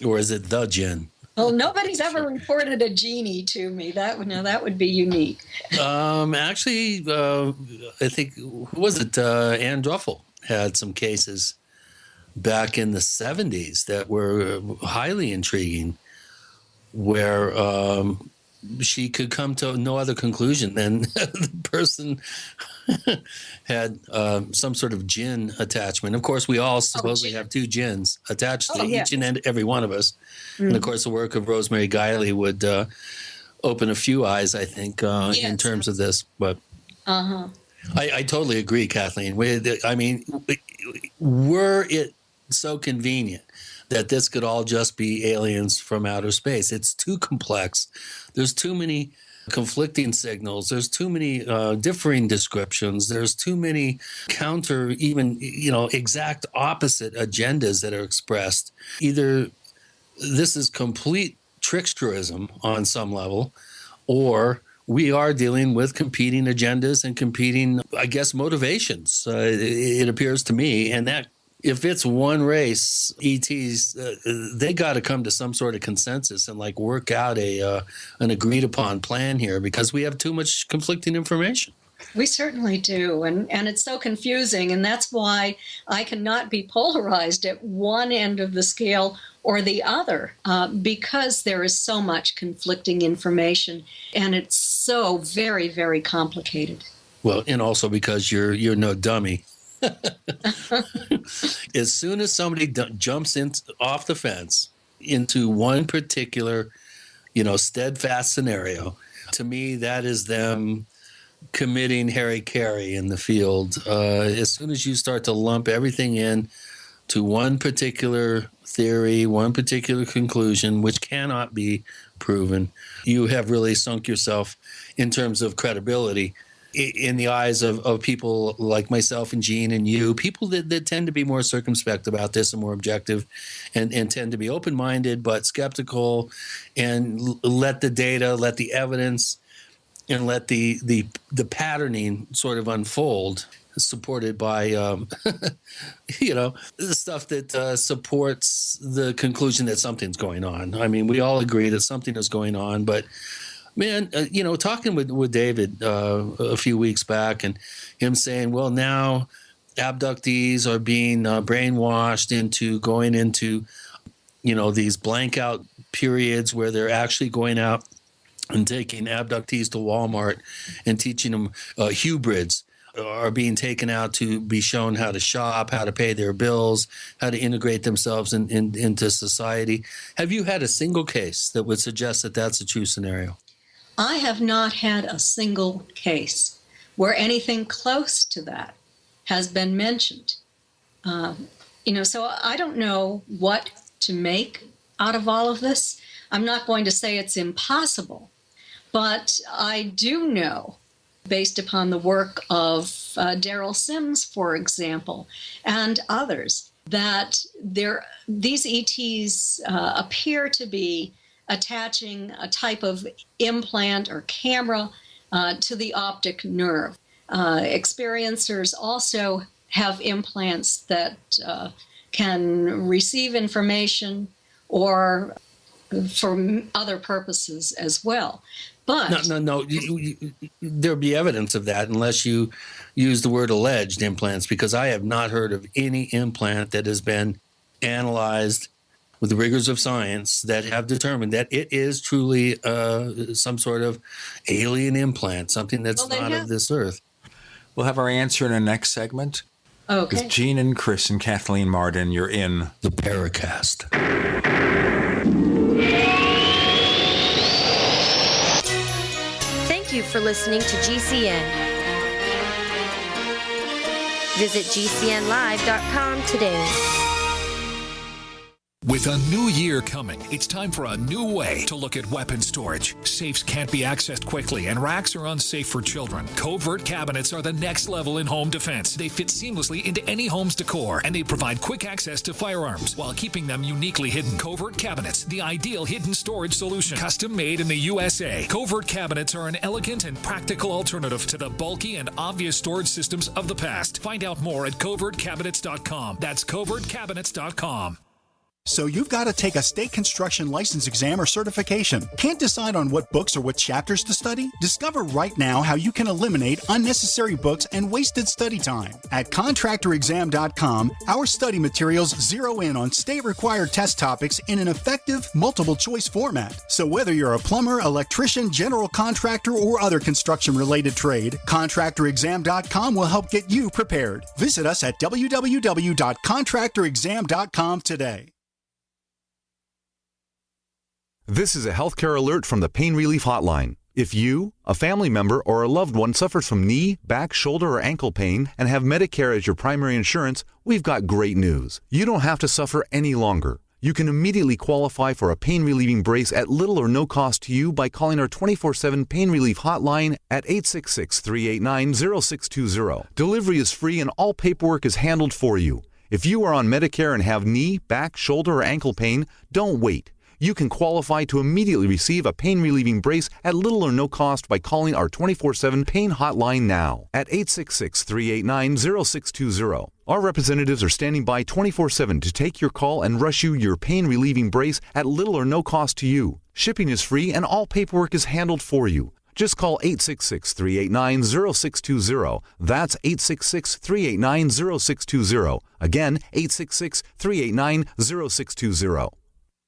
Or is it the gin? Well, nobody's ever reported a genie to me. That would be unique. Actually, I think, who was it? Ann Druffel had some cases back in the 70s that were highly intriguing, where she could come to no other conclusion than the person had some sort of jinn attachment. Of course, we all supposedly have 2 jinns attached to each and every one of us. And of course, the work of Rosemary Guiley would open a few eyes, I think, in terms of this. But I totally agree, Kathleen. I mean, were it so convenient that this could all just be aliens from outer space, it's too complex. There's too many conflicting signals. There's too many differing descriptions. There's too many counter, even, exact opposite agendas that are expressed. Either this is complete tricksterism on some level, or we are dealing with competing agendas and competing, I guess, motivations. It appears to me, and that if it's one race, ETs, they got to come to some sort of consensus and work out an agreed upon plan here, because we have too much conflicting information. We certainly do, and it's so confusing, and that's why I cannot be polarized at one end of the scale or the other, because there is so much conflicting information, and it's so very, very complicated. Well, and also because you're no dummy. As soon as somebody jumps off the fence into one particular, steadfast scenario, to me that is them committing hara-kiri in the field. As soon as you start to lump everything in to one particular theory, one particular conclusion, which cannot be proven, you have really sunk yourself in terms of credibility in the eyes of people like myself and Gene and you, people that tend to be more circumspect about this and more objective and tend to be open-minded but skeptical, and let the data, let the evidence, and let the patterning sort of unfold, supported by stuff that supports the conclusion that something's going on. I mean, we all agree that something is going on, but man, talking with David a few weeks back, and him saying, well, now abductees are being brainwashed into going into, these blank out periods where they're actually going out and taking abductees to Walmart and teaching them hybrids are being taken out to be shown how to shop, how to pay their bills, how to integrate themselves into society. Have you had a single case that would suggest that that's a true scenario? I have not had a single case where anything close to that has been mentioned. So I don't know what to make out of all of this. I'm not going to say it's impossible, but I do know, based upon the work of Daryl Sims, for example, and others, that these ETs appear to be attaching a type of implant or camera to the optic nerve. Experiencers also have implants that can receive information or for other purposes as well. But no. There'll be evidence of that unless you use the word alleged implants, because I have not heard of any implant that has been analyzed with the rigors of science that have determined that it is truly some sort of alien implant, something that's not of this earth. We'll have our answer in the next segment. Okay. With Gene and Chris and Kathleen Marden, you're in the Paracast. Thank you for listening to GCN. Visit GCNlive.com today. With a new year coming, it's time for a new way to look at weapon storage. Safes can't be accessed quickly, and racks are unsafe for children. Covert cabinets are the next level in home defense. They fit seamlessly into any home's decor, and they provide quick access to firearms while keeping them uniquely hidden. Covert cabinets, the ideal hidden storage solution. Custom made in the USA. Covert cabinets are an elegant and practical alternative to the bulky and obvious storage systems of the past. Find out more at covertcabinets.com. That's covertcabinets.com. So you've got to take a state construction license exam or certification. Can't decide on what books or what chapters to study? Discover right now how you can eliminate unnecessary books and wasted study time. At contractorexam.com, our study materials zero in on state-required test topics in an effective, multiple-choice format. So whether you're a plumber, electrician, general contractor, or other construction-related trade, contractorexam.com will help get you prepared. Visit us at www.contractorexam.com today. This is a healthcare alert from the Pain Relief Hotline. If you, a family member, or a loved one suffers from knee, back, shoulder, or ankle pain and have Medicare as your primary insurance, we've got great news. You don't have to suffer any longer. You can immediately qualify for a pain-relieving brace at little or no cost to you by calling our 24/7 Pain Relief Hotline at 866-389-0620. Delivery is free and all paperwork is handled for you. If you are on Medicare and have knee, back, shoulder, or ankle pain, don't wait. You can qualify to immediately receive a pain-relieving brace at little or no cost by calling our 24/7 Pain Hotline now at 866-389-0620. Our representatives are standing by 24/7 to take your call and rush you your pain-relieving brace at little or no cost to you. Shipping is free and all paperwork is handled for you. Just call 866-389-0620. That's 866-389-0620. Again, 866-389-0620.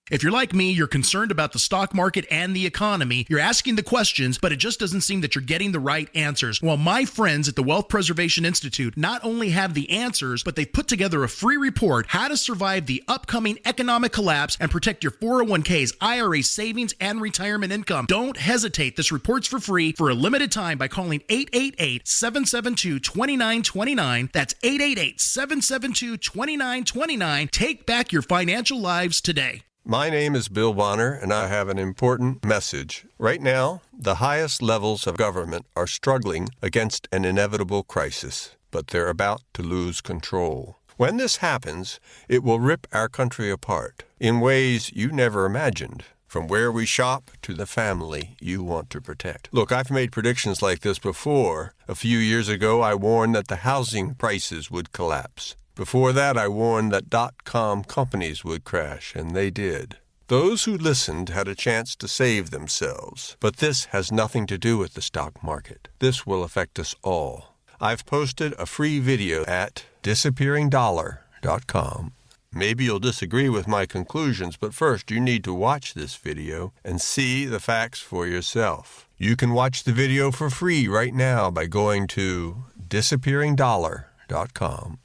If you're like me, you're concerned about the stock market and the economy. You're asking the questions, but it just doesn't seem that you're getting the right answers. Well, my friends at the Wealth Preservation Institute not only have the answers, but they've put together a free report, How to Survive the Upcoming Economic Collapse and Protect Your 401ks, IRA savings, and retirement income. Don't hesitate. This report's for free for a limited time by calling 888-772-2929. That's 888-772-2929. Take back your financial lives today. My name is Bill Bonner, and I have an important message. Right now, the highest levels of government are struggling against an inevitable crisis, but they're about to lose control. When this happens, it will rip our country apart in ways you never imagined, from where we shop to the family you want to protect. Look, I've made predictions like this before. A few years ago, I warned that the housing prices would collapse. Before that, I warned that .com companies would crash, and they did. Those who listened had a chance to save themselves, but this has nothing to do with the stock market. This will affect us all. I've posted a free video at disappearingdollar.com. Maybe you'll disagree with my conclusions, but first you need to watch this video and see the facts for yourself. You can watch the video for free right now by going to disappearingdollar.com.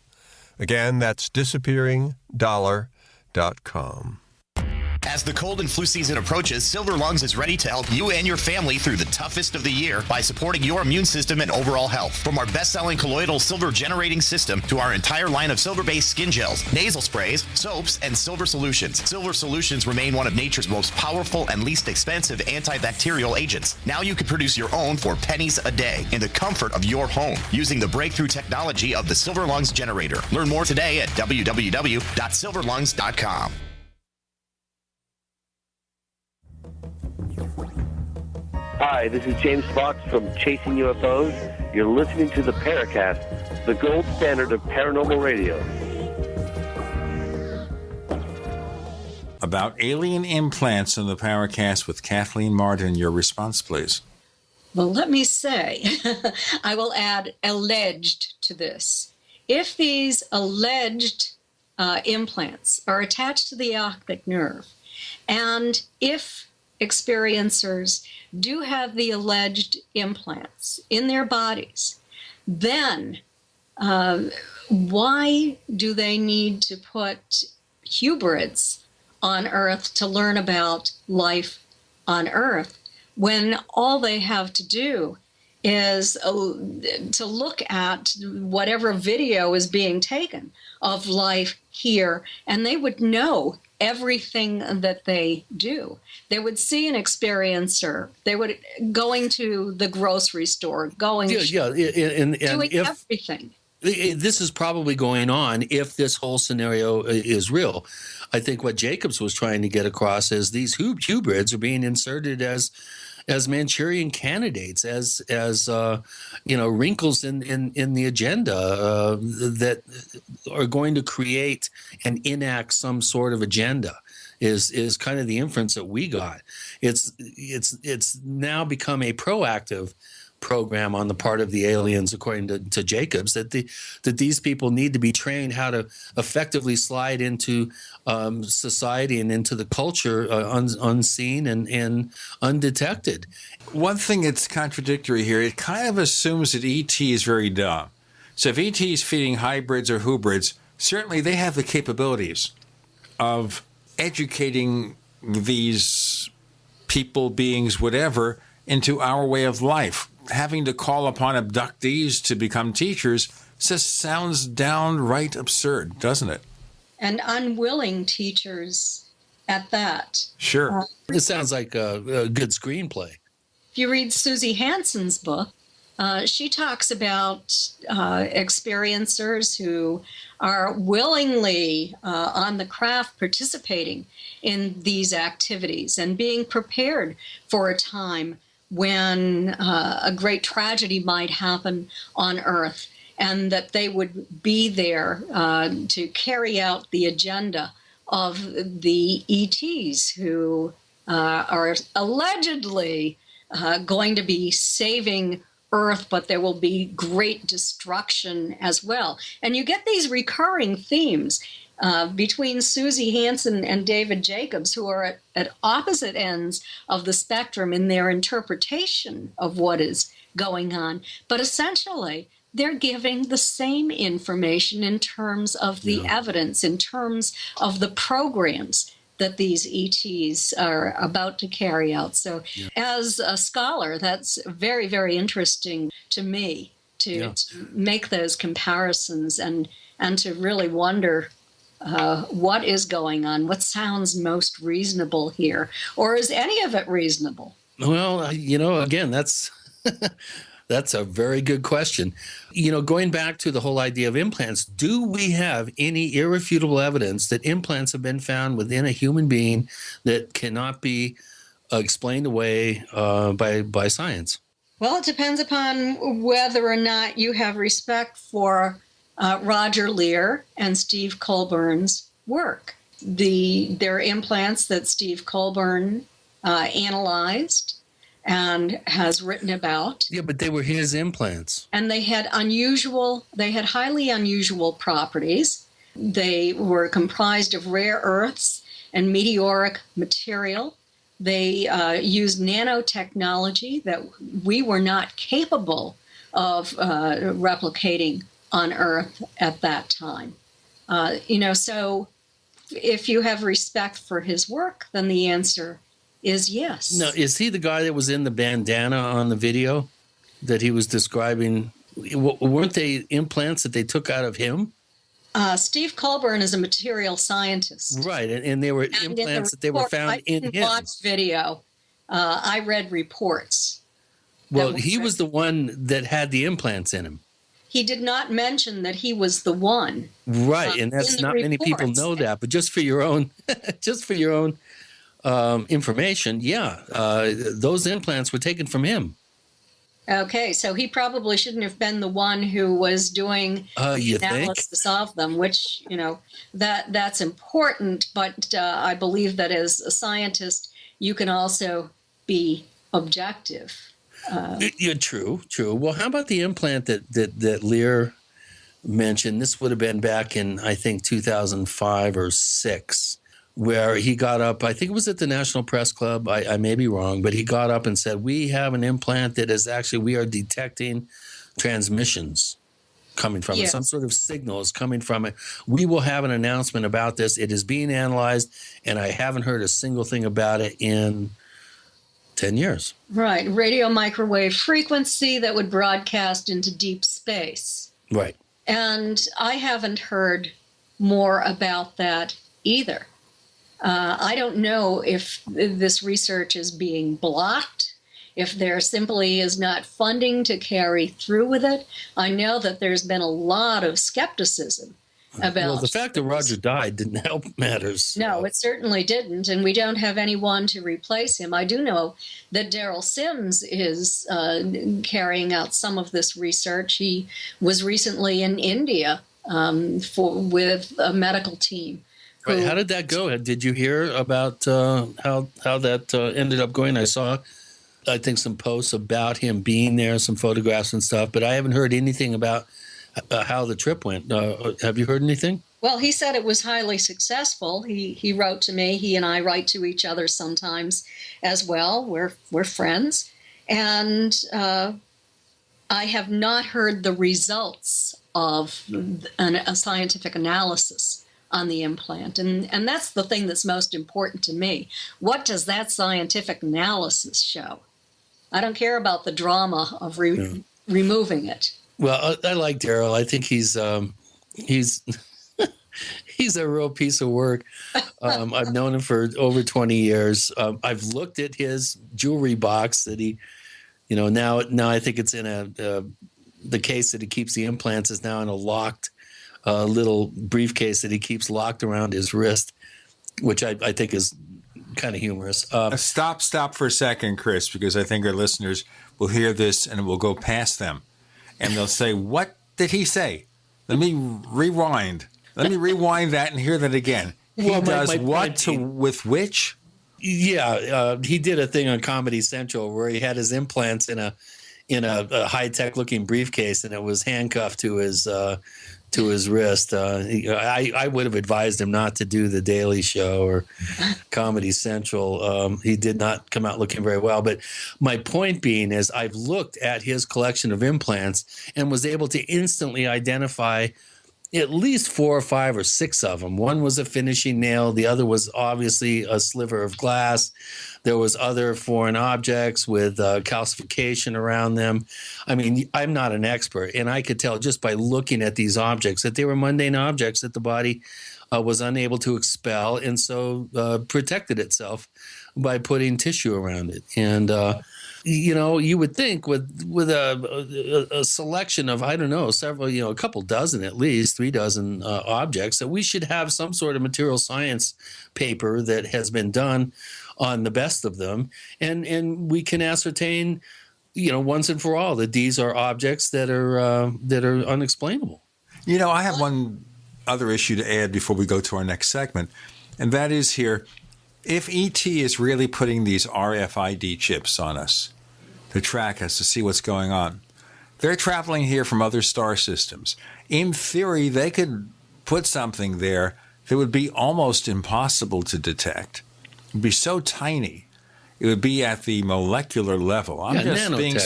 Again, that's disappearingdollar.com. As the cold and flu season approaches, Silver Lungs is ready to help you and your family through the toughest of the year by supporting your immune system and overall health. From our best-selling colloidal silver generating system to our entire line of silver-based skin gels, nasal sprays, soaps, and silver solutions. Silver solutions remain one of nature's most powerful and least expensive antibacterial agents. Now you can produce your own for pennies a day in the comfort of your home using the breakthrough technology of the Silver Lungs generator. Learn more today at www.silverlungs.com. Hi, this is James Fox from Chasing UFOs. You're listening to the Paracast, the gold standard of paranormal radio. About alien implants in the Paracast with Kathleen Marden. Your response, please. Well, let me say, I will add alleged to this. If these alleged implants are attached to the optic nerve, and if experiencers do have the alleged implants in their bodies, then why do they need to put hybrids on Earth to learn about life on Earth when all they have to do is to look at whatever video is being taken of life here, and they would know everything that they do. They would see an experiencer. They would going to the grocery store, doing everything. This is probably going on if this whole scenario is real. I think what Jacobs was trying to get across is these hybrids are being inserted as Manchurian candidates, as wrinkles in the agenda that are going to create and enact some sort of agenda. Is kind of the inference that we got. It's now become a proactive program on the part of the aliens, according to Jacobs, that these people need to be trained how to effectively slide into society and into the culture unseen and undetected. One thing that's contradictory here, it kind of assumes that ET is very dumb. So if ET is feeding hybrids or hybrids, certainly they have the capabilities of educating these people, beings, whatever, into our way of life. Having to call upon abductees to become teachers just sounds downright absurd, doesn't it? And unwilling teachers at that. Sure. It sounds like a good screenplay. If you read Susie Hansen's book, she talks about experiencers who are willingly on the craft participating in these activities and being prepared for a time when a great tragedy might happen on Earth, and that they would be there to carry out the agenda of the ETs who are allegedly going to be saving Earth, but there will be great destruction as well. And you get these recurring themes between Susie Hansen and David Jacobs, who are at opposite ends of the spectrum in their interpretation of what is going on. But essentially, they're giving the same information in terms of the evidence, in terms of the programs that these ETs are about to carry out. So as a scholar, that's very, very interesting to me to make those comparisons and to really wonder what is going on? What sounds most reasonable here? Or is any of it reasonable? Well, again, that's that's a very good question. Going back to the whole idea of implants, do we have any irrefutable evidence that implants have been found within a human being that cannot be explained away by science? Well, it depends upon whether or not you have respect for Roger Leir and Steve Colburn's work. There are implants that Steve Colburn analyzed and has written about. Yeah, but they were his implants. And they had highly unusual properties. They were comprised of rare earths and meteoric material. They used nanotechnology that we were not capable of replicating on Earth at that time. So if you have respect for his work, then the answer is yes. Now, is he the guy that was in the bandana on the video that he was describing? Weren't they implants that they took out of him? Steve Colburn is a material scientist. Right, and they were implants that they were found in him. I didn't watch video. I read reports. Well, he was the one that had the implants in him. He did not mention that he was the one. Right, and that's not many people know that. But just for your own, information, those implants were taken from him. Okay, so he probably shouldn't have been the one who was doing the analysis of them, which, that's important. But I believe that as a scientist, you can also be objective. True. Well, how about the implant that Lear mentioned? This would have been back in, I think, 2005 or 6. Where he got up, I think it was at the National Press Club, I may be wrong, but he got up and said, we have an implant that is actually, we are detecting transmissions coming from it. Some sort of signal is coming from it. We will have an announcement about this. It is being analyzed, and I haven't heard a single thing about it in 10 years. Right. Radio microwave frequency that would broadcast into deep space. Right. And I haven't heard more about that either. I don't know if this research is being blocked, if there simply is not funding to carry through with it. I know that there's been a lot of skepticism about... Well, the fact that Roger died didn't help matters. No, it certainly didn't, and we don't have anyone to replace him. I do know that Daryl Sims is carrying out some of this research. He was recently in India with a medical team. Right. How did that go? Did you hear about how that ended up going? I saw, I think, some posts about him being there, some photographs and stuff, but I haven't heard anything about how the trip went. Have you heard anything? Well, he said it was highly successful. He wrote to me. He and I write to each other sometimes as well. We're friends. And I have not heard the results of a scientific analysis on the implant. And that's the thing that's most important to me. What does that scientific analysis show? I don't care about the drama of removing it. Well, I like Daryl. I think he's he's a real piece of work. I've known him for over 20 years. I've looked at his jewelry box that he, now I think it's in the case that he keeps the implants is now in a locked little briefcase that he keeps locked around his wrist, which I think is kind of humorous. Stop for a second, Chris, because I think our listeners will hear this and it will go past them. And they'll say, what did he say? Let me rewind. Let me rewind that and hear that again. He does what with which? Yeah, he did a thing on Comedy Central where he had his implants in a high-tech looking briefcase, and it was handcuffed to his wrist. I would have advised him not to do the Daily Show or Comedy Central. He did not come out looking very well. But my point being is I've looked at his collection of implants and was able to instantly identify at least 4 or 5 or 6 of them. One was a finishing nail. The other was obviously a sliver of glass. There was other foreign objects with calcification around them. I mean, I'm not an expert, and I could tell just by looking at these objects that they were mundane objects that the body was unable to expel, and so protected itself by putting tissue around it. And you would think with a selection of, I don't know, several, a couple dozen at least, 3 dozen objects, that we should have some sort of material science paper that has been done on the best of them, and we can ascertain, once and for all, that these are objects that are unexplainable. I have one other issue to add before we go to our next segment, and that is here, if ET is really putting these RFID chips on us to track us, to see what's going on, they're traveling here from other star systems. In theory, they could put something there that would be almost impossible to detect. It would be so tiny. It would be at the molecular level. I'm just being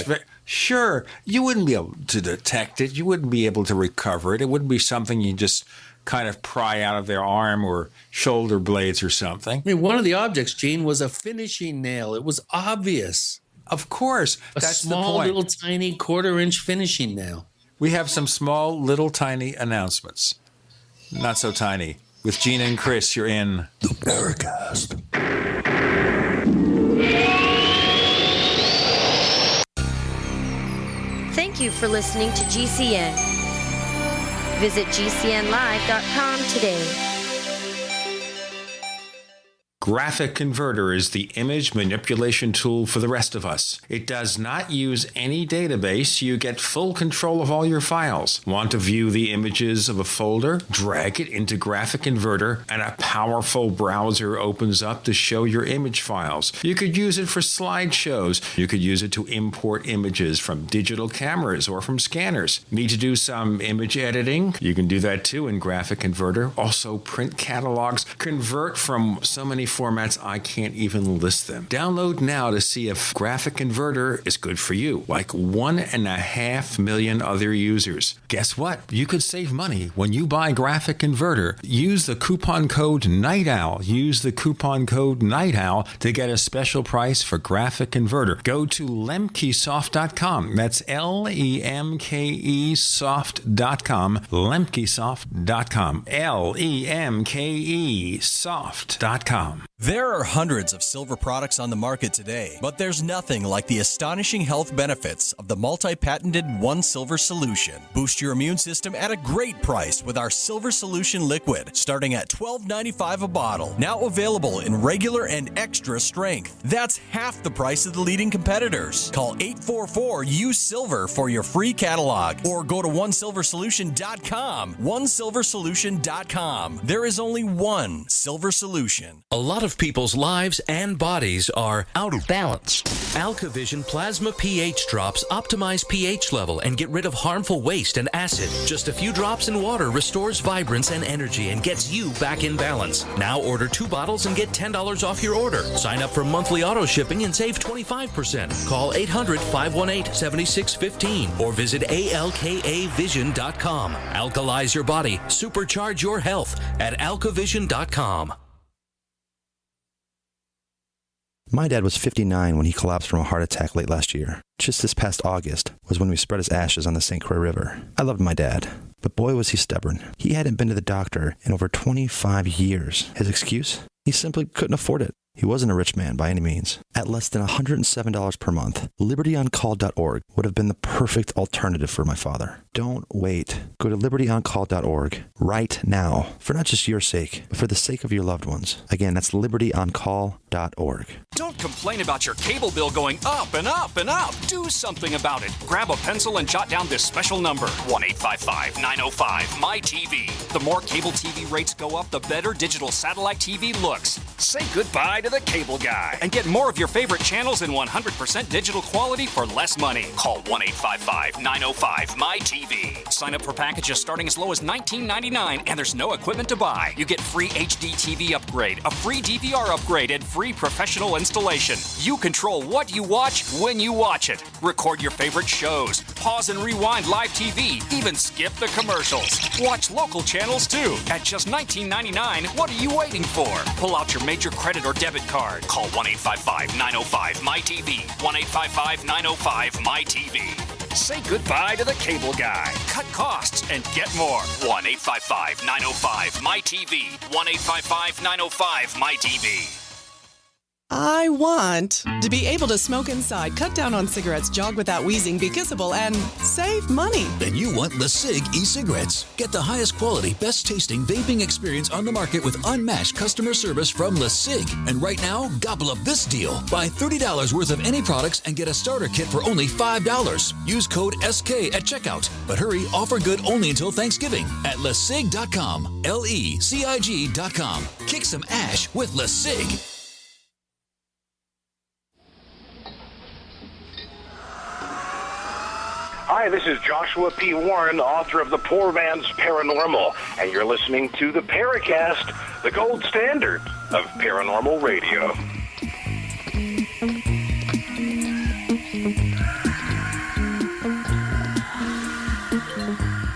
sure you wouldn't be able to detect it. You wouldn't be able to recover it. It wouldn't be something you just kind of pry out of their arm or shoulder blades or something. I mean, one of the objects, Gene, was a finishing nail. It was obvious. Of course. That's the point. Small, little, tiny, quarter-inch finishing nail. We have some small, little, tiny announcements. Not so tiny. With Gene and Chris, you're in the Paracast. Thank you for listening to GCN. Visit GCNlive.com today. Graphic Converter is the image manipulation tool for the rest of us. It does not use any database. You get full control of all your files. Want to view the images of a folder? Drag it into Graphic Converter, and a powerful browser opens up to show your image files. You could use it for slideshows. You could use it to import images from digital cameras or from scanners. Need to do some image editing? You can do that too in Graphic Converter. Also print catalogs. Convert from so many formats I can't even list them. Download now to see if Graphic Converter is good for you, like 1.5 million other users. Guess what? You could save money when you buy Graphic Converter. Use the coupon code Night Owl. Use the coupon code Night Owl to get a special price for Graphic Converter. Go to lemkesoft.com. That's LEMKE soft.com. lemkesoft.com. LEMKE soft.com. There are hundreds of silver products on the market today, but there's nothing like the astonishing health benefits of the multi-patented One Silver Solution. Boost your immune system at a great price with our Silver Solution Liquid, starting at $12.95 a bottle. Now available in regular and extra strength. That's half the price of the leading competitors. Call 844-USILVER for your free catalog, or go to onesilversolution.com. onesilversolution.com. There is only one Silver Solution. A lot of people's lives and bodies are out of balance. AlkaVision Plasma pH drops optimize pH level and get rid of harmful waste and acid. Just a few drops in water restores vibrance and energy and gets you back in balance. Now order 2 bottles and get $10 off your order. Sign up for monthly auto shipping and save 25%. Call 800-518-7615 or visit alkavision.com. Alkalize your body. Supercharge your health at alkavision.com. My dad was 59 when he collapsed from a heart attack late last year. Just this past August was when we spread his ashes on the St. Croix River. I loved my dad, but boy was he stubborn. He hadn't been to the doctor in over 25 years. His excuse? He simply couldn't afford it. He wasn't a rich man by any means. At less than $107 per month, libertyoncall.org would have been the perfect alternative for my father. Don't wait. Go to libertyoncall.org right now, for not just your sake, but for the sake of your loved ones. Again, that's libertyoncall.org. Don't complain about your cable bill going up and up and up. Do something about it. Grab a pencil and jot down this special number, 1-855-905-MY-TV. The more cable TV rates go up, the better digital satellite TV looks. Say goodbye to the cable guy and get more of your favorite channels in 100% digital quality for less money. Call 1-855-905-MY-TV. Sign up for packages starting as low as $19.99, and there's no equipment to buy. You get free HD TV upgrade, a free DVR upgrade, and free professional installation. You control what you watch when you watch it. Record your favorite shows, pause and rewind live TV, even skip the commercials. Watch local channels too. At just $19.99, what are you waiting for? Pull out your major credit or debit card. Call 1-855-905-MY-TV. 1-855-905-MY-TV. Say goodbye to the cable guy. Cut costs and get more. 1-855-905-MY-TV. 1-855-905-MY-TV. I want to be able to smoke inside, cut down on cigarettes, jog without wheezing, be kissable, and save money. Then you want LeSig e-cigarettes. Get the highest quality, best tasting vaping experience on the market with unmatched customer service from LeSig. And right now, gobble up this deal. Buy $30 worth of any products and get a starter kit for only $5. Use code SK at checkout. But hurry, offer good only until Thanksgiving at LeSig.com. LECIG.com. Kick some ash with LeSig. Hi, this is Joshua P. Warren, author of The Poor Man's Paranormal, and you're listening to the Paracast, the gold standard of paranormal radio.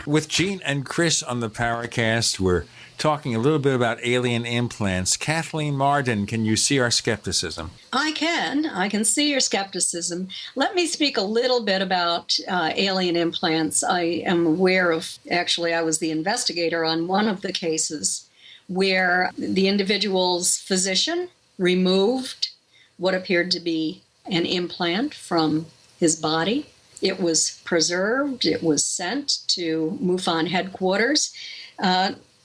With Gene and Chris on the Paracast, we're talking a little bit about alien implants. Kathleen Marden, can you see our skepticism? I can see your skepticism. Let me speak a little bit about alien implants. I am aware of, actually, I was the investigator on one of the cases where the individual's physician removed what appeared to be an implant from his body. It was preserved. It was sent to MUFON headquarters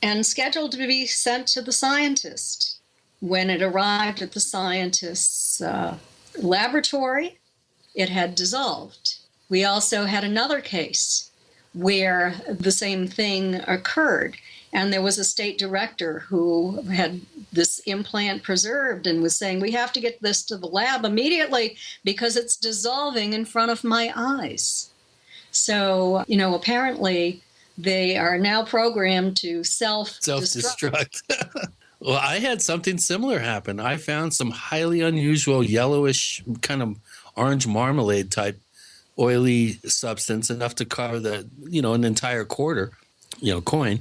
and scheduled to be sent to the scientist. When it arrived at the scientist's laboratory, it had dissolved. We also had another case where the same thing occurred, and there was a state director who had this implant preserved and was saying, we have to get this to the lab immediately because it's dissolving in front of my eyes. So, apparently they are now programmed to self-destruct. Well, I had something similar happen. I found some highly unusual yellowish kind of orange marmalade type oily substance, enough to cover an entire quarter, coin.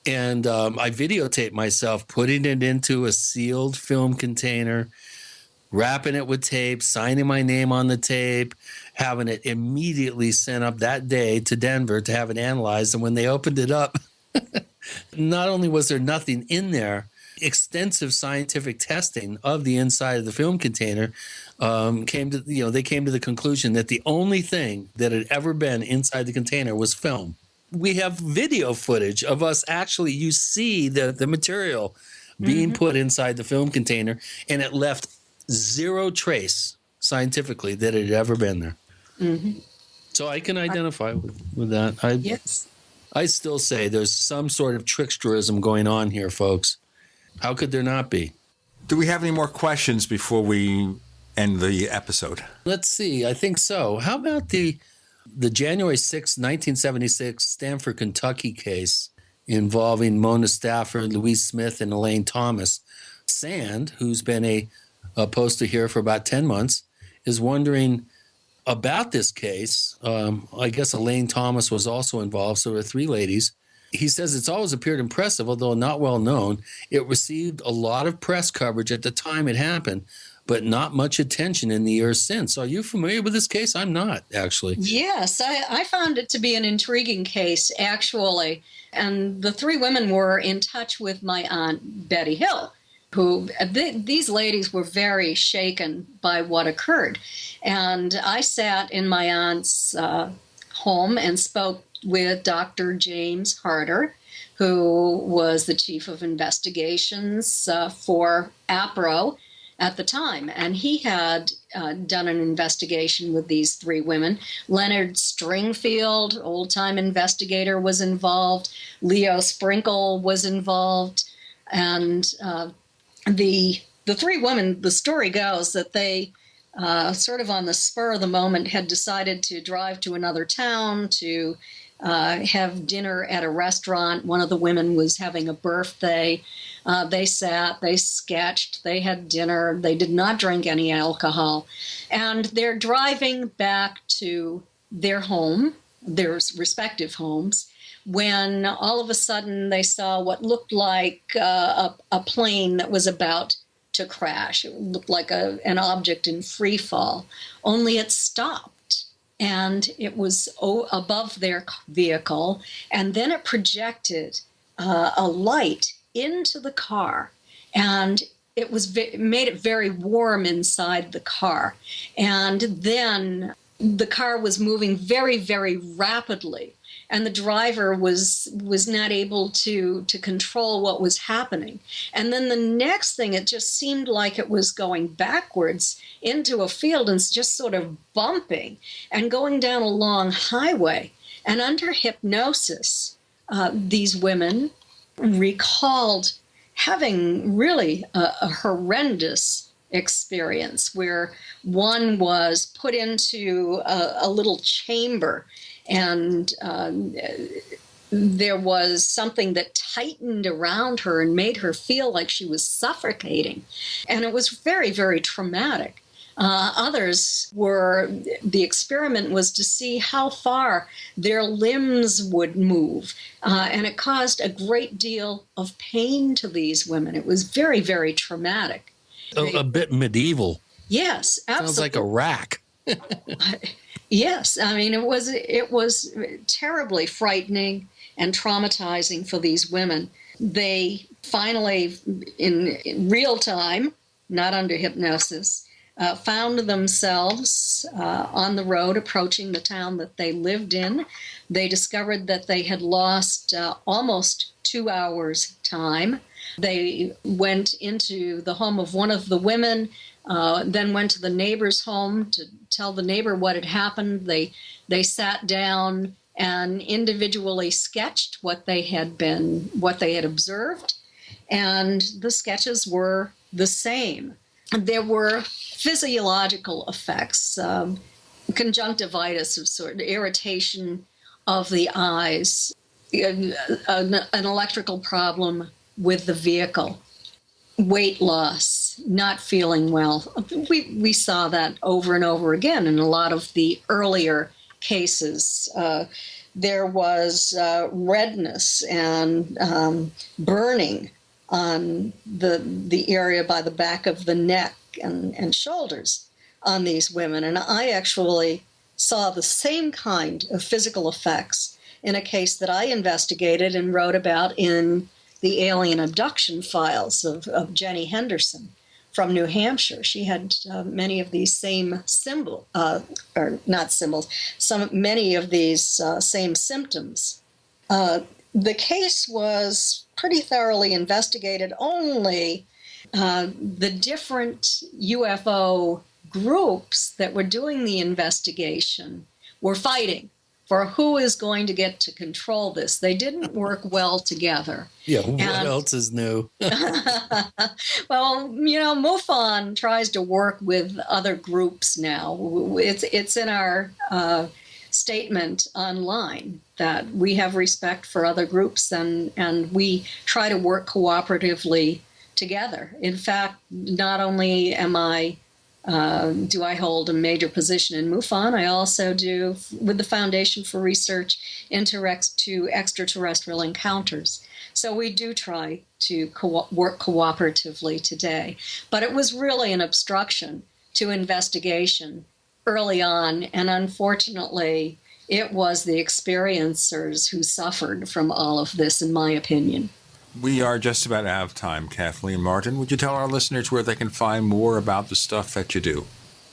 And I videotaped myself putting it into a sealed film container, wrapping it with tape, signing my name on the tape, having it immediately sent up that day to Denver to have it analyzed. And when they opened it up, not only was there nothing in there, extensive scientific testing of the inside of the film container came to the conclusion that the only thing that had ever been inside the container was film. We have video footage of us actually, you see the material being put inside the film container, and it left zero trace scientifically that it had ever been there. Mm-hmm. So I can identify with that. Yes. I still say there's some sort of tricksterism going on here, folks. How could there not be? Do we have any more questions before we end the episode? Let's see. I think so. How about the January 6, 1976 Stanford, Kentucky case involving Mona Stafford, Louise Smith, and Elaine Thomas? Sand, who's been a poster here for about 10 months, is wondering about this case. I guess Elaine Thomas was also involved, so there are three ladies. He says it's always appeared impressive, although not well known. It received a lot of press coverage at the time it happened, but not much attention in the years since. Are you familiar with this case? I'm not, actually. Yes, I found it to be an intriguing case, actually. And the three women were in touch with my Aunt Betty Hill, who these ladies were very shaken by what occurred. And I sat in my aunt's home and spoke with Dr. James Harder, who was the chief of investigations for APRO at the time. And he had done an investigation with these three women. Leonard Stringfield, old-time investigator, was involved. Leo Sprinkle was involved. And the the three women, the story goes that they sort of on the spur of the moment had decided to drive to another town to have dinner at a restaurant. One of the women was having a birthday. They sat, they sketched, they had dinner. They did not drink any alcohol. And they're driving back to their home, their respective homes, when all of a sudden they saw what looked like a plane that was about to crash. It looked like an object in free fall, only it stopped. And it was above their vehicle, and then it projected a light into the car, and it made it very warm inside the car. And then the car was moving very, very rapidly, and the driver was not able to control what was happening. And then the next thing, it just seemed like it was going backwards into a field and just sort of bumping and going down a long highway. And under hypnosis, these women recalled having really a horrendous experience where one was put into a little chamber, and there was something that tightened around her and made her feel like she was suffocating. And it was very, very traumatic. Others the experiment was to see how far their limbs would move. And it caused a great deal of pain to these women. It was very, very traumatic. A bit medieval. Yes, absolutely. Sounds like a rack. Yes, I mean, it was terribly frightening and traumatizing for these women. They finally, in real time, not under hypnosis, found themselves on the road approaching the town that they lived in. They discovered that they had lost almost 2 hours' time. They went into the home of one of the women, then went to the neighbor's home to tell the neighbor what had happened. They sat down and individually sketched what they had observed, and the sketches were the same. There were physiological effects, conjunctivitis of sort, irritation of the eyes, an electrical problem with the vehicle, weight loss, not feeling well. We saw that over and over again in a lot of the earlier cases. There was redness and burning on the area by the back of the neck and shoulders on these women. And I actually saw the same kind of physical effects in a case that I investigated and wrote about in the alien abduction files of Jenny Henderson from New Hampshire. She had many of these same many of these same symptoms. The case was pretty thoroughly investigated. Only the different UFO groups that were doing the investigation were fighting for who is going to get to control this. They didn't work well together. Yeah, what else is new? Well, MUFON tries to work with other groups now. It's in our statement online that we have respect for other groups and we try to work cooperatively together. In fact, not only do I hold a major position in MUFON, I also do with the Foundation for Research into Extraterrestrial Encounters. So we do try to work cooperatively today. But it was really an obstruction to investigation early on, and unfortunately, it was the experiencers who suffered from all of this, in my opinion. We are just about out of time. Kathleen Marden, would you tell our listeners where they can find more about the stuff that you do?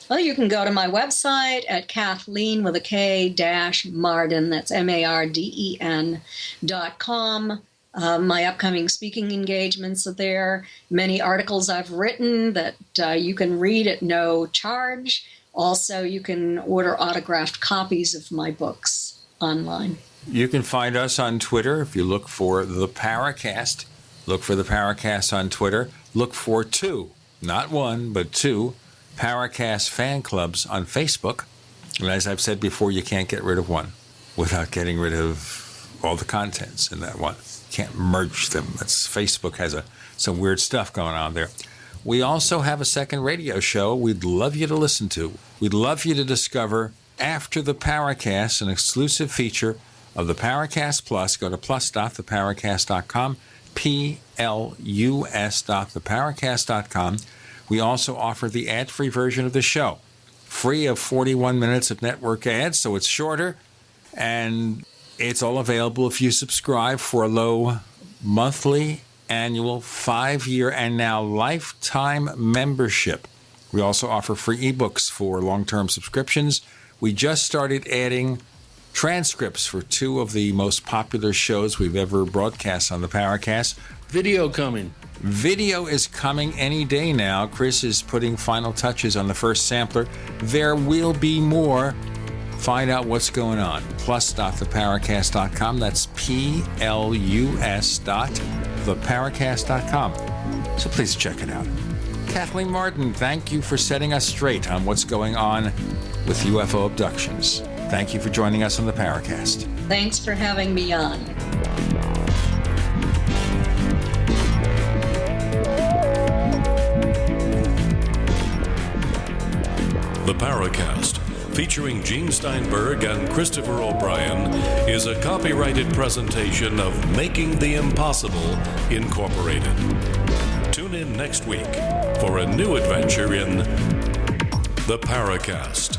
Well, you can go to my website at Kathleen with a K Marden, that's MARDEN.com. My upcoming speaking engagements are there. Many articles I've written that you can read at no charge. Also, you can order autographed copies of my books online. You can find us on Twitter if you look for the Paracast. Look for the Paracast on Twitter. Look for 2. not one, but 2 Paracast fan clubs on Facebook. And as I've said before, you can't get rid of one without getting rid of all the contents in that one. Can't merge them. Facebook has some weird stuff going on there. We also have a second radio show we'd love you to listen to. We'd love you to discover After the Paracast, an exclusive feature of the Paracast Plus. Go to plus.theparacast.com, plus.theparacast.com. We also offer the ad-free version of the show, free of 41 minutes of network ads, so it's shorter, and it's all available if you subscribe for a low monthly, annual, 5-year, and now lifetime membership. We also offer free ebooks for long-term subscriptions. We just started adding transcripts for 2 of the most popular shows we've ever broadcast on the Paracast. Video coming. Video is coming any day now. Chris is putting final touches on the first sampler. There will be more. Find out what's going on. Plus.theparacast.com. That's plus.theparacast.com. So please check it out. Kathleen Marden, thank you for setting us straight on what's going on with UFO abductions. Thank you for joining us on the Paracast. Thanks for having me on. The Paracast, featuring Gene Steinberg and Christopher O'Brien, is a copyrighted presentation of Making the Impossible, Incorporated. Tune in next week for a new adventure in The Paracast.